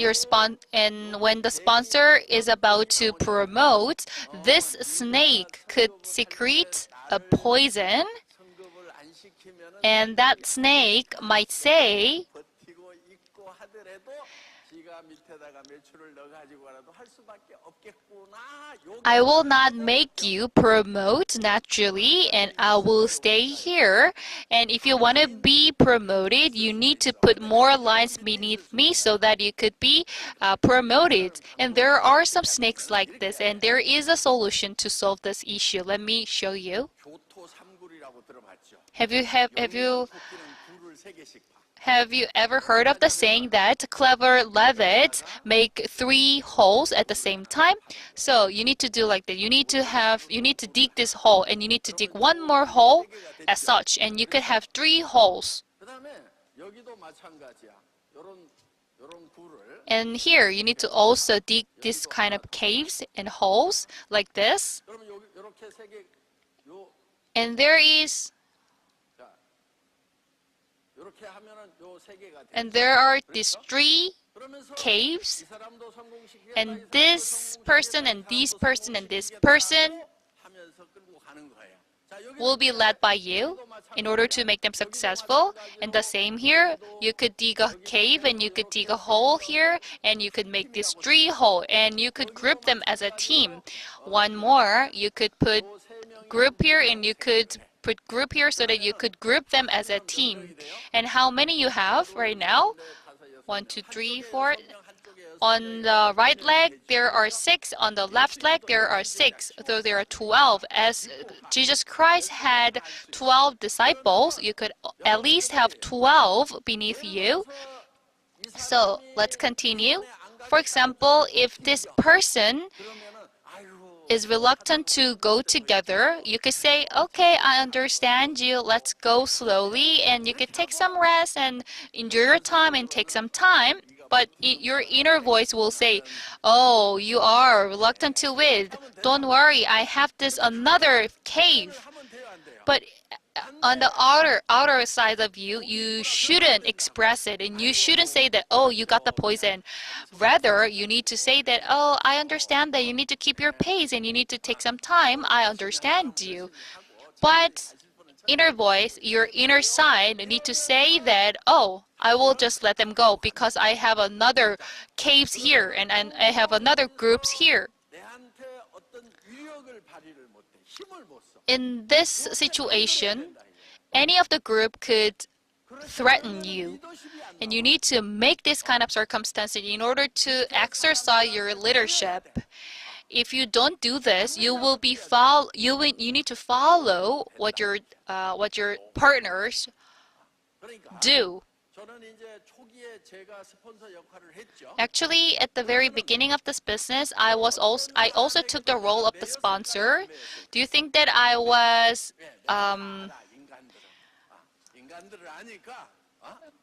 when the sponsor is about to promote, this snake could secrete a poison. 승급을 안 시키면은 And that snake might say, 버티고 있고 하더라도 지가 밑에다가 매출을 넣어가지고라도 할 수밖에 없겠구나. I will not make you promote naturally and I will stay here. And if you want to be promoted, you need to put more lines beneath me so that you could be promoted. And there are some snakes like this and there is a solution to solve this issue. Let me show you. 교토 삼굴이라고 들어봤죠. Have you 토끼는 굴을 3개씩 파. Have you ever heard of the saying that clever levets make 3 holes at the same time? So you need to do like that. You need to dig this hole and you need to dig one more hole as such, and you could have 3 holes. 그다음에 여기도 마찬가지야. 요런 굴을 And here you need to also dig this kind of caves and holes like this. 그러면 요렇게 세 개 요 And there is 자, 요렇게 하면은 요 세 개가 돼. and there are these 3 그러면서 caves, 이 사람도 성공시키겠다. and 이 사람도 this person and this 성공시키겠다. person and this 성공시키겠다 person 하면서 끌고 가는 거예요. 자, 여기도 will be led by you in order to make them successful. And the same here, you could dig a cave and you could dig a hole here and you could make this 3 hole and you could group them as a team. One more, you could put group here and you could put group here so that you could group them as a team. And how many you have right now? 1, 2, 3, 4. On the right leg, there are 6. On the left leg, there are 6. So there are 12. As Jesus Christ had 12 disciples, you could at least have 12 beneath you. So let's continue. For example, if this person is reluctant to go together, you could say, okay, I understand you. Let's go slowly. And you could take some rest and enjoy your time and take some time. But your inner voice will say, oh, you are reluctant to it. Don't worry, I have this another cave. But on the outer side of you, you shouldn't express it. And you shouldn't say that, oh, you got the poison. Rather, you need to say that, oh, I understand that you need to keep your pace and you need to take some time. I understand you. But inner voice, your inner side, need to say that, oh, I will just let them go because I have another caves here and I have another groups here. 내한테 어떤 위력을 발휘를 못해. 힘을 못 써. In this situation, any of the group could threaten you. And you need to make this kind of circumstance in order to exercise your leadership. If you don't do this, you need to follow what your partners 그러니까 do. 저는 이제 초기에 제가 스폰서 역할을 했죠. Actually, at the very beginning of this business, I also took the role of the sponsor. Do you think that I was 인간들을 아니까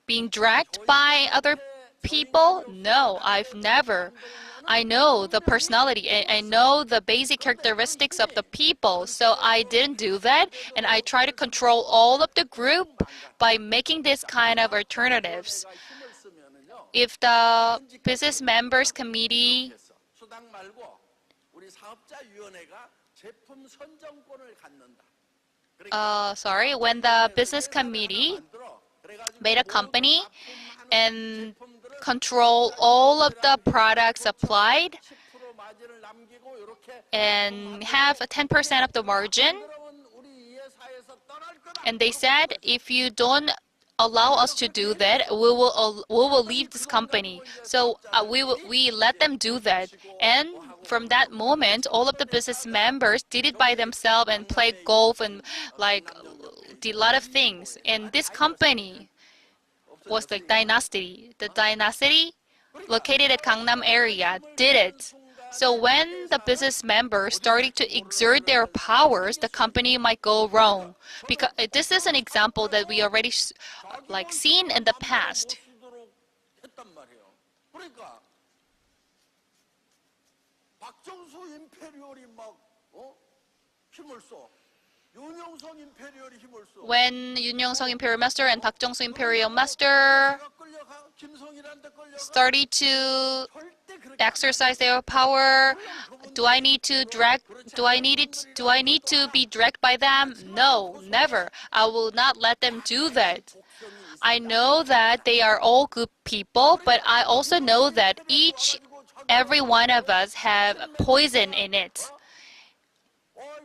being dragged by other people? No, I've never. I know the personality. I know the basic characteristics of the people. So I didn't do that. And I try to control all of the group by making this kind of alternatives. 힘을 쓰면은요. If the business members committee, 수당 말고 우리 사업자위원회가 제품 선정권을 갖는다. when the business committee made a company and control all of the products applied 10% 마진을 남기고 이렇게 and have 10% of the margin. 여러분 우리 이 회사에서 떠날 거다. And they said, if you don't allow us to do that, we will leave this company. So we let them do that. And from that moment, all of the business members did it by themselves and played golf and did a lot of things. And this company was like Dynasty. The Dynasty located at Gangnam area did it. So when the business members started to exert their powers, the company might go wrong. Because this is an example that we already seen in the past. 쓰도록 했단 말이에요. 그러니까 박정수 임페리얼이 막 힘을 써. 윤영석 임페리얼이 힘을 써. When Yoon Young-sung Imperial Master and Park Jong-soo Imperial Master 내가 끌려가 김성일한테 끌려가 started to 절대 그렇게 exercise their power, do I need to be dragged by them? No, never. I will not let them do that. I know that they are all good people, but I also know that every one of us have poison in it.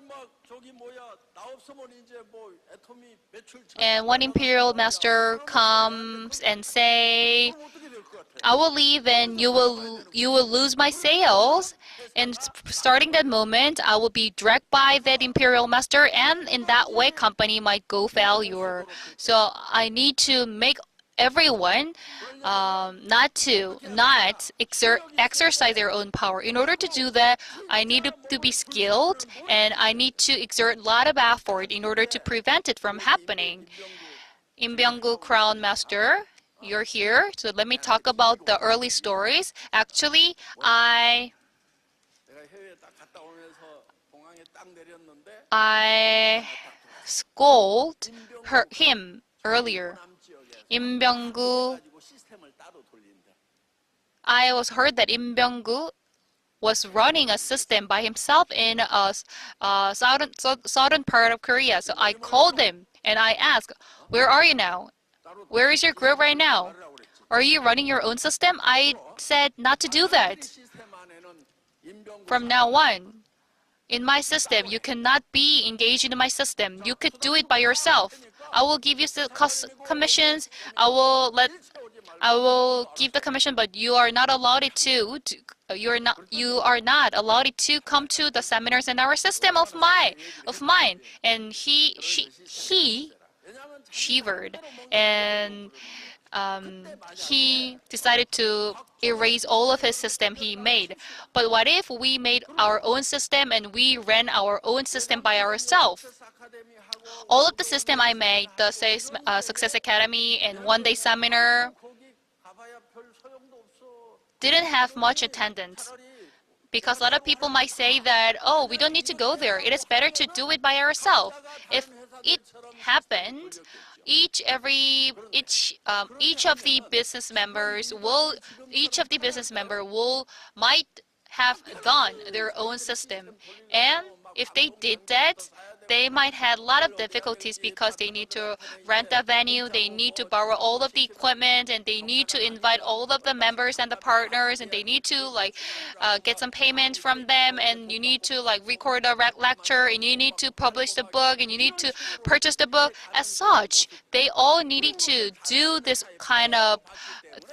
막 저기 뭐야 나 없으면 이제 뭐 애토미 매출 And one imperial master comes and say, 어떻게 될 것 같아? I will leave and you will lose my sales. And starting that moment, I will be dragged by that imperial master, and in that way, company might go failure. So I need to make everyone not exercise their own power. In order to do that, I need to be skilled and I need to exert a lot of effort in order to prevent it from happening. Im Byung-gu Crown Master, you're here. So let me talk about the early stories. Actually, 내가 해외에 딱 갔다 오면서 공항에 딱 내렸는데 I scold him earlier. 남남 지역에서 Im Byung-gu, 가지고 시스템을 따로 돌린대. I was heard that Im Byung-gu was running a system by himself in a southern part of Korea. So I called him and I asked, where are you now? Where is your group right now? Are you running your own system? I said not to do that. 시스템 안에는 임병구 From now on, in my system, you cannot be engaged in my system. You could do it by yourself. I will give you commissions. I will give the commission, but you are not allowed you are not allowed to come to the seminars in our system of mine. And he shivered and he decided to erase all of his system he made. But what if we made our own system and we ran our own system by ourselves? All of the system I made, the Success Academy and one-day seminar, 거기 가봐야 별 소용도 없어. didn't have much attendance. Because a lot of people might say that, oh, we don't need to go there. It is better to do it by ourselves. If it happened, each of the business members might have done their own system, and if they did that, they might have a lot of difficulties because they need to rent a venue, they need to borrow all of the equipment, and they need to invite all of the members and the partners, and they need to get some payment from them, and you need to record a lecture, and you need to publish the book, and you need to purchase the book. As such, they all needed to do this kind of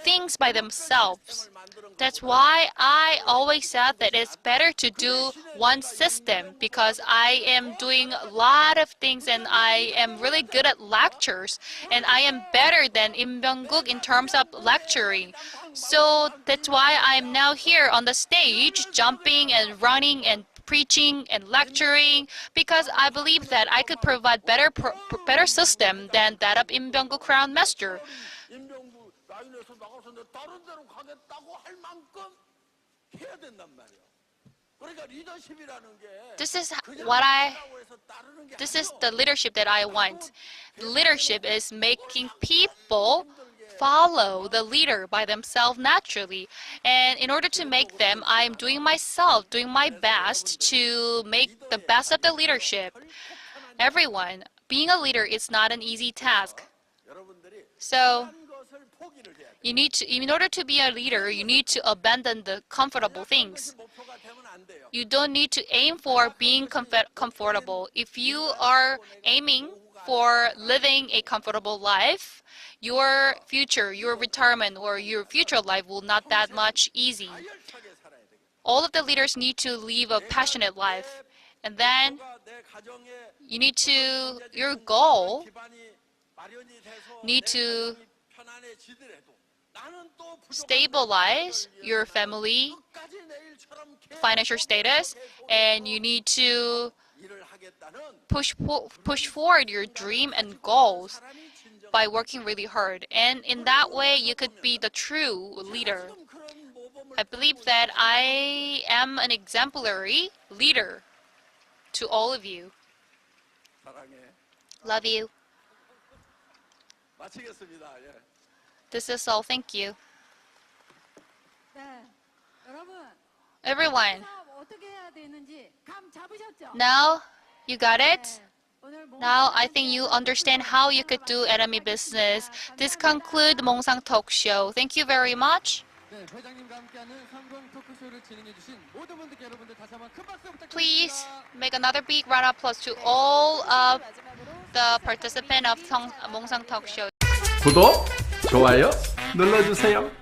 things by themselves. That's why I always said that it's better to do one system, because I am doing a lot of things and I am really good at lectures, and I am better than Im Byung-guk in terms of lecturing. So that's why I'm now here on the stage, jumping and running and preaching and lecturing, because I believe that I could provide better system than that of Im Byung-guk Crown Master. 임병구 라인에서 나가서 내 다른 데로 가겠다고 할 만큼 해야 된단 말이야. 그러니까 리더십이라는 게 This is 그냥 what 하라고 해서 따르는 게 This is 아니고 the leadership that I want. Leadership is making people follow the leader by themselves naturally. And in order to make them, I'm doing my best to make the best of the leadership. Everyone, being a leader is not an easy task. 여러분들이 So 한 것을 포기를 해야 돼. in order to be a leader, you need to abandon the comfortable things. 목표가 되면 안 돼요. You don't need to aim for being comfortable. If you are aiming for living a comfortable life, your future, your retirement, or your future life will not that much easy. 열차게 살아야 되겠다. All of the leaders need to live a passionate life. And then 내 가정에 you need to, your goal 기반이 마련이 돼서 need 내 to 가정이 편안해지더라도 나는 또 부족한 stabilize your family 끝까지 내 일처럼 계속 financial status, and you need to 일을 하겠다는 push forward your dream and goals 사람이 진정 by working really hard. And in that way, you could be the true leader. 지금 그런 모범을 I believe that I am an exemplary leader to all of you. 사랑해. Love you. 마치겠습니다. 예. This is all. Thank you. 네, 여러분 Everyone, 사업 어떻게 해야 되는지 감 잡으셨죠? now you got it? 네, 오늘 Now I think you understand how you could do Atomy business. This concludes Mongsang Talk Show. Thank you very much. 네, 회장님과 함께하는 성공 토크쇼를 진행해주신 모든 분들께 여러분들 다시 한번 큰 박수 Please 부탁드립니다. make another big round of applause to all of the participants of Mongsang Talk Show. 구독, 좋아요 눌러주세요.